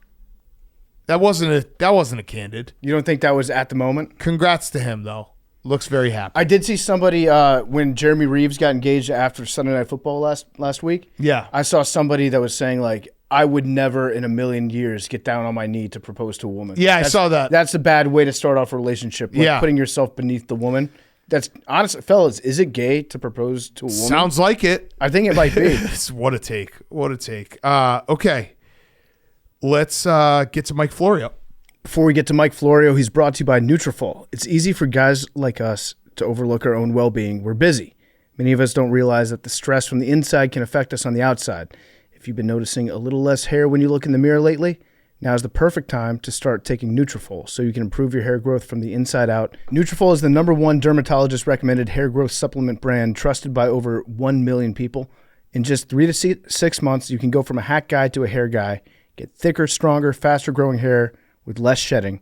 That wasn't a candid. You don't think that was at the moment? Congrats to him, though. Looks very happy. I did see somebody when Jeremy Reeves got engaged after Sunday Night Football last week. Yeah. I saw somebody that was saying like, I would never in a million years get down on my knee to propose to a woman. Yeah, I saw that. That's a bad way to start off a relationship. Like Yeah. putting yourself beneath the woman. That's honestly, fellas, is it gay to propose to a woman? Sounds like it. I think it might be. What a take. What a take. Okay. Let's get to Mike Florio. Before we get to Mike Florio, he's brought to you by Nutrafol. It's easy for guys like us to overlook our own well-being. We're busy. Many of us don't realize that the stress from the inside can affect us on the outside. If you've been noticing a little less hair when you look in the mirror lately, Now is the perfect time to start taking Nutrafol so you can improve your hair growth from the inside out. Nutrafol is the #1 dermatologist-recommended hair growth supplement brand trusted by over 1 million people. In just 3 to 6 months, you can go from a hat guy to a hair guy, get thicker, stronger, faster-growing hair with less shedding.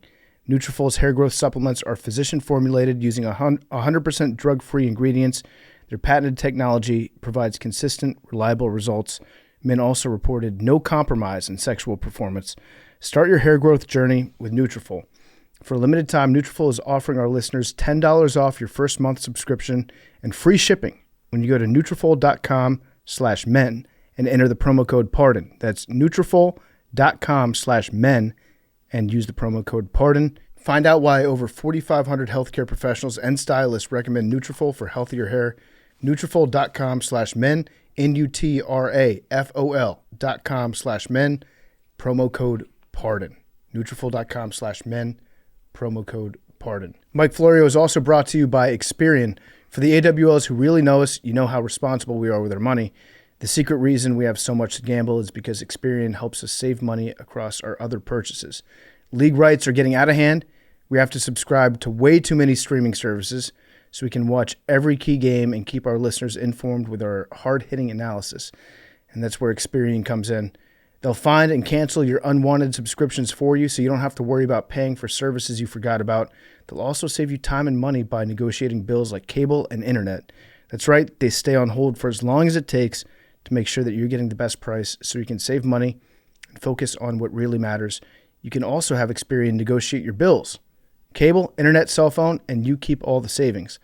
Nutrafol's hair growth supplements are physician-formulated using 100% drug-free ingredients. Their patented technology provides consistent, reliable results. Men also reported no compromise in sexual performance. Start your hair growth journey with Nutrafol. For a limited time, Nutrafol is offering our listeners $10 off your first month subscription and free shipping when you go to Nutrafol.com/men and enter the promo code PARDON. That's Nutrafol.com/men and use the promo code PARDON. Find out why over 4,500 healthcare professionals and stylists recommend Nutrafol for healthier hair. Nutrafol.com/men, Nutrafol.com/men, promo code PARDON. Nutrafol.com/men, promo code PARDON. Mike Florio is also brought to you by Experian. For the AWLs who really know us, you know how responsible we are with our money. The secret reason we have so much to gamble is because Experian helps us save money across our other purchases. League rights are getting out of hand. We have to subscribe to way too many streaming services so we can watch every key game and keep our listeners informed with our hard-hitting analysis. And that's where Experian comes in. They'll find and cancel your unwanted subscriptions for you so you don't have to worry about paying for services you forgot about. They'll also save you time and money by negotiating bills like cable and internet. That's right, they stay on hold for as long as it takes to make sure that you're getting the best price so you can save money and focus on what really matters. You can also have Experian negotiate your bills. Cable, internet, cell phone, and you keep all the savings.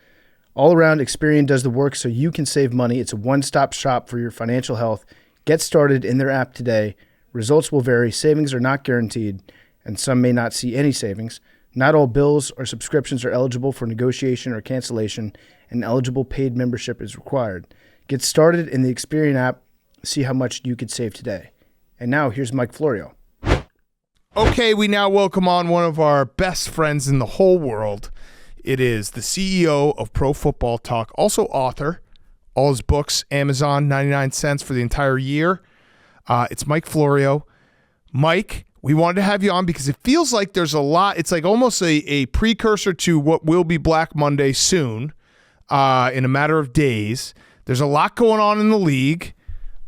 All around, Experian does the work so you can save money. It's a one-stop shop for your financial health. Get started in their app today. Results will vary, savings are not guaranteed, and some may not see any savings. Not all bills or subscriptions are eligible for negotiation or cancellation, and eligible paid membership is required. Get started in the Experian app. See how much you could save today. And now, here's Mike Florio. Okay, we now welcome on one of our best friends in the whole world. It is the CEO of Pro Football Talk, also author. All his books, Amazon, 99 cents for the entire year. It's Mike Florio. Mike, we wanted to have you on because it feels like there's a lot. It's like almost a precursor to what will be Black Monday soon, in a matter of days. There's a lot going on in the league.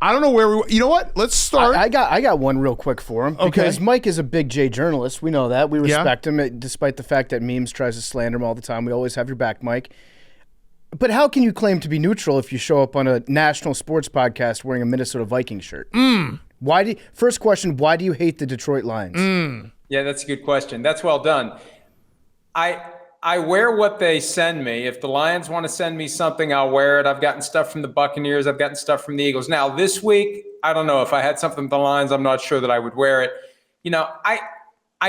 I don't know where you know what? Let's start. I got one real quick for him. Because Mike is a big J journalist. We know that. We respect him, despite the fact that Memes tries to slander him all the time. We always have your back, Mike. But how can you claim to be neutral if you show up on a national sports podcast wearing a Minnesota Vikings shirt? First question, why do you hate the Detroit Lions? Yeah, that's a good question. That's well done. I wear what they send me. If the Lions want to send me something, I'll wear it. I've gotten stuff from the Buccaneers. I've gotten stuff from the Eagles. Now, this week, I don't know. If I had something from the Lions, I'm not sure that I would wear it. You know, I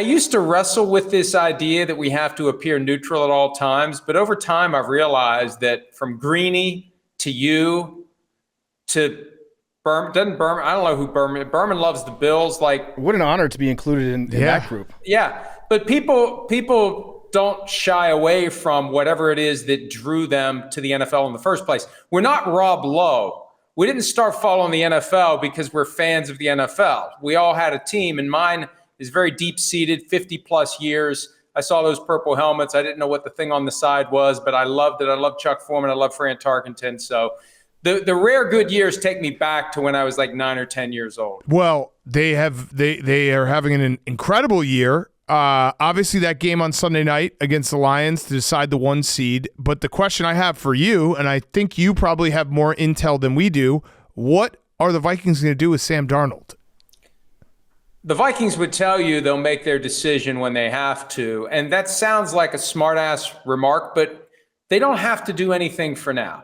used to wrestle with this idea that we have to appear neutral at all times, but over time I've realized that from Greeny to you to Berman, I don't know who Berman loves the Bills. Like, what an honor to be included in that group. Yeah, but people don't shy away from whatever it is that drew them to the NFL in the first place. We're not Rob Lowe. We didn't start following the NFL because we're fans of the NFL. We all had a team, and mine is very deep-seated, 50-plus years. I saw those purple helmets. I didn't know what the thing on the side was, but I loved it. I love Chuck Foreman. I love Fran Tarkenton. So the rare good years take me back to when I was like 9 or 10 years old. Well, they are having an incredible year. Obviously, that game on Sunday night against the Lions to decide the 1 seed. But the question I have for you, and I think you probably have more intel than we do, what are the Vikings going to do with Sam Darnold? The Vikings would tell you they'll make their decision when they have to. And that sounds like a smart-ass remark, but they don't have to do anything for now.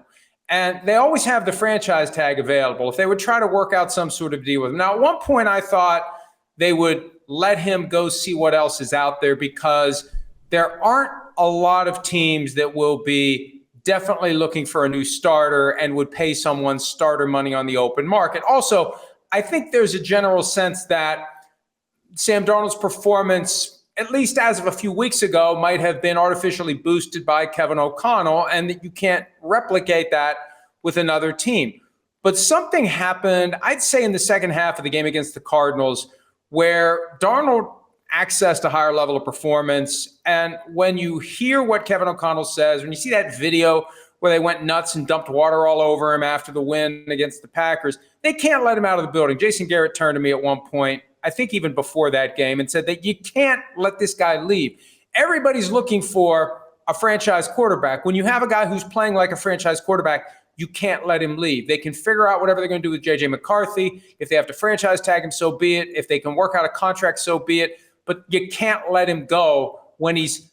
And they always have the franchise tag available if they would try to work out some sort of deal with him. Now, at one point, I thought they would let him go see what else is out there because there aren't a lot of teams that will be definitely looking for a new starter and would pay someone starter money on the open market. Also, I think there's a general sense that Sam Darnold's performance, at least as of a few weeks ago, might have been artificially boosted by Kevin O'Connell, and that you can't replicate that with another team. But something happened, I'd say in the second half of the game against the Cardinals, where Darnold accessed a higher level of performance. And when you hear what Kevin O'Connell says, when you see that video where they went nuts and dumped water all over him after the win against the Packers, they can't let him out of the building. Jason Garrett turned to me at one point, I think even before that game, and said that you can't let this guy leave. Everybody's looking for a franchise quarterback. When you have a guy who's playing like a franchise quarterback, you can't let him leave. They can figure out whatever they're going to do with J.J. McCarthy. If they have to franchise tag him, so be it. If they can work out a contract, so be it. But you can't let him go when he's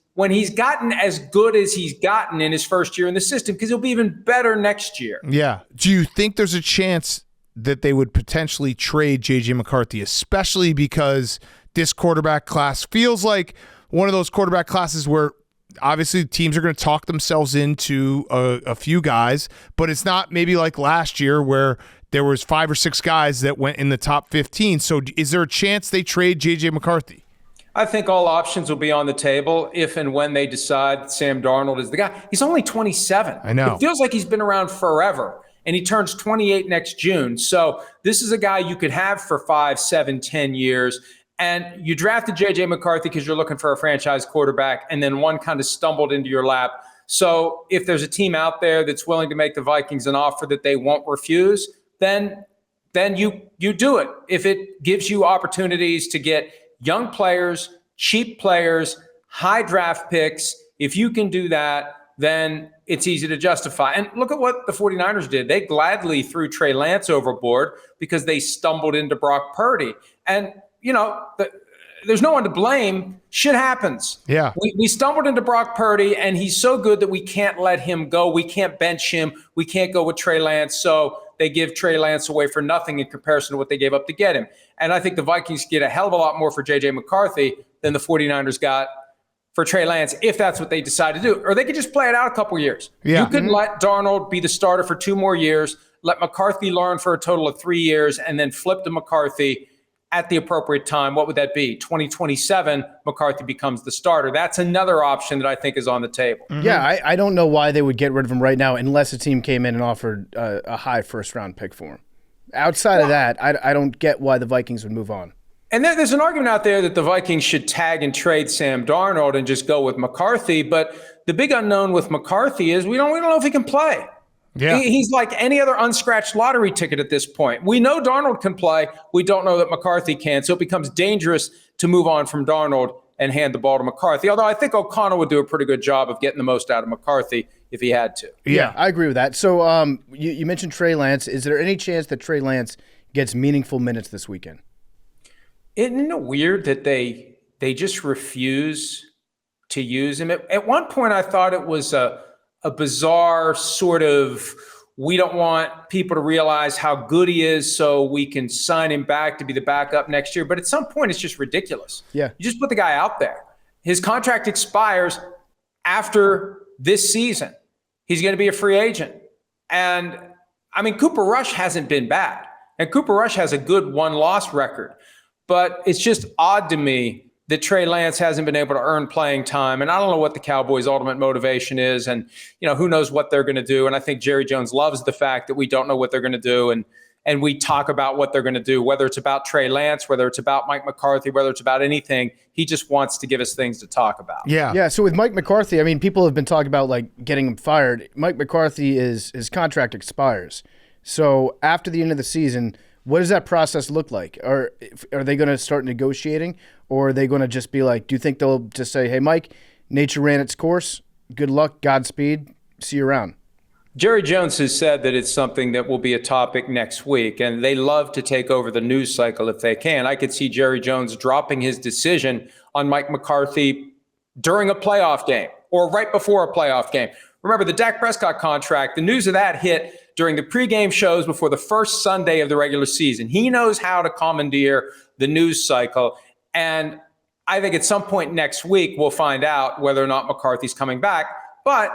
gotten as good as he's gotten in his first year in the system, because he'll be even better next year. Yeah. Do you think there's a chance that they would potentially trade J.J. McCarthy, especially because this quarterback class feels like one of those quarterback classes where obviously teams are going to talk themselves into a few guys, but it's not maybe like last year where there was 5 or 6 guys that went in the top 15. So is there a chance they trade J.J. McCarthy? I think all options will be on the table if and when they decide Sam Darnold is the guy. He's only 27. I know. It feels like he's been around forever, and he turns 28 next June. So this is a guy you could have for 5, 7, 10 years. And you drafted J.J. McCarthy because you're looking for a franchise quarterback, and then one kind of stumbled into your lap. So if there's a team out there that's willing to make the Vikings an offer that they won't refuse, then you do it. If it gives you opportunities to get young players, cheap players, high draft picks, if you can do that, then it's easy to justify. And look at what the 49ers did. They gladly threw Trey Lance overboard because they stumbled into Brock Purdy. And, you know, there's no one to blame. Shit happens. Yeah. We stumbled into Brock Purdy, and he's so good that we can't let him go. We can't bench him. We can't go with Trey Lance. So they give Trey Lance away for nothing in comparison to what they gave up to get him. And I think the Vikings get a hell of a lot more for J.J. McCarthy than the 49ers got for Trey Lance, if that's what they decide to do. Or they could just play it out a couple years. Yeah. You could let Darnold be the starter for 2 more years, let McCarthy learn for a total of 3 years, and then flip to McCarthy at the appropriate time. What would that be? 2027, McCarthy becomes the starter. That's another option that I think is on the table. Mm-hmm. Yeah, I don't know why they would get rid of him right now unless a team came in and offered a high first-round pick for him. Outside of that, I don't get why the Vikings would move on. And there's an argument out there that the Vikings should tag and trade Sam Darnold and just go with McCarthy. But the big unknown with McCarthy is we don't know if he can play. Yeah. He's like any other unscratched lottery ticket at this point. We know Darnold can play. We don't know that McCarthy can. So it becomes dangerous to move on from Darnold and hand the ball to McCarthy. Although I think O'Connell would do a pretty good job of getting the most out of McCarthy if he had to. Yeah, I agree with that. So you mentioned Trey Lance. Is there any chance that Trey Lance gets meaningful minutes this weekend? Isn't it weird that they just refuse to use him? At one point, I thought it was a bizarre sort of, we don't want people to realize how good he is so we can sign him back to be the backup next year. But at some point, it's just ridiculous. Yeah. You just put the guy out there. His contract expires after this season. He's going to be a free agent. And, I mean, Cooper Rush hasn't been bad. And Cooper Rush has a good one-loss record. But it's just odd to me that Trey Lance hasn't been able to earn playing time. And I don't know what the Cowboys' ultimate motivation is. And, you know, who knows what they're going to do. And I think Jerry Jones loves the fact that we don't know what they're going to do. And we talk about what they're going to do, whether it's about Trey Lance, whether it's about Mike McCarthy, whether it's about anything. He just wants to give us things to talk about. Yeah. Yeah, so with Mike McCarthy, I mean, people have been talking about, like, getting him fired. Mike McCarthy, his contract expires. So after the end of the season, what does that process look like? Are they going to start negotiating, or are they going to just be like, do you think they'll just say, hey, Mike, nature ran its course. Good luck, Godspeed, see you around? Jerry Jones has said that it's something that will be a topic next week, and they love to take over the news cycle if they can. I could see Jerry Jones dropping his decision on Mike McCarthy during a playoff game or right before a playoff game. Remember, the Dak Prescott contract, the news of that hit during the pregame shows before the first Sunday of the regular season. He knows how to commandeer the news cycle. And I think at some point next week, we'll find out whether or not McCarthy's coming back. But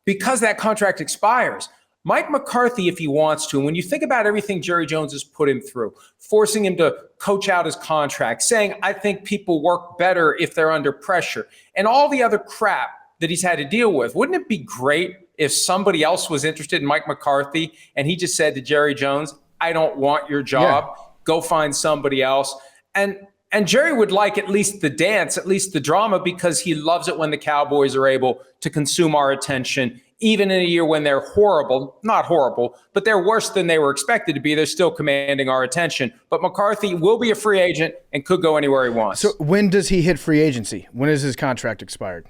because that contract expires, Mike McCarthy, if he wants to, and when you think about everything Jerry Jones has put him through, forcing him to coach out his contract, saying, I think people work better if they're under pressure, and all the other crap that he's had to deal with, wouldn't it be great if somebody else was interested in Mike McCarthy and he just said to Jerry Jones, I don't want your job. Go find somebody else. And And Jerry would like at least the dance, at least the drama, because he loves it when the Cowboys are able to consume our attention, even in a year when they're horrible, not horrible, but they're worse than they were expected to be. They're still commanding our attention. But McCarthy will be a free agent and could go anywhere he wants. So when does he hit free agency? When is his contract expired?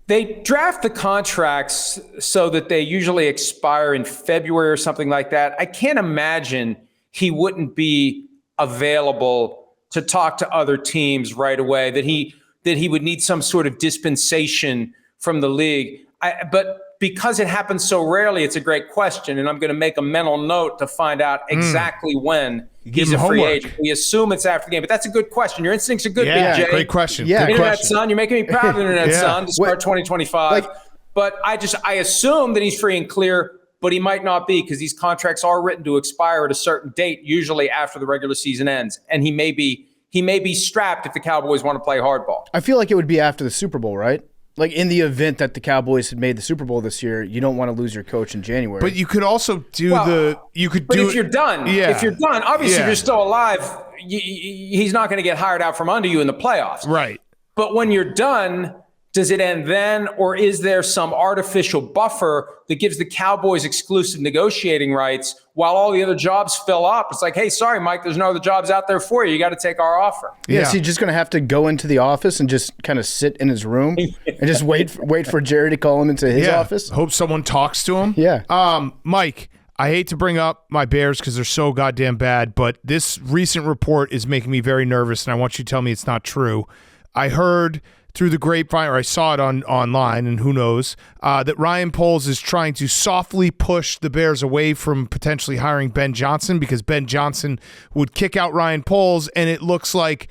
They draft the contracts so that they usually expire in February or something like that. I can't imagine he wouldn't be available to talk to other teams right away, that he would need some sort of dispensation from the league. But because it happens so rarely, it's a great question, and I'm going to make a mental note to find out exactly when he's a free agent. We assume it's after the game, but that's a good question. Your instincts are good, BJ. Great question. Yeah, good Internet question. Son, you're making me proud, Internet Son, to start 2025. But I assume that he's free and clear, but he might not be, because these contracts are written to expire at a certain date, usually after the regular season ends. And he may be strapped if the Cowboys want to play hardball. I feel like it would be after the Super Bowl, right? Like in the event that the Cowboys had made the Super Bowl this year, you don't want to lose your coach in January. But you could also do if you're done, obviously if you're still alive, he's not going to get hired out from under you in the playoffs. Right. But when you're done, does it end then, or is there some artificial buffer that gives the Cowboys exclusive negotiating rights while all the other jobs fill up? It's like, hey, sorry, Mike, there's no other jobs out there for you. You got to take our offer. Yeah, so he's just going to have to go into the office and just kind of sit in his room and just wait for Jerry to call him into his office. Hope someone talks to him. Yeah. Mike, I hate to bring up my Bears because they're so goddamn bad, but this recent report is making me very nervous, and I want you to tell me it's not true. I heard through the grapevine, or I saw it online, and who knows, that Ryan Poles is trying to softly push the Bears away from potentially hiring Ben Johnson, because Ben Johnson would kick out Ryan Poles, and it looks like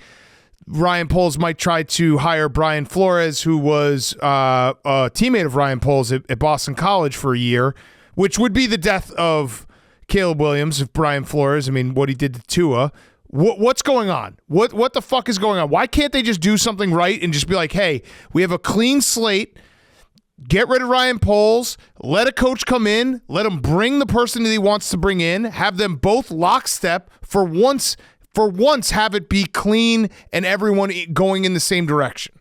Ryan Poles might try to hire Brian Flores, who was a teammate of Ryan Poles at Boston College for a year, which would be the death of Caleb Williams if Brian Flores, what he did to Tua. What's going on? What the fuck is going on? Why can't they just do something right and just be like, hey, we have a clean slate, get rid of Ryan Poles, let a coach come in, let him bring the person that he wants to bring in, have them both lockstep for once have it be clean and everyone going in the same direction.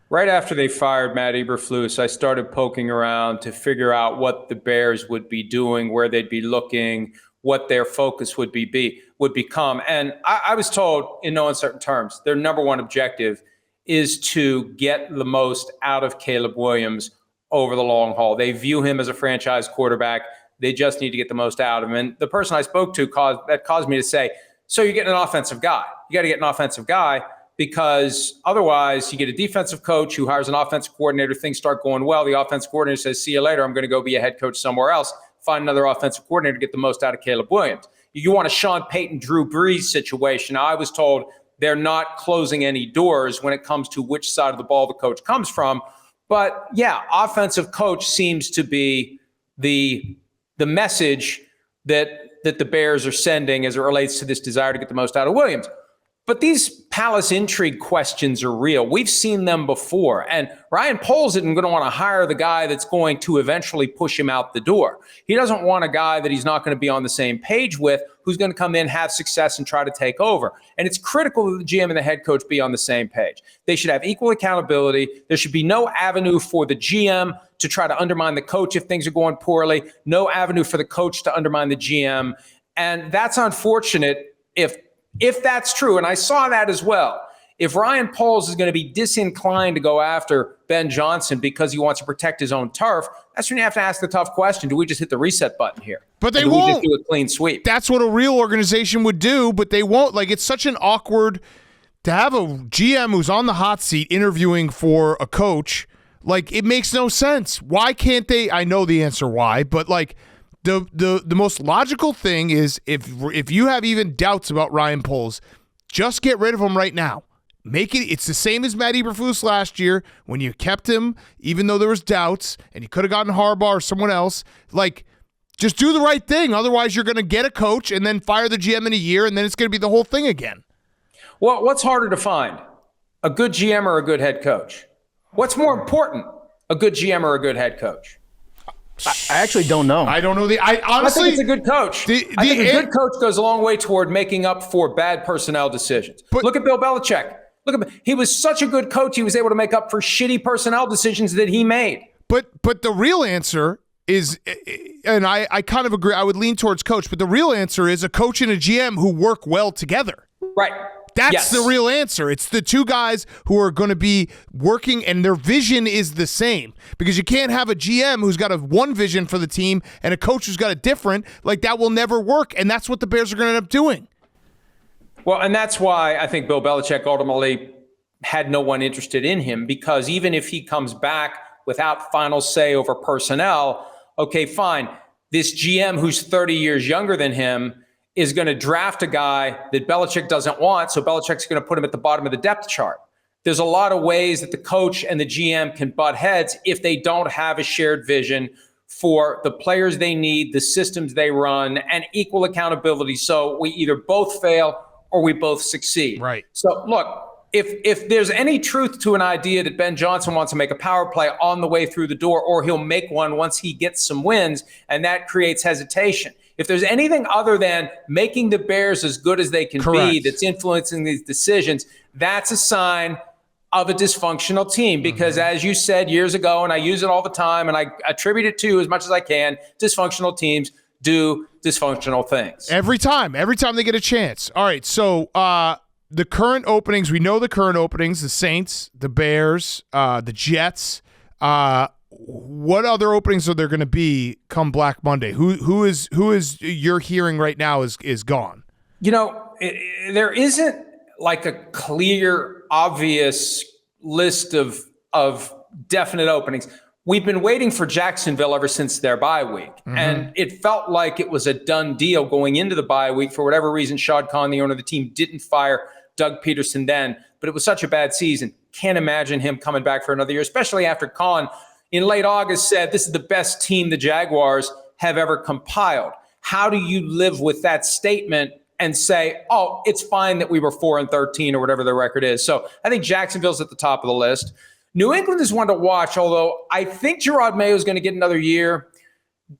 Right after they fired Matt Eberflus, I started poking around to figure out what the Bears would be doing, where they'd be looking, what their focus would become. And I was told in no uncertain terms, their number one objective is to get the most out of Caleb Williams over the long haul. They view him as a franchise quarterback. They just need to get the most out of him. And the person I spoke to caused me to say, so you're getting an offensive guy. You got to get an offensive guy, because otherwise you get a defensive coach who hires an offensive coordinator, things start going well. The offensive coordinator says, see you later. I'm going to go be a head coach somewhere else. Find another offensive coordinator to get the most out of Caleb Williams. You want a Sean Payton, Drew Brees situation. Now, I was told they're not closing any doors when it comes to which side of the ball the coach comes from. But yeah, offensive coach seems to be the message that the Bears are sending as it relates to this desire to get the most out of Williams. But these palace intrigue questions are real. We've seen them before. And Ryan Poles isn't going to want to hire the guy that's going to eventually push him out the door. He doesn't want a guy that he's not going to be on the same page with, who's going to come in, have success, and try to take over. And it's critical that the GM and the head coach be on the same page. They should have equal accountability. There should be no avenue for the GM to try to undermine the coach if things are going poorly. No avenue for the coach to undermine the GM. And that's unfortunate if that's true, and I saw that as well. If Ryan Poles is going to be disinclined to go after Ben Johnson because he wants to protect his own turf, that's when you have to ask the tough question: do we just hit the reset button here? But they won't. won't. We just do a clean sweep. That's what a real organization would do, but they won't. Like, it's such an awkward to have a GM who's on the hot seat interviewing for a coach. Like, it makes no sense. Why can't they? I know the answer why, but like, The most logical thing is if you have even doubts about Ryan Poles, just get rid of him right now. It's the same as Matt Eberflus last year when you kept him, even though there was doubts, and you could have gotten Harbaugh or someone else. Like, just do the right thing. Otherwise, you're going to get a coach and then fire the GM in a year, and then it's going to be the whole thing again. Well, what's harder to find, a good GM or a good head coach? What's more important, a good GM or a good head coach? I actually don't know. I don't know. I honestly think it's a good coach. I think a good coach goes a long way toward making up for bad personnel decisions. But look at Bill Belichick. Look at him. He was such a good coach. He was able to make up for shitty personnel decisions that he made. But the real answer is, and I kind of agree, I would lean towards coach, but the real answer is a coach and a GM who work well together. Right. That's the real answer. It's the two guys who are going to be working and their vision is the same, because you can't have a GM who's got one vision for the team and a coach who's got a different. Like, that will never work, and that's what the Bears are going to end up doing. Well, and that's why I think Bill Belichick ultimately had no one interested in him, because even if he comes back without final say over personnel, okay, fine. This GM who's 30 years younger than him is going to draft a guy that Belichick doesn't want, so Belichick's going to put him at the bottom of the depth chart. There's a lot of ways that the coach and the GM can butt heads if they don't have a shared vision for the players they need, the systems they run, and equal accountability. So we either both fail or we both succeed. Right. So look, if there's any truth to an idea that Ben Johnson wants to make a power play on the way through the door, or he'll make one once he gets some wins, and that creates hesitation. If there's anything other than making the Bears as good as they can be that's influencing these decisions, that's a sign of a dysfunctional team. Because as you said years ago, and I use it all the time, and I attribute it to as much as I can, dysfunctional teams do dysfunctional things. Every time they get a chance. All right, so the current openings, we know the current openings, the Saints, the Bears, the Jets. What other openings are there going to be come Black Monday? Who is you're hearing right now is gone? You know, there isn't like a clear, obvious list of definite openings. We've been waiting for Jacksonville ever since their bye week, and it felt like it was a done deal going into the bye week. For whatever reason, Shad Khan, the owner of the team, didn't fire Doug Peterson then, but it was such a bad season. Can't imagine him coming back for another year, especially after Khan in late August said this is the best team the Jaguars have ever compiled. How do you live with that statement and say, oh, it's fine that we were 4-13 or whatever their record is? So I think Jacksonville's at the top of the list. New England is one to watch, although I think Gerard Mayo is going to get another year.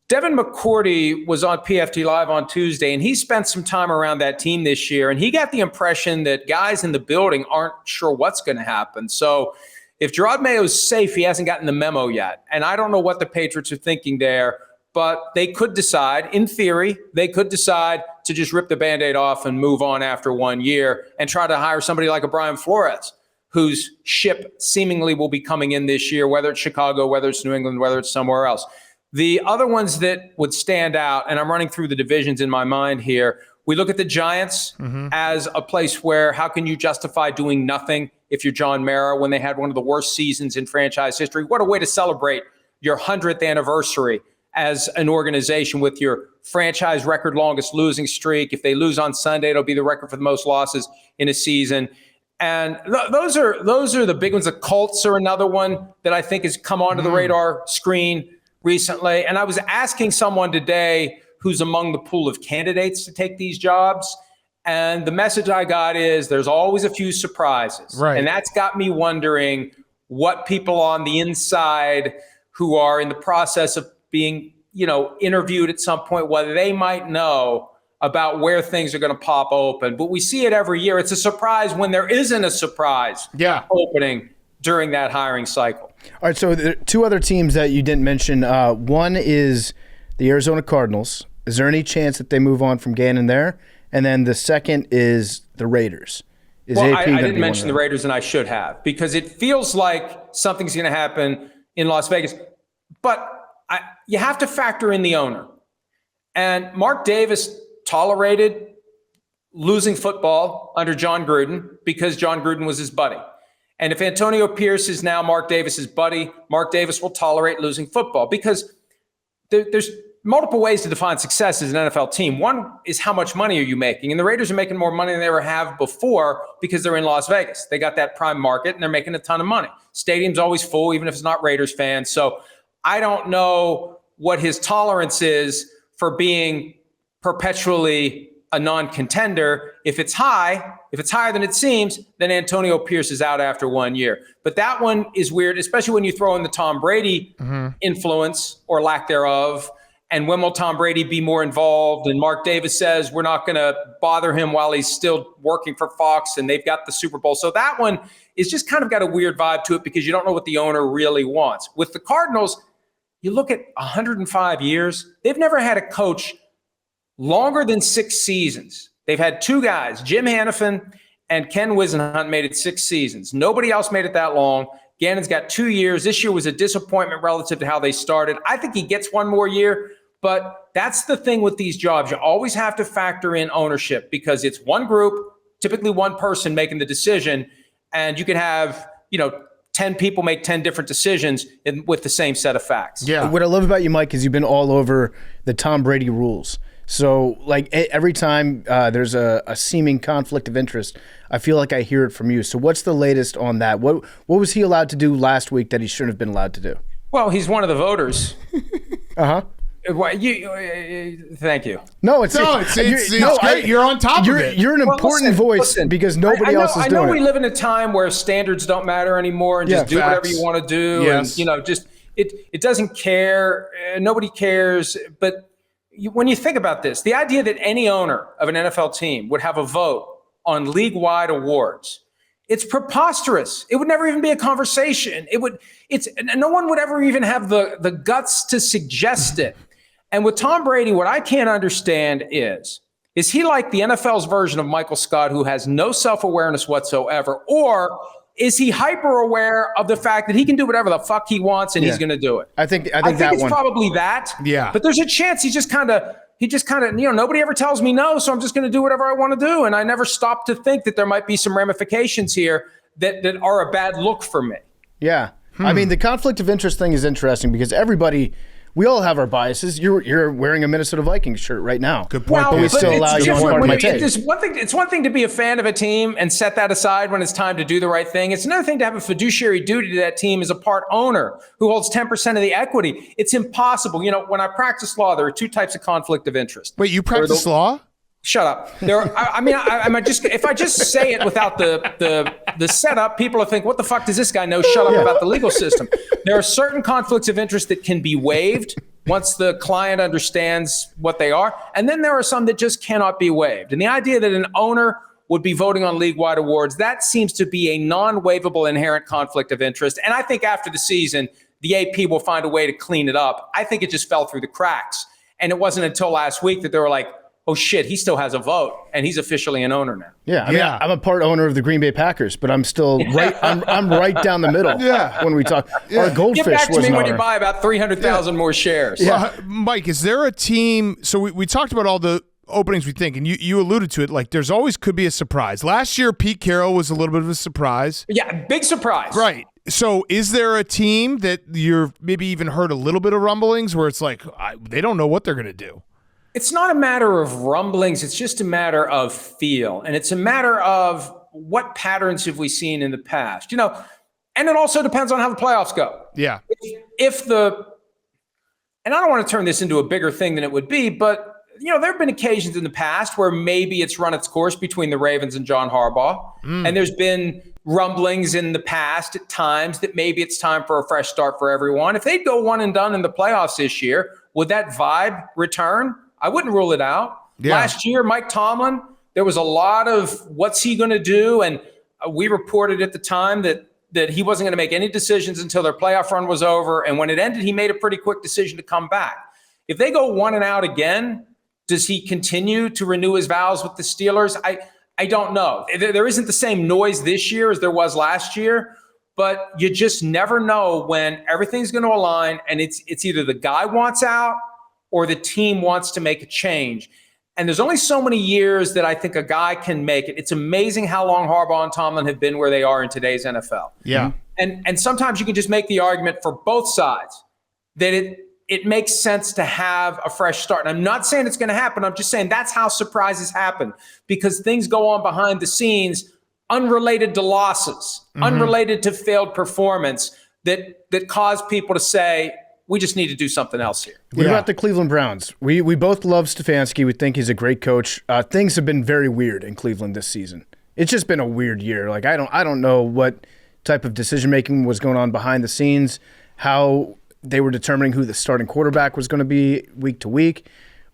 Devin McCourty was on PFT Live on Tuesday, and he spent some time around that team this year, and he got the impression that guys in the building aren't sure what's going to happen. So if Gerard Mayo's safe, he hasn't gotten the memo yet. And I don't know what the Patriots are thinking there, but they could decide, in theory, they could decide to just rip the Band-Aid off and move on after 1 year and try to hire somebody like a Brian Flores, whose ship seemingly will be coming in this year, whether it's Chicago, whether it's New England, whether it's somewhere else. The other ones that would stand out, and I'm running through the divisions in my mind here, we look at the Giants as a place where how can you justify doing nothing if you're John Mara when they had one of the worst seasons in franchise history? What a way to celebrate your 100th anniversary as an organization with your franchise record longest losing streak. If they lose on Sunday, it'll be the record for the most losses in a season. And those are the big ones. The Colts are another one that I think has come onto the radar screen recently. And I was asking someone today who's among the pool of candidates to take these jobs. And the message I got is there's always a few surprises. Right. And that's got me wondering what people on the inside who are in the process of being, interviewed at some point, whether they might know about where things are going to pop open. But we see it every year. It's a surprise when there isn't a surprise opening during that hiring cycle. All right, so the two other teams that you didn't mention, one is the Arizona Cardinals. Is there any chance that they move on from Gannon there? And then the second is the Raiders. I didn't mention the Raiders, and I should have, because it feels like something's going to happen in Las Vegas. But you have to factor in the owner. And Mark Davis tolerated losing football under John Gruden because John Gruden was his buddy. And if Antonio Pierce is now Mark Davis's buddy, Mark Davis will tolerate losing football, because there's multiple ways to define success as an NFL team. One is how much money are you making? And the Raiders are making more money than they ever have before because they're in Las Vegas. They got that prime market and they're making a ton of money. Stadium's always full, even if it's not Raiders fans. So I don't know what his tolerance is for being perpetually a non-contender. If it's higher than it seems, then Antonio Pierce is out after 1 year. But that one is weird, especially when you throw in the Tom Brady influence or lack thereof. And when will Tom Brady be more involved? And Mark Davis says we're not going to bother him while he's still working for Fox, and they've got the Super Bowl. So that one is just kind of got a weird vibe to it because you don't know what the owner really wants. With the Cardinals, you look at 105 years, they've never had a coach longer than 6 seasons. They've had 2 guys, Jim Hanifin and Ken Wisenhunt, made it 6 seasons. Nobody else made it that long. Gannon's got 2 years. This year was a disappointment relative to how they started. I think he gets 1 more year, but that's the thing with these jobs. You always have to factor in ownership because it's one group, typically one person making the decision, and you can have, 10 people make 10 different decisions with the same set of facts. Yeah. What I love about you, Mike, is you've been all over the Tom Brady rules. So, like, every time there's a seeming conflict of interest, I feel like I hear it from you. So what's the latest on that? What was he allowed to do last week that he shouldn't have been allowed to do? Well, he's one of the voters. Uh-huh. Thank you. No, it's great. You're on top of it. You're an important voice because nobody else is doing it. I know we live in a time where standards don't matter anymore and just do whatever you want to do. Yes. And, just it doesn't care. Nobody cares. But when you think about this, the idea that any owner of an NFL team would have a vote on league-wide awards, it's preposterous. It would never even be a conversation. No one would ever even have the guts to suggest it. And with Tom Brady, what I can't understand is he like the NFL's version of Michael Scott, who has no self-awareness whatsoever, or is he hyper aware of the fact that he can do whatever the fuck he wants and he's going to do it? I think it's probably that. Yeah. But there's a chance he just kind of, nobody ever tells me no, so I'm just going to do whatever I want to do. And I never stop to think that there might be some ramifications here that are a bad look for me. Yeah. I mean, the conflict of interest thing is interesting because we all have our biases. You're wearing a Minnesota Vikings shirt right now. Good point. But we still allow you to part of my take. It's one thing to be a fan of a team and set that aside when it's time to do the right thing. It's another thing to have a fiduciary duty to that team as a part owner who holds 10% of the equity. It's impossible. When I practice law, there are 2 types of conflict of interest. Wait, you practice law? Shut up. If I just say it without the setup, people will think, what the fuck does this guy know? Shut up about the legal system. There are certain conflicts of interest that can be waived once the client understands what they are. And then there are some that just cannot be waived. And the idea that an owner would be voting on league-wide awards, that seems to be a non-waivable inherent conflict of interest. And I think after the season, the AP will find a way to clean it up. I think it just fell through the cracks. And it wasn't until last week that they were like, oh shit, he still has a vote, and he's officially an owner now. Yeah, I mean, I'm a part owner of the Green Bay Packers, but I'm still right. I'm right down the middle. Yeah. When we talk, our Goldfish Get back to was me an when owner. you buy about 300,000 more shares. Yeah, Mike, is there a team? So we talked about all the openings we think, and you alluded to it. Like, there's always could be a surprise. Last year, Pete Carroll was a little bit of a surprise. Yeah, big surprise. Right. So is there a team that you're maybe even heard a little bit of rumblings where it's like they don't know what they're going to do? It's not a matter of rumblings. It's just a matter of feel. And it's a matter of what patterns have we seen in the past, and it also depends on how the playoffs go. Yeah. And I don't want to turn this into a bigger thing than it would be, but there have been occasions in the past where maybe it's run its course between the Ravens and John Harbaugh. And there's been rumblings in the past at times that maybe it's time for a fresh start for everyone. If they'd go one and done in the playoffs this year, would that vibe return? I wouldn't rule it out. Yeah. Last year, Mike Tomlin, there was a lot of what's he going to do? And we reported at the time that he wasn't going to make any decisions until their playoff run was over. And when it ended, he made a pretty quick decision to come back. If they go one and out again, does he continue to renew his vows with the Steelers? I don't know. There isn't the same noise this year as there was last year, but you just never know when everything's going to align and it's either the guy wants out or the team wants to make a change. And there's only so many years that I think a guy can make it. It's amazing how long Harbaugh and Tomlin have been where they are in today's NFL. Yeah. And sometimes you can just make the argument for both sides that it makes sense to have a fresh start. And I'm not saying it's going to happen. I'm just saying that's how surprises happen because things go on behind the scenes unrelated to losses, unrelated to failed performance that cause people to say, we just need to do something else here. What about the Cleveland Browns? We both love Stefanski. We think he's a great coach. Things have been very weird in Cleveland this season. It's just been a weird year. Like I don't know what type of decision making was going on behind the scenes. How they were determining who the starting quarterback was going to be week to week.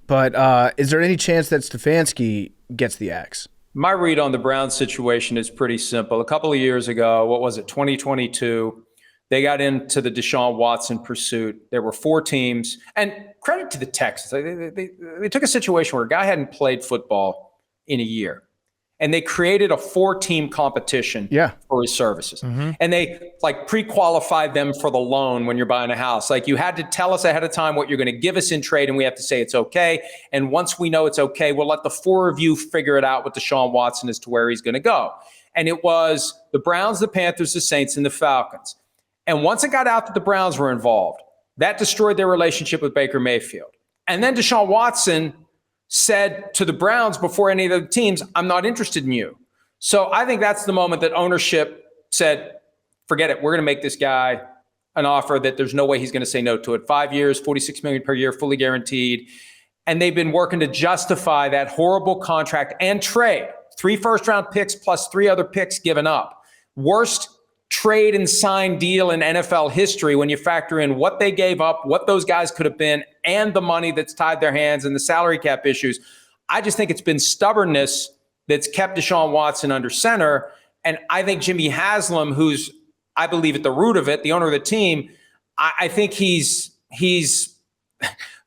But is there any chance that Stefanski gets the axe? My read on the Browns situation is pretty simple. A couple of years ago, 2022, they got into the Deshaun Watson pursuit. There were 4 teams. And credit to the Texans. They took a situation where a guy hadn't played football in a year. And they created a 4-team competition for his services. And they pre-qualified them for the loan when you're buying a house. You had to tell us ahead of time what you're going to give us in trade, and we have to say it's okay. And once we know it's okay, we'll let the 4 of you figure it out with Deshaun Watson as to where he's going to go. And it was the Browns, the Panthers, the Saints, and the Falcons. And once it got out that the Browns were involved, that destroyed their relationship with Baker Mayfield. And then Deshaun Watson said to the Browns before any of the teams, I'm not interested in you. So I think that's the moment that ownership said, forget it. We're going to make this guy an offer that there's no way he's going to say no to it. 5 years, $46 million per year, fully guaranteed. And they've been working to justify that horrible contract and trade. 3 first-round picks plus 3 other picks given up. Worst trade and sign deal in NFL history when you factor in what they gave up, what those guys could have been, and the money that's tied their hands and the salary cap issues. I just think it's been stubbornness that's kept Deshaun Watson under center. And I think Jimmy Haslam, who's, I believe, at the root of it, the owner of the team, I think he's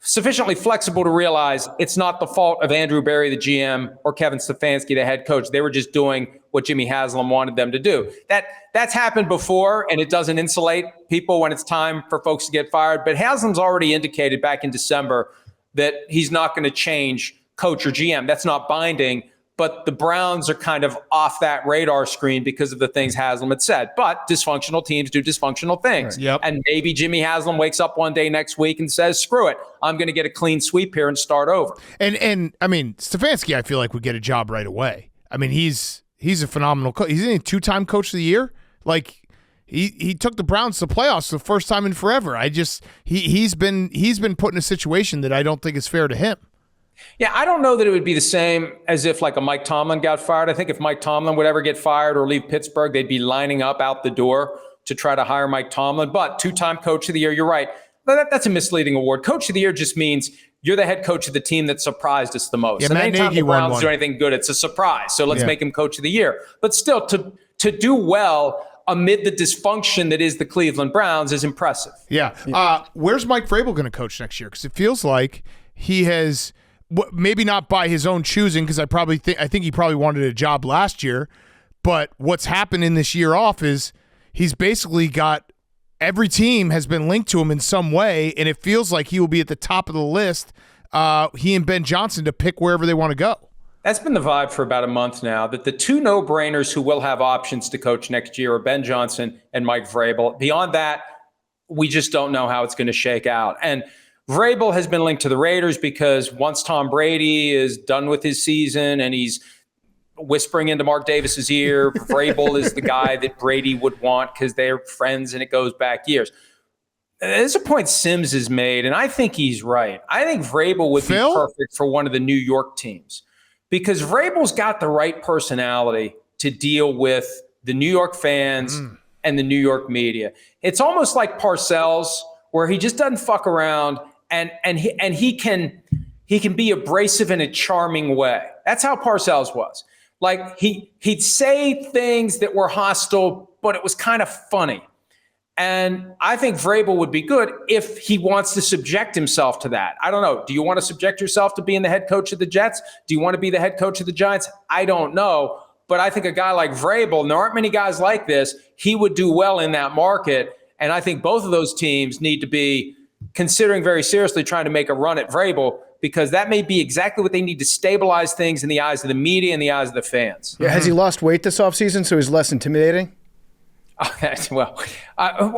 sufficiently flexible to realize it's not the fault of Andrew Berry, the GM, or Kevin Stefanski, the head coach. They were just doing what Jimmy Haslam wanted them to do. That's happened before, and it doesn't insulate people when it's time for folks to get fired. But Haslam's already indicated back in December that he's not going to change coach or GM. That's not binding. But the Browns are kind of off that radar screen because of the things Haslam had said. But dysfunctional teams do dysfunctional things. Right. Yep. And maybe Jimmy Haslam wakes up one day next week and says, screw it, I'm going to get a clean sweep here and start over. And I mean, Stefanski, I feel like would get a job right away. I mean, he's a phenomenal coach. He's a 2-time coach of the year. He took the Browns to the playoffs the first time in forever. He's been put in a situation that I don't think is fair to him. Yeah, I don't know that it would be the same as if a Mike Tomlin got fired. I think if Mike Tomlin would ever get fired or leave Pittsburgh, they'd be lining up out the door to try to hire Mike Tomlin. But 2-time coach of the year, you're right. That's a misleading award. Coach of the year just means you're the head coach of the team that surprised us the most. Yeah, and Matt anytime Nagy the Browns won do one. anything good, it's a surprise. So let's make him coach of the year. But still, to do well amid the dysfunction that is the Cleveland Browns is impressive. Yeah. Where's Mike Vrabel going to coach next year? Because it feels like he has – maybe not by his own choosing, because I think he probably wanted a job last year. But what's happened in this year off is he's basically got every team has been linked to him in some way, and it feels like he will be at the top of the list. He and Ben Johnson to pick wherever they want to go. That's been the vibe for about a month now, that the 2 no-brainers who will have options to coach next year are Ben Johnson and Mike Vrabel. Beyond that, we just don't know how it's going to shake out. And Vrabel has been linked to the Raiders because once Tom Brady is done with his season and he's whispering into Mark Davis's ear, Vrabel is the guy that Brady would want because they're friends and it goes back years. There's a point Sims has made, and I think he's right. I think Vrabel would be perfect for one of the New York teams because Vrabel's got the right personality to deal with the New York fans and the New York media. It's almost like Parcells, where he just doesn't fuck around. And he can be abrasive in a charming way. That's how Parcells was. He'd say things that were hostile, but it was kind of funny. And I think Vrabel would be good if he wants to subject himself to that. I don't know. Do you want to subject yourself to being the head coach of the Jets? Do you want to be the head coach of the Giants? I don't know. But I think a guy like Vrabel, and there aren't many guys like this, he would do well in that market. And I think both of those teams need to be considering very seriously trying to make a run at Vrabel, because that may be exactly what they need to stabilize things in the eyes of the media and the eyes of the fans. Yeah, has he lost weight this offseason so he's less intimidating? Well,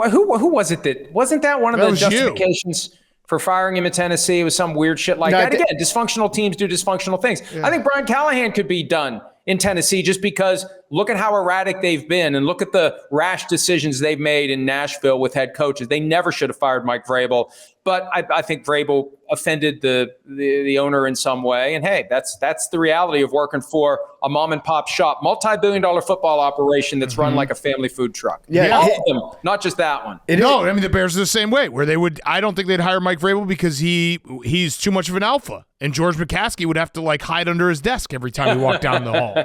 who was it that – wasn't that one of the justifications for firing him in Tennessee? It was some weird shit like that. Again, dysfunctional teams do dysfunctional things. Yeah. I think Brian Callahan could be done in Tennessee just because look at how erratic they've been and look at the rash decisions they've made in Nashville with head coaches. They never should have fired Mike Vrabel. But I think Vrabel offended the owner in some way. And hey, that's the reality of working for a mom and pop shop, multi-billion-dollar football operation that's run like a family food truck. Yeah. All of them, not just that one. I mean the Bears are the same way. Where I don't think they'd hire Mike Vrabel because he's too much of an alpha, and George McCaskey would have to like hide under his desk every time he walked down the hall.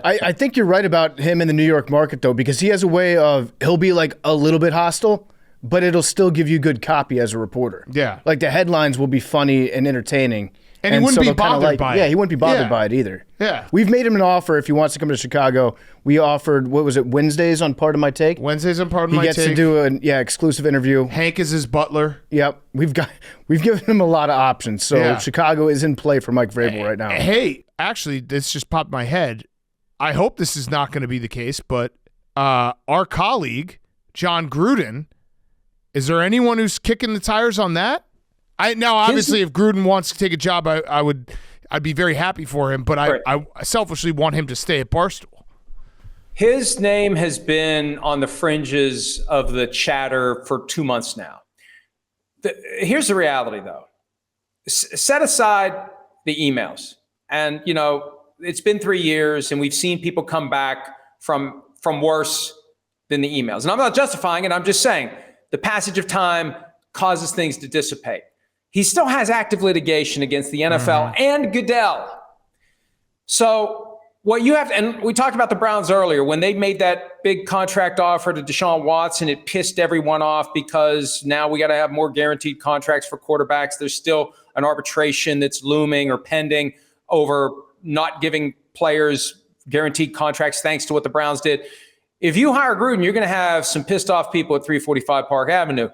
I think you're right about him in the New York market though, because he has a way of he'll be like a little bit hostile, but it'll still give you good copy as a reporter. Yeah. Like the headlines will be funny and entertaining. And he wouldn't be they'll kinda bothered by it. Yeah, he wouldn't be bothered Yeah. by it either. Yeah. We've made him an offer if he wants to come to Chicago. We offered, what was it, Wednesdays on Part of My Take? Wednesdays on Part of My Take. He gets to do an exclusive interview. Hank is his butler. Yep. We've given him a lot of options. So Chicago is in play for Mike Vrabel right now. Hey, actually, this just popped in my head. I hope this is not going to be the case, but our colleague, John Gruden, is there anyone who's kicking the tires on that? Now, obviously, if Gruden wants to take a job, I'd be very happy for him, but I selfishly want him to stay at Barstool. His name has been on the fringes of the chatter for 2 months now. Here's the reality, though. Set aside the emails. And, it's been 3 years, and we've seen people come back from worse than the emails. And I'm not justifying it. I'm just saying the passage of time causes things to dissipate. He still has active litigation against the NFL and Goodell. So what you have to, and we talked about the Browns earlier, when they made that big contract offer to Deshaun Watson, it pissed everyone off because now we got to have more guaranteed contracts for quarterbacks. There's still an arbitration that's looming or pending over not giving players guaranteed contracts thanks to what the Browns did. If you hire Gruden, you're going to have some pissed off people at 345 Park Avenue,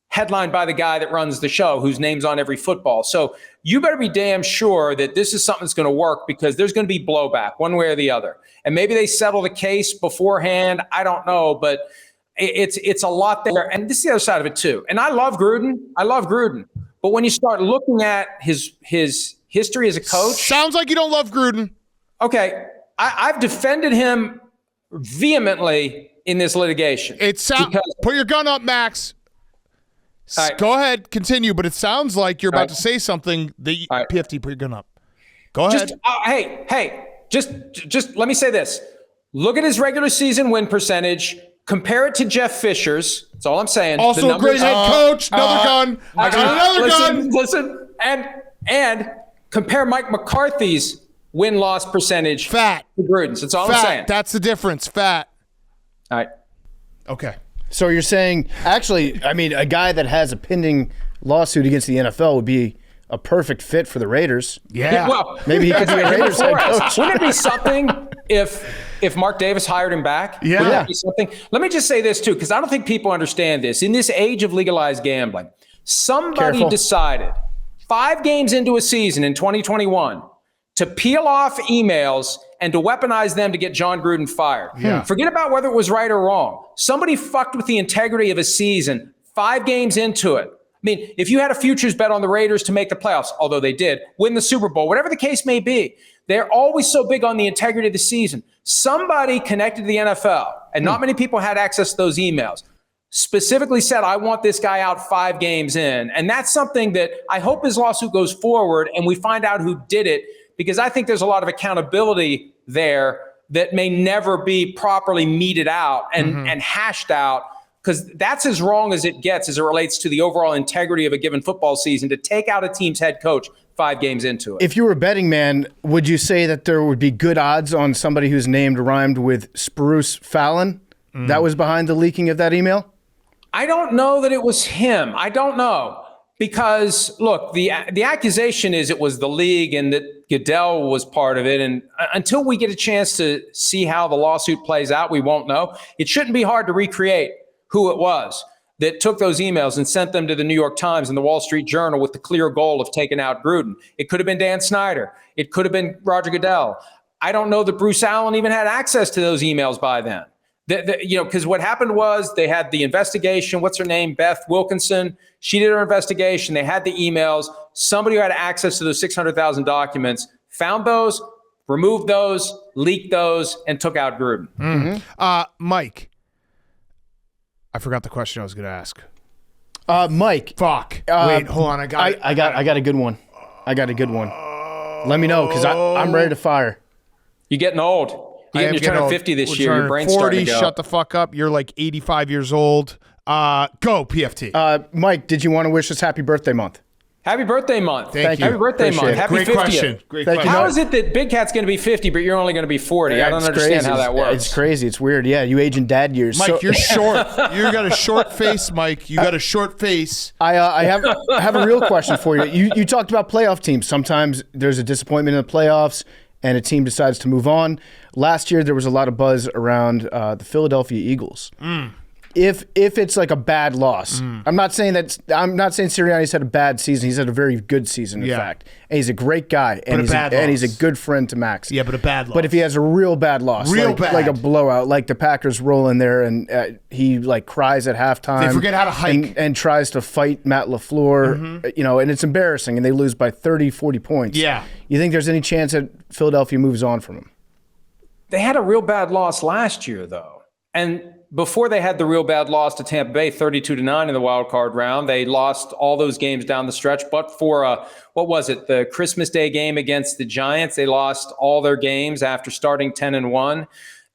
headlined by the guy that runs the show, whose name's on every football. So you better be damn sure that this is something that's going to work, because there's going to be blowback one way or the other. And maybe they settle the case beforehand. I don't know, but it's a lot there. And this is the other side of it too. And I love Gruden. But when you start looking at his history as a coach. Sounds like you don't love Gruden. Okay. I've defended him vehemently in this litigation. Put your gun up, Max. Right. Go ahead, continue. But it sounds like you're about to say something that PFT, put your gun up. Go ahead. Just let me say this. Look at his regular season win percentage. Compare it to Jeff Fisher's. That's all I'm saying. Also a great head coach. Another gun. I got another gun. Listen, and compare Mike McCarthy's win-loss percentage to Gruden's. That's all I'm saying. That's the difference. Fat. All right. Okay. So you're saying, actually, I mean, a guy that has a pending lawsuit against the NFL would be a perfect fit for the Raiders. Yeah. Well, maybe he could be a Raiders head coach. Wouldn't it be something if Mark Davis hired him back? Yeah. Wouldn't it be something? Let me just say this, too, because I don't think people understand this. In this age of legalized gambling, somebody decided 5 games into a season in 2021 to peel off emails and to weaponize them to get John Gruden fired. Yeah. Forget about whether it was right or wrong. Somebody fucked with the integrity of a season 5 games into it. I mean, if you had a futures bet on the Raiders to make the playoffs, although they did, win the Super Bowl, whatever the case may be, they're always so big on the integrity of the season. Somebody connected to the NFL, and not many people had access to those emails, specifically said, I want this guy out 5 games in. And that's something that I hope his lawsuit goes forward and we find out who did it, because I think there's a lot of accountability there that may never be properly meted out and hashed out, because that's as wrong as it gets as it relates to the overall integrity of a given football season, to take out a team's head coach 5 games into it. If you were a betting man, would you say that there would be good odds on somebody whose name rhymed with Spruce Fallon that was behind the leaking of that email? I don't know that it was him. I don't know. Because, look, the accusation is it was the league and that Goodell was part of it. And until we get a chance to see how the lawsuit plays out, we won't know. It shouldn't be hard to recreate who it was that took those emails and sent them to the New York Times and the Wall Street Journal with the clear goal of taking out Gruden. It could have been Dan Snyder. It could have been Roger Goodell. I don't know that Bruce Allen even had access to those emails by then. Because what happened was they had the investigation. What's her name? Beth Wilkinson. She did her investigation. They had the emails. Somebody who had access to those 600,000 documents found those, removed those, leaked those, and took out Gruden. Mike, I forgot the question I was going to ask. Mike. Fuck. Wait, hold on. I got it. I got a good one. Let me know because I'm ready to fire. You're getting old. You're turning 50 this year. Your brain's 40, starting to go. shut the fuck up. You're like 85 years old. Go, PFT. Mike, did you want to wish us happy birthday month? Happy birthday month. Thank you. Happy birthday Appreciate month. it. Happy Great 50th. question. Great question. How is it that Big Cat's going to be 50, but you're only going to be 40? I don't understand how that works. It's crazy. It's weird. Yeah, you age in dad years. Mike, you're short. You got a short face, Mike. You got a short face. I have a real question for you. You talked about playoff teams. Sometimes there's a disappointment in the playoffs, and a team decides to move on. Last year, there was a lot of buzz around the Philadelphia Eagles. If it's like a bad loss, I'm not saying Sirianni's had a bad season. He's had a very good season, in fact, and he's a great guy, and he's a good friend to Max. Yeah, but a bad loss. But if he has a real bad loss, like a blowout, like the Packers roll in there and he like cries at halftime, they forget how to hike and tries to fight Matt LaFleur, and it's embarrassing, and they lose by 30, 40 points. Yeah, you think there's any chance that Philadelphia moves on from him? They had a real bad loss last year, though, and before they had the real bad loss to Tampa Bay, 32-9 in the wild card round, they lost all those games down the stretch. But for the Christmas Day game against the Giants, they lost all their games after starting 10-1,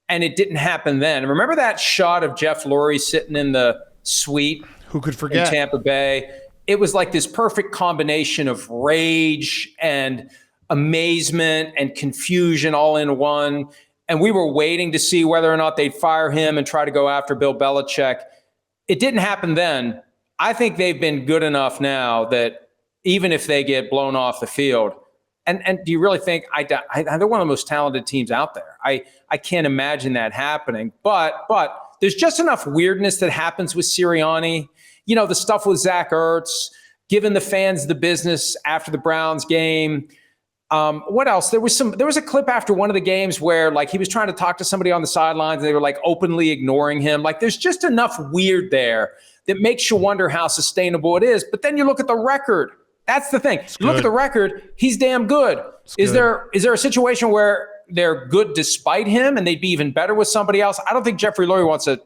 and it didn't happen then. Remember that shot of Jeff Lurie sitting in the suite? Who could forget? In Tampa Bay. It was like this perfect combination of rage and amazement and confusion all in one. And we were waiting to see whether or not they'd fire him and try to go after Bill Belichick. It didn't happen then. I think they've been good enough now that even if they get blown off the field, and do you really think they're one of the most talented teams out there? I can't imagine that happening. But there's just enough weirdness that happens with Sirianni. You know, the stuff with Zach Ertz, giving the fans the business after the Browns game. What else? There was a clip after one of the games where like he was trying to talk to somebody on the sidelines and they were like openly ignoring him. Like there's just enough weird there that makes you wonder how sustainable it is. But then you look at the record. That's the thing. You look at the record, he's damn good. Is there a situation where they're good despite him and they'd be even better with somebody else? I don't think Jeffrey Lurie wants to,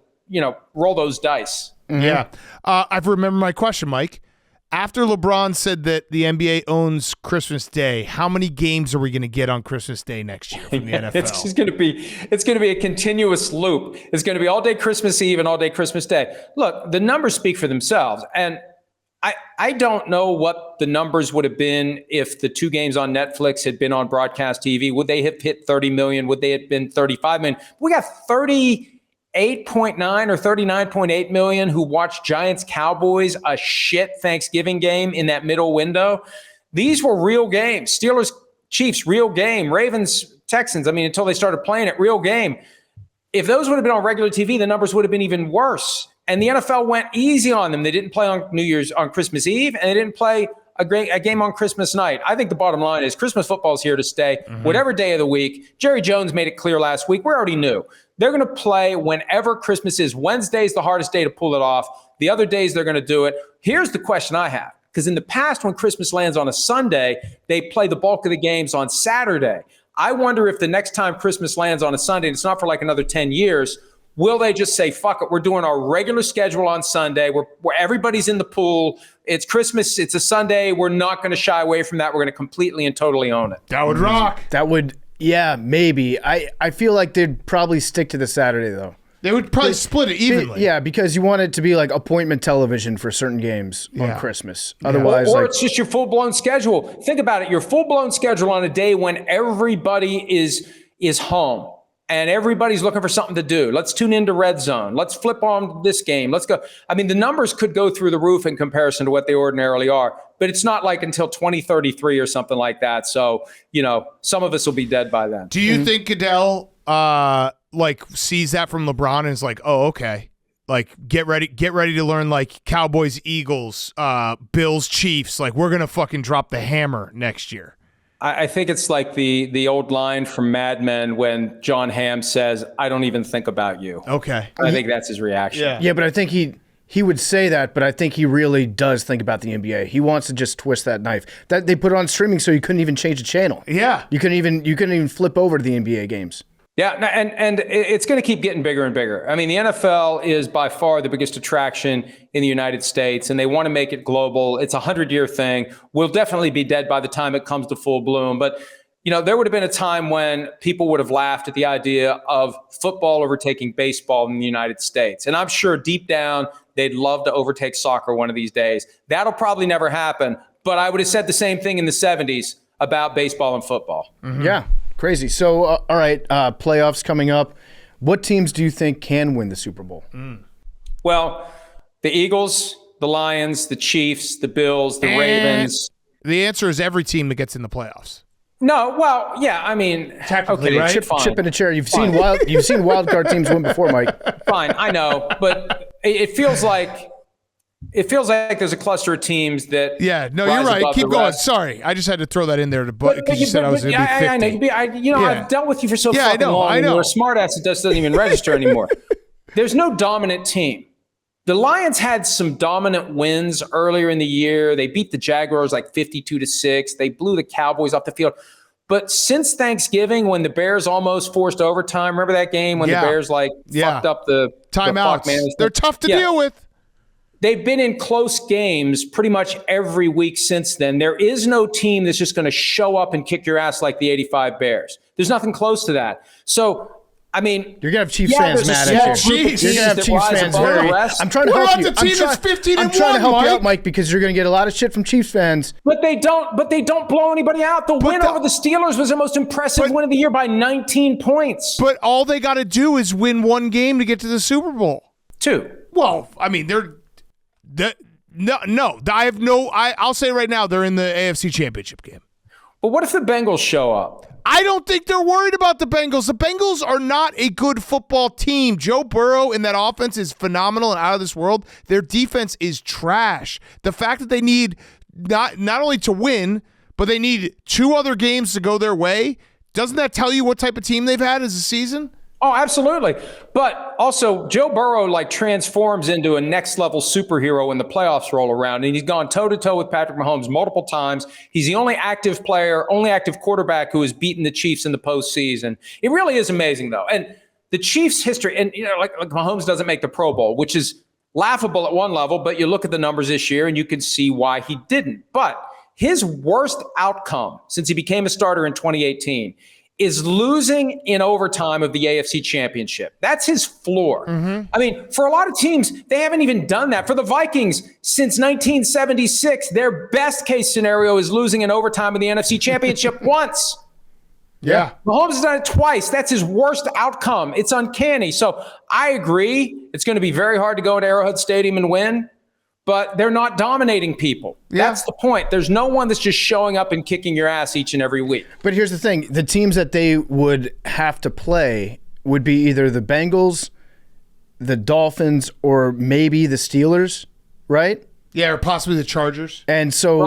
roll those dice. Mm-hmm. Yeah. I remember my question, Mike. After LeBron said that the NBA owns Christmas Day, how many games are we going to get on Christmas Day next year from the NFL? It's going to be a continuous loop. It's going to be all day Christmas Eve and all day Christmas Day. Look, the numbers speak for themselves. And I don't know what the numbers would have been if the two games on Netflix had been on broadcast TV. Would they have hit 30 million? Would they have been 35 million? We got 38.9 or 39.8 million who watched Giants Cowboys, a shit Thanksgiving game in that middle window. These were real games. Steelers Chiefs, real game. Ravens Texans, until they started playing it, real game. If those would have been on regular TV, the numbers would have been even worse. And the NFL went easy on them. They didn't play on Christmas Eve, and they didn't play a game on Christmas night. I think the bottom line is Christmas football is here to stay. Mm-hmm. Whatever day of the week. Jerry Jones made it clear last week. We already knew. They're going to play whenever Christmas is. Wednesday's the hardest day to pull it off. The other days they're going to do it. Here's the question I have. Because in the past, when Christmas lands on a Sunday, they play the bulk of the games on Saturday. I wonder if the next time Christmas lands on a Sunday, and it's not for like another 10 years, will they just say, fuck it, we're doing our regular schedule on Sunday, where everybody's in the pool, it's Christmas, it's a Sunday, we're not going to shy away from that, we're going to completely and totally own it. That would rock. That would, yeah, maybe. I feel like they'd probably stick to the Saturday, though. They would probably split it evenly. Yeah, because you want it to be like appointment television for certain games on Christmas. Otherwise, or it's just your full-blown schedule. Think about it, your full-blown schedule on a day when everybody is home. And everybody's looking for something to do. Let's tune into Red Zone. Let's flip on this game. Let's go. The numbers could go through the roof in comparison to what they ordinarily are, but it's not like until 2033 or something like that. So, some of us will be dead by then. Do you think Goodell sees that from LeBron and is like, oh, okay. Like, get ready to learn like Cowboys, Eagles, Bills, Chiefs. Like, we're going to fucking drop the hammer next year. I think it's like the old line from Mad Men when John Hamm says, I don't even think about you. Okay. I think that's his reaction. Yeah, but I think he would say that, but I think he really does think about the NBA. He wants to just twist that knife. That they put it on streaming so you couldn't even change the channel. Yeah. You couldn't even flip over to the NBA games. Yeah, and it's going to keep getting bigger and bigger. I mean, the NFL is by far the biggest attraction in the United States, and they want to make it global. It's a 100-year thing. We'll definitely be dead by the time it comes to full bloom. But, there would have been a time when people would have laughed at the idea of football overtaking baseball in the United States. And I'm sure deep down, they'd love to overtake soccer one of these days. That'll probably never happen. But I would have said the same thing in the 70s about baseball and football. Mm-hmm. Yeah. Crazy. So, all right, playoffs coming up. What teams do you think can win the Super Bowl? Well, the Eagles, the Lions, the Chiefs, the Bills, the Ravens. The answer is every team that gets in the playoffs. No, well, yeah, I mean, technically, right? Chip in a chair. You've seen wild card teams win before, Mike. Fine, I know, but it feels like there's a cluster of teams that. Yeah, no, you're right. Keep going. Sorry, I just had to throw that in there because you said I was going to be 50. I know. I've dealt with you for so fucking long. I know. You're a smart ass that doesn't even register anymore. There's no dominant team. The Lions had some dominant wins earlier in the year. They beat the Jaguars like 52-6. They blew the Cowboys off the field. But since Thanksgiving, when the Bears almost forced overtime, remember that game when the Bears fucked up the timeouts? They're tough to deal with. They've been in close games pretty much every week since then. There is no team that's just going to show up and kick your ass like the 85 Bears. There's nothing close to that. So, I mean, you're gonna have Chiefs fans mad at you. You're gonna have Chiefs fans very. I'm trying to help you. I'm trying to help you out, Mike, because you're gonna get a lot of shit from Chiefs fans. But they don't blow anybody out. The win over the Steelers was the most impressive win of the year by 19 points. But all they got to do is win one game to get to the Super Bowl. 2. Well, I mean, I'll say right now they're in the AFC Championship game. But what if the Bengals show up? I don't think they're worried about the Bengals. The Bengals are not a good football team. Joe Burrow in that offense is phenomenal and out of this world. Their defense is trash. The fact that they need not only to win, but they need 2 other games to go their way, doesn't that tell you what type of team they've had as a season? Oh, absolutely. But also, Joe Burrow transforms into a next level superhero when the playoffs roll around. And he's gone toe to toe with Patrick Mahomes multiple times. He's the only active player, only active quarterback who has beaten the Chiefs in the postseason. It really is amazing, though. And the Chiefs' history, and like Mahomes doesn't make the Pro Bowl, which is laughable at one level, but you look at the numbers this year and you can see why he didn't. But his worst outcome since he became a starter in 2018 is losing in overtime of the AFC Championship. That's his floor. Mm-hmm. I mean, for a lot of teams, they haven't even done that. For the Vikings, since 1976, their best case scenario is losing in overtime of the NFC Championship once. Yeah. Mahomes has done it twice. That's his worst outcome. It's uncanny. So I agree. It's going to be very hard to go into Arrowhead Stadium and win, but they're not dominating people. Yeah. That's the point. There's no one that's just showing up and kicking your ass each and every week. But here's the thing. The teams that they would have to play would be either the Bengals, the Dolphins, or maybe the Steelers, right? Yeah, or possibly the Chargers. And so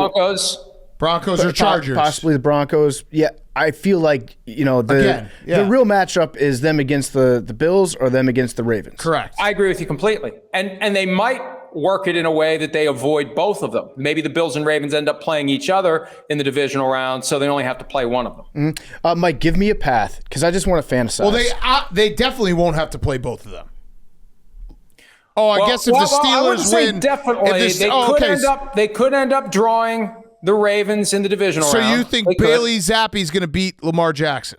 Broncos or Chargers. Possibly the Broncos. Yeah, I feel like, the real matchup is them against the Bills or them against the Ravens. Correct. I agree with you completely. And they might work it in a way that they avoid both of them. Maybe the Bills and Ravens end up playing each other in the divisional round, so they only have to play one of them. Mm-hmm. Mike, give me a path, because I just want to fantasize. Well, they definitely won't have to play both of them. I guess if the Steelers win, definitely they could end up drawing the Ravens in the divisional round. So you think Bailey Zappi's going to beat Lamar Jackson?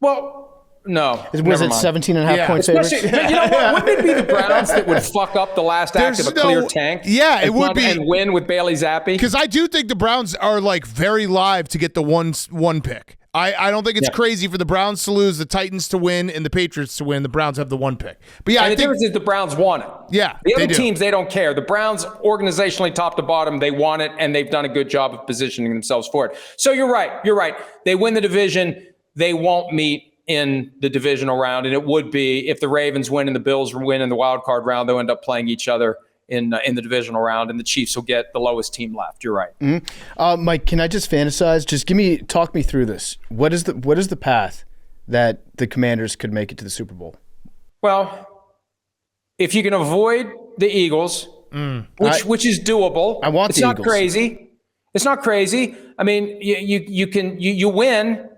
Well, no. Was it 17.5 point favorites? But you know what? Wouldn't it be the Browns that would fuck up the last act of a clear tank? Yeah, it would be. And win with Bailey Zappi? Because I do think the Browns are very live to get the one pick. I don't think it's crazy for the Browns to lose, the Titans to win, and the Patriots to win. The Browns have the one pick. But yeah, the difference is the Browns want it. Yeah, the other teams, they don't care. The Browns, organizationally, top to bottom, they want it, and they've done a good job of positioning themselves for it. So you're right. They win the division. They won't meet in the divisional round, and it would be if the Ravens win and the Bills win in the wild card round, they'll end up playing each other in the divisional round, and the Chiefs will get the lowest team left. You're right. Mm-hmm. Mike, can I just fantasize? Just talk me through this. What is the path that the Commanders could make it to the Super Bowl? Well, if you can avoid the Eagles, which is doable. I want the Eagles. It's not crazy. I mean, you win,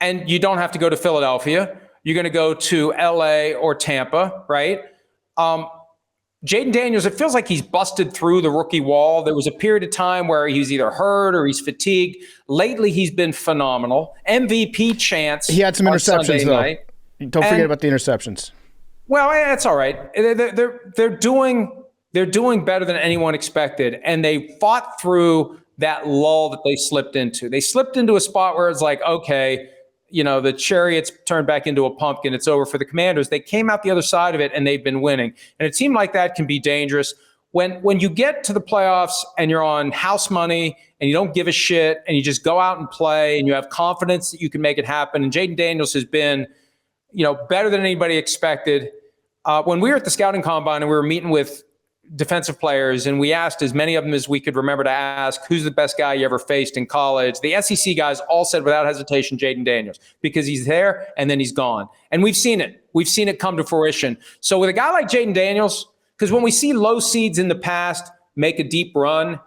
and you don't have to go to Philadelphia. You're going to go to LA or Tampa, right? Jaden Daniels, it feels like he's busted through the rookie wall. There was a period of time where he was either hurt or he's fatigued. Lately, he's been phenomenal. MVP chance. He had some interceptions, though. Night. Don't forget about the interceptions. Well, that's all right. They're doing better than anyone expected, and they fought through that lull that they slipped into. They slipped into a spot where it's like, okay, the Chariots turned back into a pumpkin. It's over for the Commanders. They came out the other side of it, and they've been winning. And it seemed like that can be dangerous. When you get to the playoffs and you're on house money and you don't give a shit and you just go out and play and you have confidence that you can make it happen. And Jaden Daniels has been, better than anybody expected. When we were at the scouting combine and we were meeting with defensive players, and we asked as many of them as we could remember to ask, who's the best guy you ever faced in college? The SEC guys all said without hesitation, Jaden Daniels, because he's there and then he's gone. And we've seen it. We've seen it come to fruition. So with a guy like Jaden Daniels, because when we see low seeds in the past make a deep run,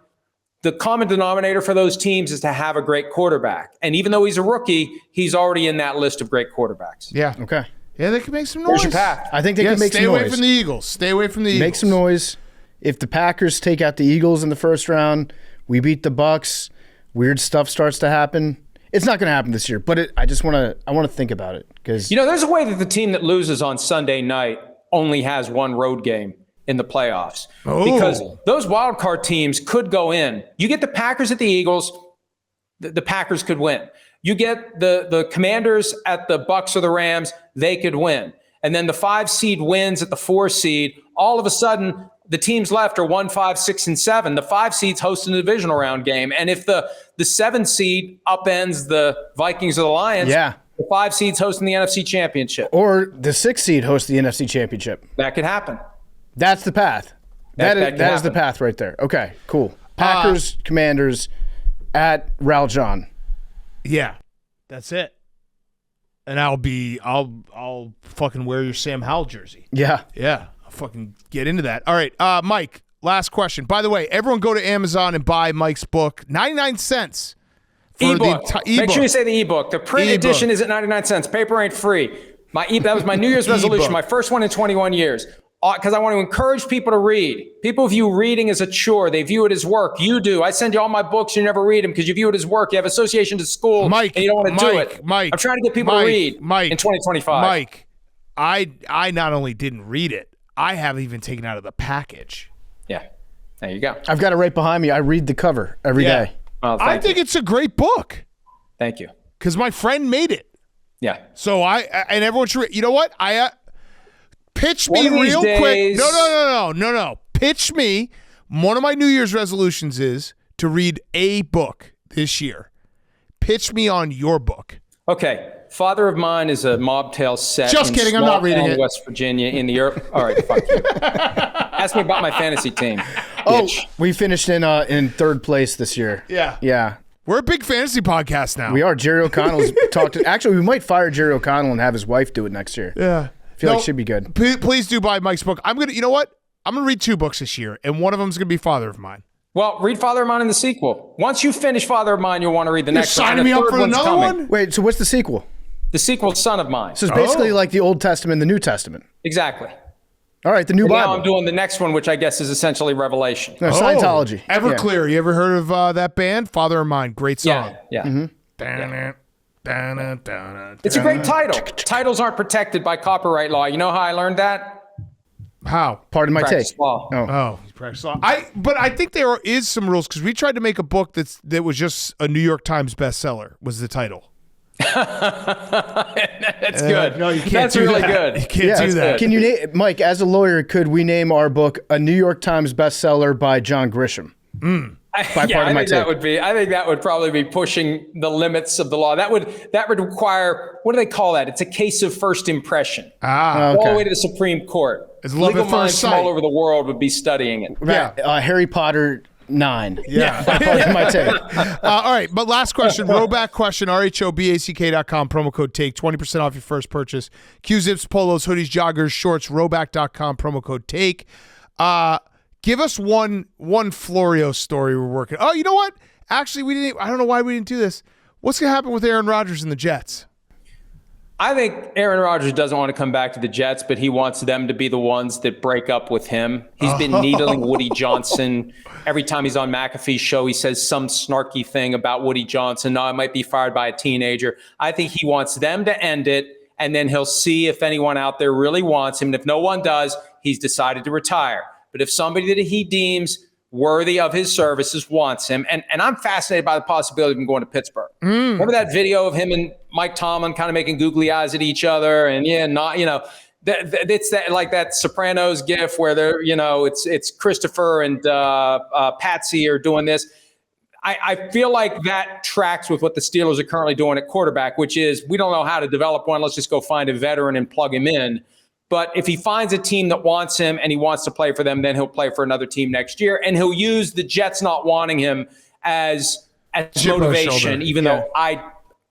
the common denominator for those teams is to have a great quarterback. And even though he's a rookie, he's already in that list of great quarterbacks. Yeah. Okay. Yeah, they can make some noise. Where's your path? I think they can make some noise. Stay away from the Eagles. Stay away from the Eagles. Make some noise. If the Packers take out the Eagles in the first round, we beat the Bucks, weird stuff starts to happen. It's not going to happen this year, but I want to think about it because there's a way that the team that loses on Sunday night only has one road game in the playoffs because those wild card teams could go in. You get the Packers at the Eagles, the Packers could win. You get the Commanders at the Bucks or the Rams, they could win. And then the 5 seed wins at the 4 seed. All of a sudden, the teams left are 1, 5, 6, and 7. The 5 seeds hosting the divisional round game. And if the 7 seed upends the Vikings or the Lions, the 5 seeds hosting the NFC Championship. Or the 6 seed hosts the NFC Championship. That could happen. That's the path. That is the path right there. Okay, cool. Packers, Commanders at Raljon. Yeah, that's it. And I'll fucking wear your Sam Howell jersey. Yeah. Yeah. I'll fucking get into that. All right, Mike, last question. By the way, everyone go to Amazon and buy Mike's book. 99 cents. Ebook. Make sure you say the ebook. The print edition is at 99 cents. Paper ain't free. That was my New Year's resolution, my first one in 21 years. Because I want to encourage people to read. People view reading as a chore. They view it as work. You do. I send you all my books. You never read them because you view it as work. You have association to school, and you don't want to do it. Mike, I'm trying to get people to read in 2025. Mike, I not only didn't read it, I haven't even taken it out of the package. Yeah. There you go. I've got it right behind me. I read the cover every day. Well, I think it's a great book. Thank you. Because my friend made it. Yeah. So and everyone should read. You know what? Pitch me real quick. No. Pitch me. One of my New Year's resolutions is to read a book this year. Pitch me on your book. Okay. Father of Mine is a mob tale set. Just kidding. I'm not reading it. West Virginia in the Earth. All right. Fuck you. Ask me about my fantasy team. We finished in third place this year. Yeah. We're a big fantasy podcast now. We are. Jerry O'Connell's talked to. Actually, we might fire Jerry O'Connell and have his wife do it next year. Yeah. I feel like it should be good. Please do buy Mike's book. You know what? I'm going to read 2 books this year, and one of them is going to be Father of Mine. Well, read Father of Mine in the sequel. Once you finish Father of Mine, you'll want to read the next one. You're signing me up for another one? Wait, so what's the sequel? The sequel, Son of Mine. So it's basically like the Old Testament and the New Testament. Exactly. All right, the new Bible. Now I'm doing the next one, which I guess is essentially Revelation. No, Scientology. Everclear. You ever heard of that band? Father of Mine. Great song. Yeah. Mm-hmm. It's a great title. Titles aren't protected by copyright law. You know how I learned that? How? Pardon my Practice take. law. Oh, practice law. But I think there is some rules because we tried to make a book that was just a New York Times bestseller. Was the title? That's good. No, you can't. That's do really that. good. You can't do that. Can you name, Mike? As a lawyer, could we name our book a New York Times bestseller by John Grisham? I think that would probably be pushing the limits of the law. That would require, what do they call that? It's a case of first impression. All the way to the Supreme Court. It's love Legal at first minds from sight. all over the world would be studying it. Right. Harry Potter 9. Yeah. Pardon my take. All right, but last question, rowback question, RHOBACK.com, promo code TAKE, 20% off your first purchase. Q-zips, polos, hoodies, joggers, shorts, rowback.com, promo code TAKE. Give us one Florio story we're working. Oh, you know what? Actually, I don't know why we didn't do this. What's going to happen with Aaron Rodgers and the Jets? I think Aaron Rodgers doesn't want to come back to the Jets, but he wants them to be the ones that break up with him. He's been needling Woody Johnson. Every time he's on McAfee's show, he says some snarky thing about Woody Johnson. No, I might be fired by a teenager. I think he wants them to end it, and then he'll see if anyone out there really wants him. And if no one does, he's decided to retire. But if somebody that he deems worthy of his services wants him, and I'm fascinated by the possibility of him going to Pittsburgh. Remember that video of him and Mike Tomlin kind of making googly eyes at each other, and it's that like that Sopranos gif where they're it's Christopher and Patsy are doing this. I feel like that tracks with what the Steelers are currently doing at quarterback, which is we don't know how to develop one. Let's just go find a veteran and plug him in. But if he finds a team that wants him and he wants to play for them, then he'll play for another team next year. And he'll use the Jets not wanting him as motivation, even though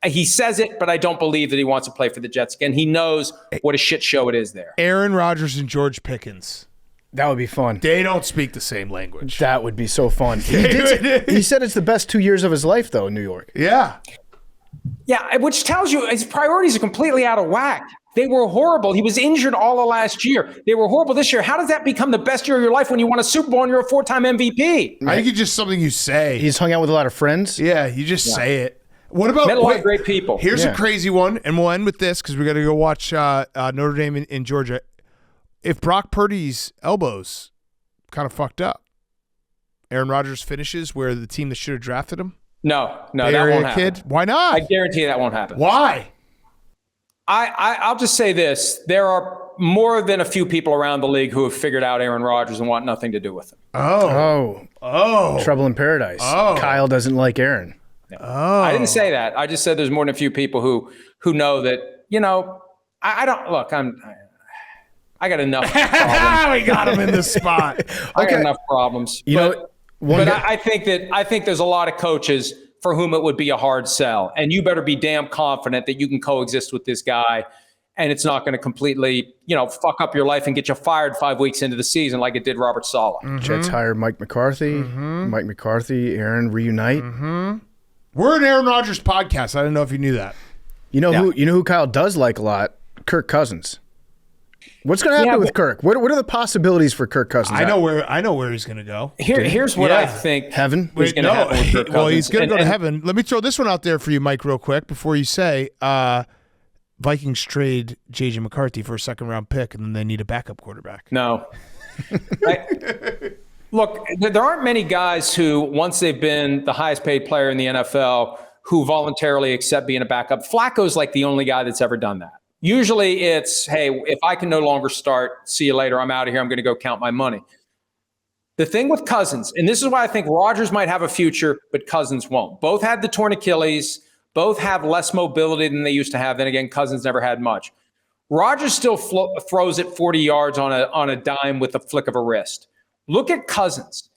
he says it, but I don't believe that he wants to play for the Jets again. He knows what a shit show it is there. Aaron Rodgers and George Pickens. That would be fun. They don't speak the same language. That would be so fun. He said it's the best 2 years of his life, though, in New York. Yeah. Yeah, which tells you his priorities are completely out of whack. They were horrible. He was injured all of last year. They were horrible this year. How does that become the best year of your life when you won a Super Bowl and you're a 4-time MVP? I think it's just something you say. He's hung out with a lot of friends. Yeah, you just say it. What about met a lot of great people? Here's a crazy one, and we'll end with this because we got to go watch Notre Dame in Georgia. If Brock Purdy's elbows kind of fucked up, Aaron Rodgers finishes where the team that should have drafted him? No, that won't happen. Why not? I guarantee that won't happen. Why? I'll just say this. There are more than a few people around the league who have figured out Aaron Rodgers and want nothing to do with him. Oh. Trouble in paradise. Oh. Kyle doesn't like Aaron. No. Oh. I didn't say that. I just said there's more than a few people who know that, I don't – look, I got enough problems. We got him in the spot. I got enough problems. I think there's a lot of coaches – for whom it would be a hard sell. And you better be damn confident that you can coexist with this guy and it's not going to completely, fuck up your life and get you fired 5 weeks into the season like it did Robert Saleh. Mm-hmm. Jets hire Mike McCarthy. Mm-hmm. Mike McCarthy, Aaron reunite. Mm-hmm. We're an Aaron Rodgers podcast. I don't know if you knew that. You know who Kyle does like a lot? Kirk Cousins. What's going to happen with Kirk? What are the possibilities for Kirk Cousins? I know where he's going to go. Here's what I think. Heaven? He's going to go to heaven. Let me throw this one out there for you, Mike, real quick before you say Vikings trade J.J. McCarthy for a second-round pick, and then they need a backup quarterback. No. Look, there aren't many guys who, once they've been the highest-paid player in the NFL, who voluntarily accept being a backup. Flacco's like the only guy that's ever done that. Usually it's, hey, if I can no longer start, see you later, I'm out of here, I'm going to go count my money. The thing with Cousins, and this is why I think Rodgers might have a future, but Cousins won't. Both had the torn Achilles. Both have less mobility than they used to have. Then again, Cousins never had much. Rodgers still throws it 40 yards on a dime with a flick of a wrist. Look at Cousins.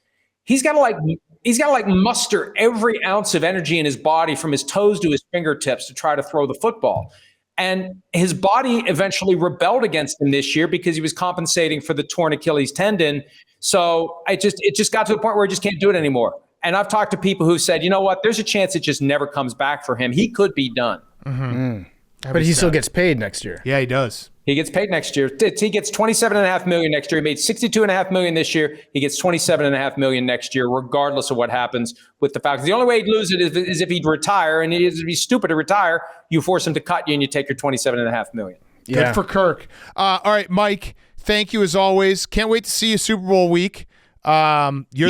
He's got to muster every ounce of energy in his body from his toes to his fingertips to try to throw the football. And his body eventually rebelled against him this year because he was compensating for the torn Achilles tendon. So it just got to the point where he just can't do it anymore. And I've talked to people who said, you know what, there's a chance it just never comes back for him. He could be done. Mm-hmm. But he still gets paid next year. Yeah, he does. He gets paid next year. He gets $27.5 million next year. He made $62.5 million this year. He gets $27.5 million next year, regardless of what happens with the Falcons. The only way he'd lose it is if he'd retire, and it'd be stupid to retire. You force him to cut you, and you take your $27.5 million. Yeah. Good for Kirk. All right, Mike. Thank you as always. Can't wait to see you Super Bowl week. You're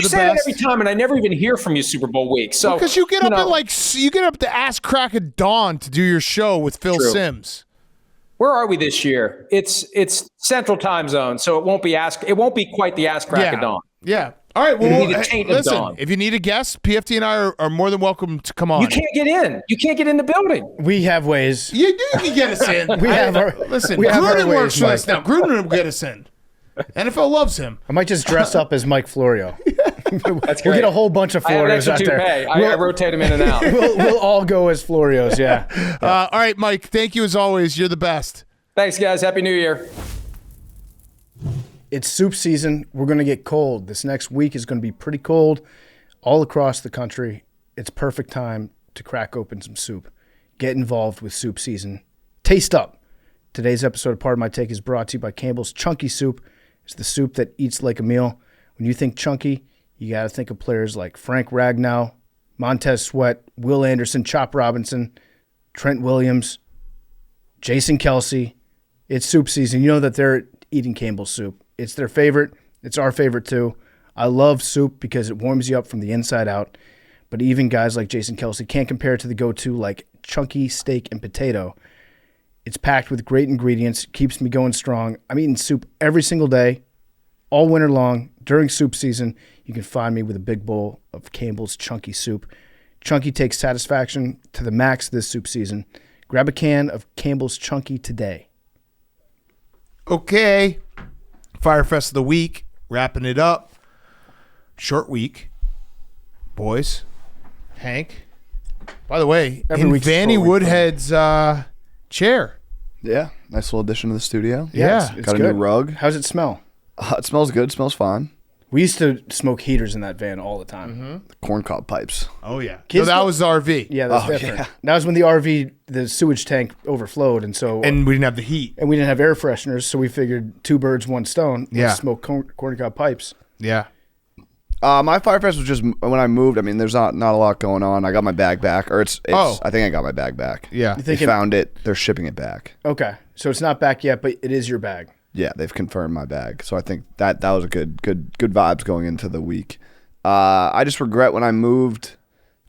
the say best. It every time, and I never even hear from you Super Bowl week. So because you get up at the ass crack of dawn to do your show with Phil Simms. Where are we this year? It's Central Time Zone, so it won't be quite the ass crack of dawn. Yeah. All right. Well, listen. If you need a guest, PFT and I are more than welcome to come on. You can't get in. You can't get in the building. We have ways. You can get us in. Gruden works for us now. Gruden will get us in. NFL loves him. I might just dress up as Mike Florio. That's great. We'll get a whole bunch of Florios out there. I rotate them in and out. We'll all go as Florios, yeah. All right, Mike, thank you as always. You're the best. Thanks, guys. Happy New Year. It's soup season. We're going to get cold. This next week is going to be pretty cold all across the country. It's perfect time to crack open some soup. Get involved with soup season. taste up. Today's episode of Part of My Take is brought to you by Campbell's Chunky Soup. It's the soup that eats like a meal. When you think chunky, you got to think of players like Frank Ragnow, Montez Sweat, Will Anderson, Chop Robinson, Trent Williams, Jason Kelsey. It's soup season. You know that they're eating Campbell's soup. It's their favorite. It's our favorite too. I love soup because it warms you up from the inside out. But even guys like Jason Kelsey can't compare it to the go-to like chunky steak and potato. It's packed with great ingredients, keeps me going strong. I'm eating soup every single day, all winter long. During soup season, you can find me with a big bowl of Campbell's Chunky Soup. Chunky takes satisfaction to the max this soup season. Grab a can of Campbell's Chunky today. Okay. Fyre Fest of the week. Wrapping it up. Short week. Boys. Hank. By the way, Every in week's a Vanny short week, Woodhead's chair. Yeah, nice little addition to the studio. Yeah. It's Got a good. new rug. How's it smell? It smells good. Smells fine. We used to smoke heaters in that van all the time. Corncob pipes. Oh, yeah. Kids So that don't- was the RV. Yeah, that's Oh, different. yeah. That was when the RV, the sewage tank overflowed, and so And we didn't have the heat. we didn't have air fresheners, so we figured two birds, one stone. Yeah. Let's smoke corncob pipes. Yeah. My Fyre Fest was just when I moved. I mean, there's not a lot going on. I got my bag back, or it's Oh. I think I got my bag back. Yeah. You They think it- found it. They're shipping it back. Okay, so it's not back yet, but it is your bag. Yeah, they've confirmed my bag. So I think that was a good vibes going into the week. I just regret when I moved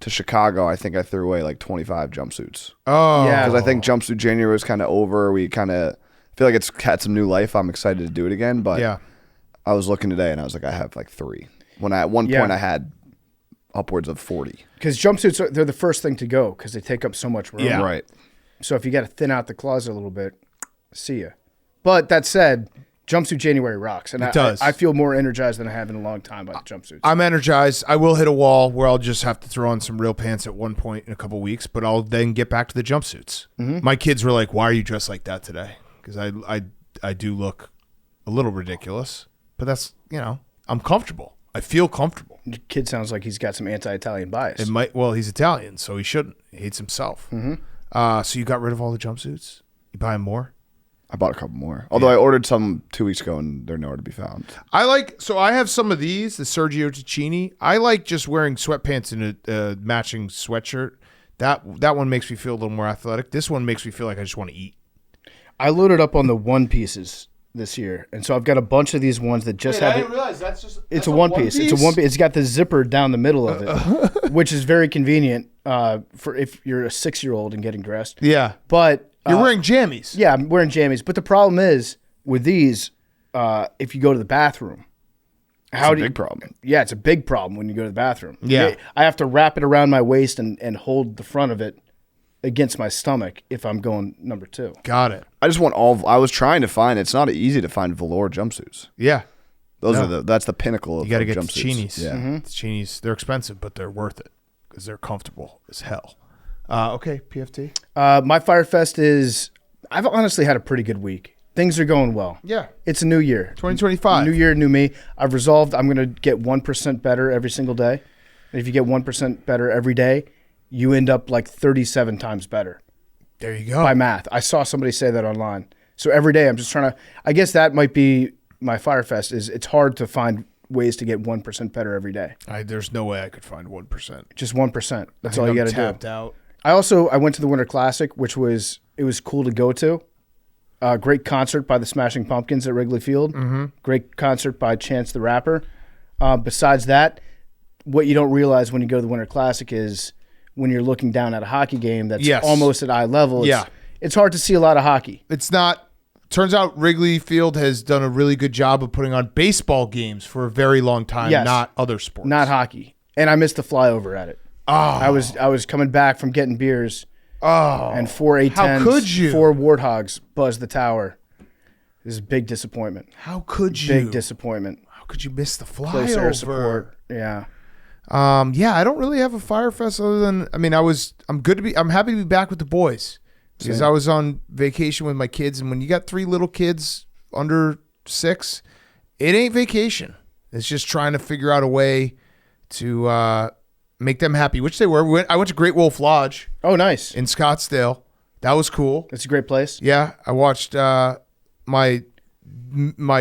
to Chicago. I think I threw away like 25 jumpsuits Oh. Yeah. because I think jumpsuit January was kind of over. We kind of feel like it's had some new life. I'm excited to do it again, but Yeah. I was looking today and I was like, I have like 3. When at one point I had upwards of 40. Because jumpsuits, they're the first thing to go because they take up so much room. Yeah. Right. So if you got to thin out the closet a little bit, see ya. But that said, jumpsuit January rocks. And It does. I feel more energized than I have in a long time by the jumpsuits. I'm energized. I will hit a wall where I'll just have to throw on some real pants at one point in a couple weeks, but I'll then get back to the jumpsuits. My kids were like, "Why are you dressed like that today?" Because I do look a little ridiculous, but that's I'm comfortable. I feel comfortable. Your kid sounds like he's got some anti-Italian bias. It might. Well, he's Italian, so he shouldn't. He hates himself. So you got rid of all the jumpsuits? You buying more? I bought a couple more. Although I ordered some 2 weeks ago and they're nowhere to be found. So I have some of these, the Sergio Ticini. I like just wearing sweatpants and a matching sweatshirt. That one makes me feel a little more athletic. This one makes me feel like I just want to eat. I loaded up on the one pieces this year, and so I've got a bunch of these ones that just have. realize that's just. It's a one piece. It's a one piece. It's got the zipper down the middle of it, which is very convenient for if you're a 6-year-old and getting dressed. Yeah, But you're wearing jammies. yeah, I'm wearing jammies. But the problem is with these, if you go to the bathroom, It's a big problem. Yeah, it's a big problem when you go to the bathroom. Yeah. I have to wrap it around my waist and hold the front of it against my stomach if I'm going number 2. Got it. I just want I was trying to find. It's not easy to find velour jumpsuits. Yeah, That's the pinnacle of you got to get the jumpsuits. Ticcinis. Yeah. The Ticcinis, they're expensive, but they're worth it because they're comfortable as hell. Okay, PFT. My Fyre Fest is, I've honestly had a pretty good week. Things are going well. Yeah, It's a new year. 2025. New year, new me. I've resolved I'm going to get 1% better every single day. And if you get 1% better every day, you end up like 37 times better There you go. by math. I saw somebody say that online. So every day I'm just trying to, I guess that might be my Fyre Fest is it's hard to find ways to get 1% better every day. There's no way I could find 1%. Just 1%. That's I all you think got I'm to do. tapped out. I went to the Winter Classic, which was cool to go to. Great concert by the Smashing Pumpkins at Wrigley Field. Mm-hmm. Great concert by Chance the Rapper. Besides that, what you don't realize when you go to the Winter Classic is when you're looking down at a hockey game that's Yes. almost at eye level. It's hard to see a lot of hockey. It's not. Turns out Wrigley Field has done a really good job of putting on baseball games for a very long time, Yes. not other sports. Not hockey. And I missed the flyover at it. Oh. I was coming back from getting beers. Oh. And 4 A10s, How could you? 4 Warthogs buzzed the tower. This is a big disappointment. How could you? Big disappointment. How could you miss the Close air flyover? support. Yeah. Yeah, I don't really have a Fyre Fest other than I'm happy to be back with the boys because I was on vacation with my kids, and when you got 3 little kids under 6, it ain't vacation. It's just trying to figure out a way to make them happy, which they were. I went to Great Wolf Lodge Oh, nice. in Scottsdale. That was cool. It's a great place. Yeah, I watched my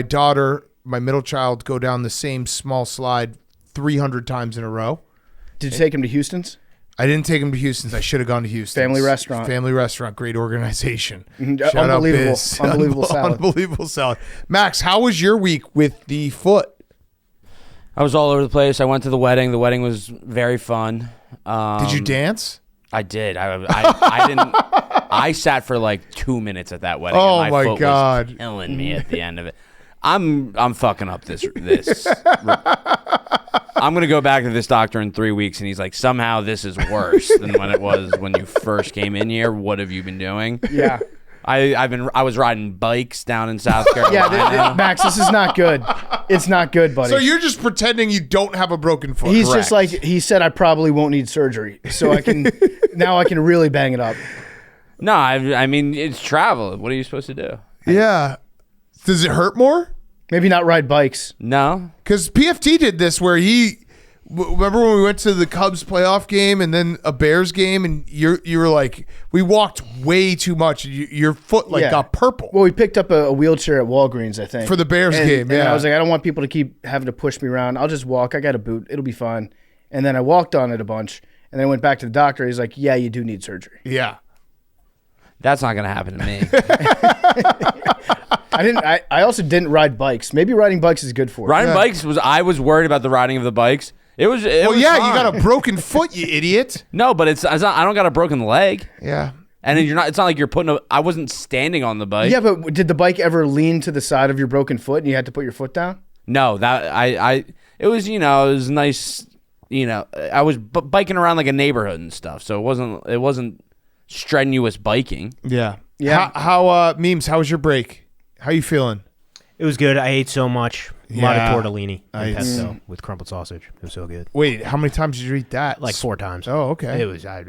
daughter, my middle child, go down the same small slide 300 times in a row. Did you take him to Houston's? I didn't take him to Houston's. I should have gone to Houston's. Family restaurant. Family restaurant. Great organization. Shout Unbelievable. out Biz. Unbelievable salad. Unbelievable salad. Max, how was your week with the foot? I was all over the place. I went to the wedding. The wedding was very fun. Did you dance? I did. I didn't. I sat for like 2 minutes at that wedding. Oh and my foot God. was killing me at the end of it. I'm fucking up this. I'm gonna go back to this doctor in 3 weeks, and he's like, somehow this is worse than when it was when you first came in here. What have you been doing? Yeah. I was riding bikes down in South Carolina. Yeah, Max, this is not good. It's not good, buddy. So you're just pretending you don't have a broken foot. He's Correct. just like, he said, I probably won't need surgery, so I can now I can really bang it up. No, I mean it's travel. What are you supposed to do? Yeah. Does it hurt more? Maybe not ride bikes. No. Because PFT did this where remember when we went to the Cubs playoff game and then a Bears game, and you were like, we walked way too much. Your foot got purple. Well, we picked up a wheelchair at Walgreens, I think, For the Bears game, And yeah. I was like, I don't want people to keep having to push me around. I'll just walk. I got a boot. It'll be fine. And then I walked on it a bunch, and then I went back to the doctor. He's like, yeah, you do need surgery. Yeah. That's not gonna happen to me. I also didn't ride bikes. Maybe riding bikes is good for it. Riding bikes I was worried about the riding of the bikes. It was Yeah, fine. you got a broken foot, you idiot. No, but it's not, I don't got a broken leg. Yeah. And then it's not like you're I wasn't standing on the bike. Yeah, but did the bike ever lean to the side of your broken foot and you had to put your foot down? No, it was, it was nice, I was biking around like a neighborhood and stuff. So it wasn't strenuous biking. Yeah. Yeah. How Memes, how was your break? How you feeling? It was good. I ate so much. A lot Yeah. of tortellini and Nice. pesto with crumbled sausage. It was so good. Wait, how many times did you eat that? Like 4 times. Oh, okay. It was. I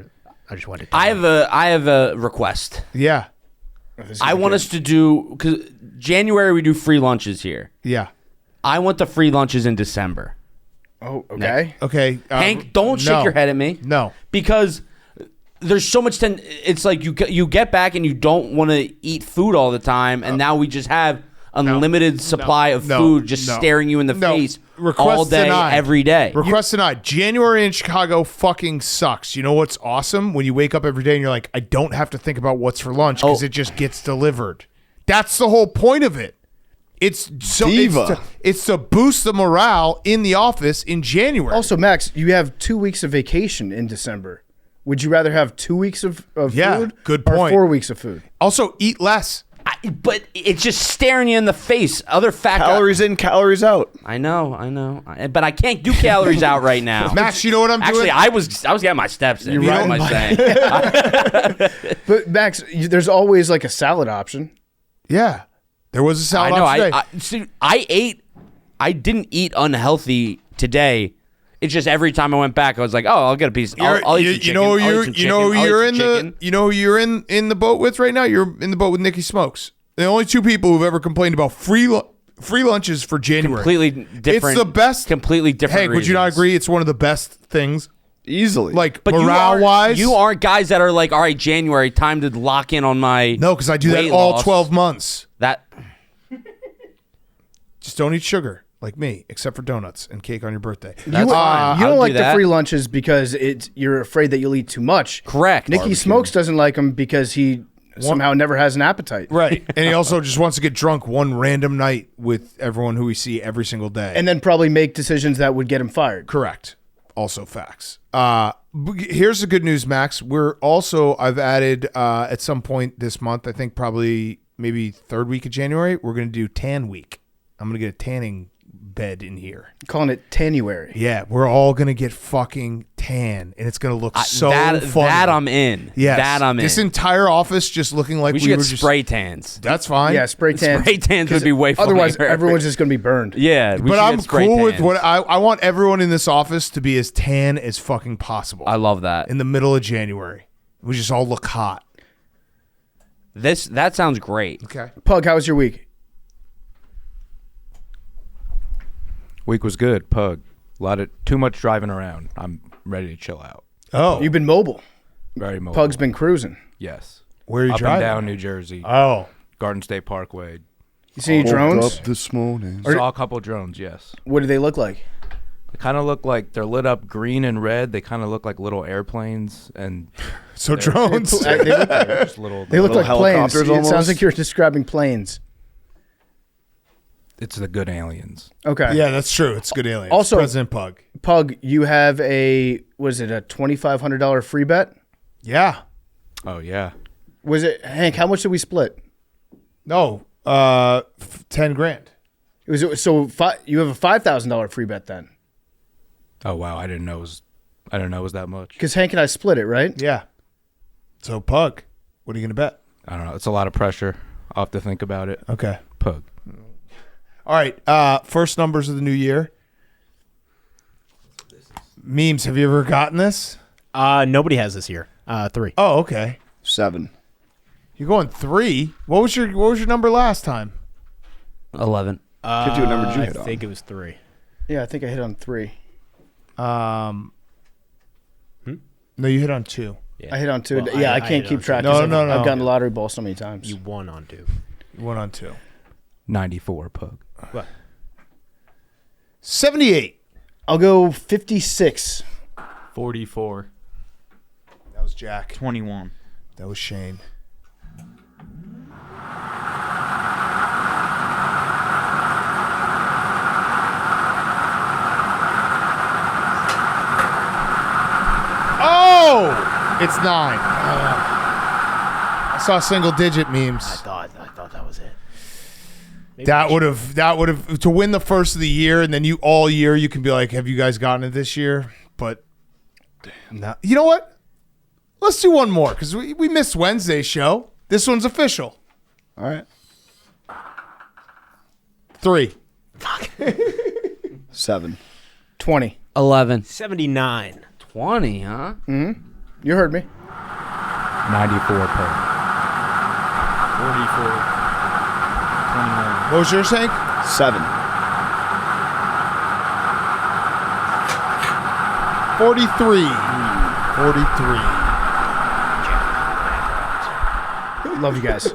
just wanted to. I have a request. Yeah. I want us to do, because January we do free lunches here. Yeah. I want the free lunches in December. Oh, okay. Okay. Hank, don't shake your head at me. No. Because there's so much it's like you get back and you don't want to eat food all the time, and now we just have unlimited supply of food just staring you in the face all day, every day. Request denied. January in Chicago fucking sucks. You know what's awesome? When you wake up every day and you're like, I don't have to think about what's for lunch because it just gets delivered. That's the whole point of it. It's to boost the morale in the office in January. Also, Max, you have 2 weeks of vacation in December. Would you rather have 2 weeks of food? Good point. Or 4 weeks of food? Also, eat less. But it's just staring you in the face. Other fat Calories in, calories out. I know. But I can't do calories out right now. Max, you know what I'm doing? Actually, I was getting my steps in. What am I saying? But Max, there's always like a salad option. Yeah. There was a salad option today. I didn't eat unhealthy today. It's just every time I went back, I was like, "Oh, I'll get a piece. I'll eat some chicken. You know who you're in the boat with right now? You're in the boat with Nikki Smokes. The only 2 people who've ever complained about free lunches for January. Completely different. It's the best. Completely different. Hank, would you not agree? It's one of the best things. Easily. Like, But morale-wise. you aren't guys that are like, all right, January, time to lock in on my No, because I do that weight all loss." 12 months. Just don't eat sugar like me, except for donuts and cake on your birthday. That's fine. You I'll don't do like the that. free lunches because you're afraid that you'll eat too much. Correct. Nikki Smokes doesn't like them because he somehow never has an appetite. Right. And he also just wants to get drunk one random night with everyone who we see every single day. And then probably make decisions that would get him fired. Correct. Also facts. Here's the good news, Max. I've added at some point this month, I think probably maybe 3rd week of January, we're going to do tan week. I'm going to get a tanning bed in here. Calling it Tanuary. Yeah, we're all going to get fucking tan, and it's going to look so fun. That I'm in. Yes. That I'm in. This entire office just looking like we should we get were just spray tans. That's fine. Yeah, spray tan. Spray tans would be way funnier. Otherwise, everyone's just going to be burned. Yeah, But I'm cool with what I want everyone in this office to be as tan as fucking possible. I love that. In the middle of January, we just all look hot. That sounds great. Okay. Pug, how was your week? Week was good. Pug. Too much driving around. I'm ready to chill out. Oh. You've been mobile. Very mobile. Pug's been cruising. Yes. Where are you Up driving? and down New Jersey. Oh. Garden State Parkway. You see any Woke drones? up this morning. Saw a couple drones, yes. What do they look like? They kind of look like they're lit up green and red. They kind of look like little airplanes. And So drones. They look, just little, they look Little like planes. helicopters It sounds almost? like you're describing planes. it's the good aliens. Okay. Yeah, that's true. It's good aliens. Also- President Pug. Pug, you have a $2,500 free bet? Yeah. Oh, yeah. Was it Hank? How much did we split? No. 10 grand. It was you have a $5,000 free bet then, Oh, wow. I didn't know it was that much. because Hank and I split it, right? Yeah. So Pug, what are you gonna bet? I don't know. It's a lot of pressure. I'll have to think about it. Okay. Pug. All right. First numbers of the new year. Memes. Have you ever gotten this? Nobody has this year. 3. Oh, okay. 7. You're going 3. What was your number last time? 11. Gives you a number did you I hit on? think it was 3. Yeah, I think I hit on 3. No, you hit on 2. I hit on 2. Well, yeah, I I can't hit keep on track. two. 'cause No. I've gotten the lottery ball so many times. You won on 2. You went on 2. 94, Pug. What? 78. I'll go 56. 44. That was Jack. 21. That was Shane. Oh, it's 9. I saw single digit memes. I thought that was it. Maybe That would have to win the first of the year, and then all year you can be like, have you guys gotten it this year? But no. You know what? Let's do one more because we missed Wednesday's show. This one's official. All right. 3. 7. 20. 11. 79. 20, huh? You heard me. 94, Pug. 44. 21. What was yours, Hank? 7. 43. 43. Love you guys.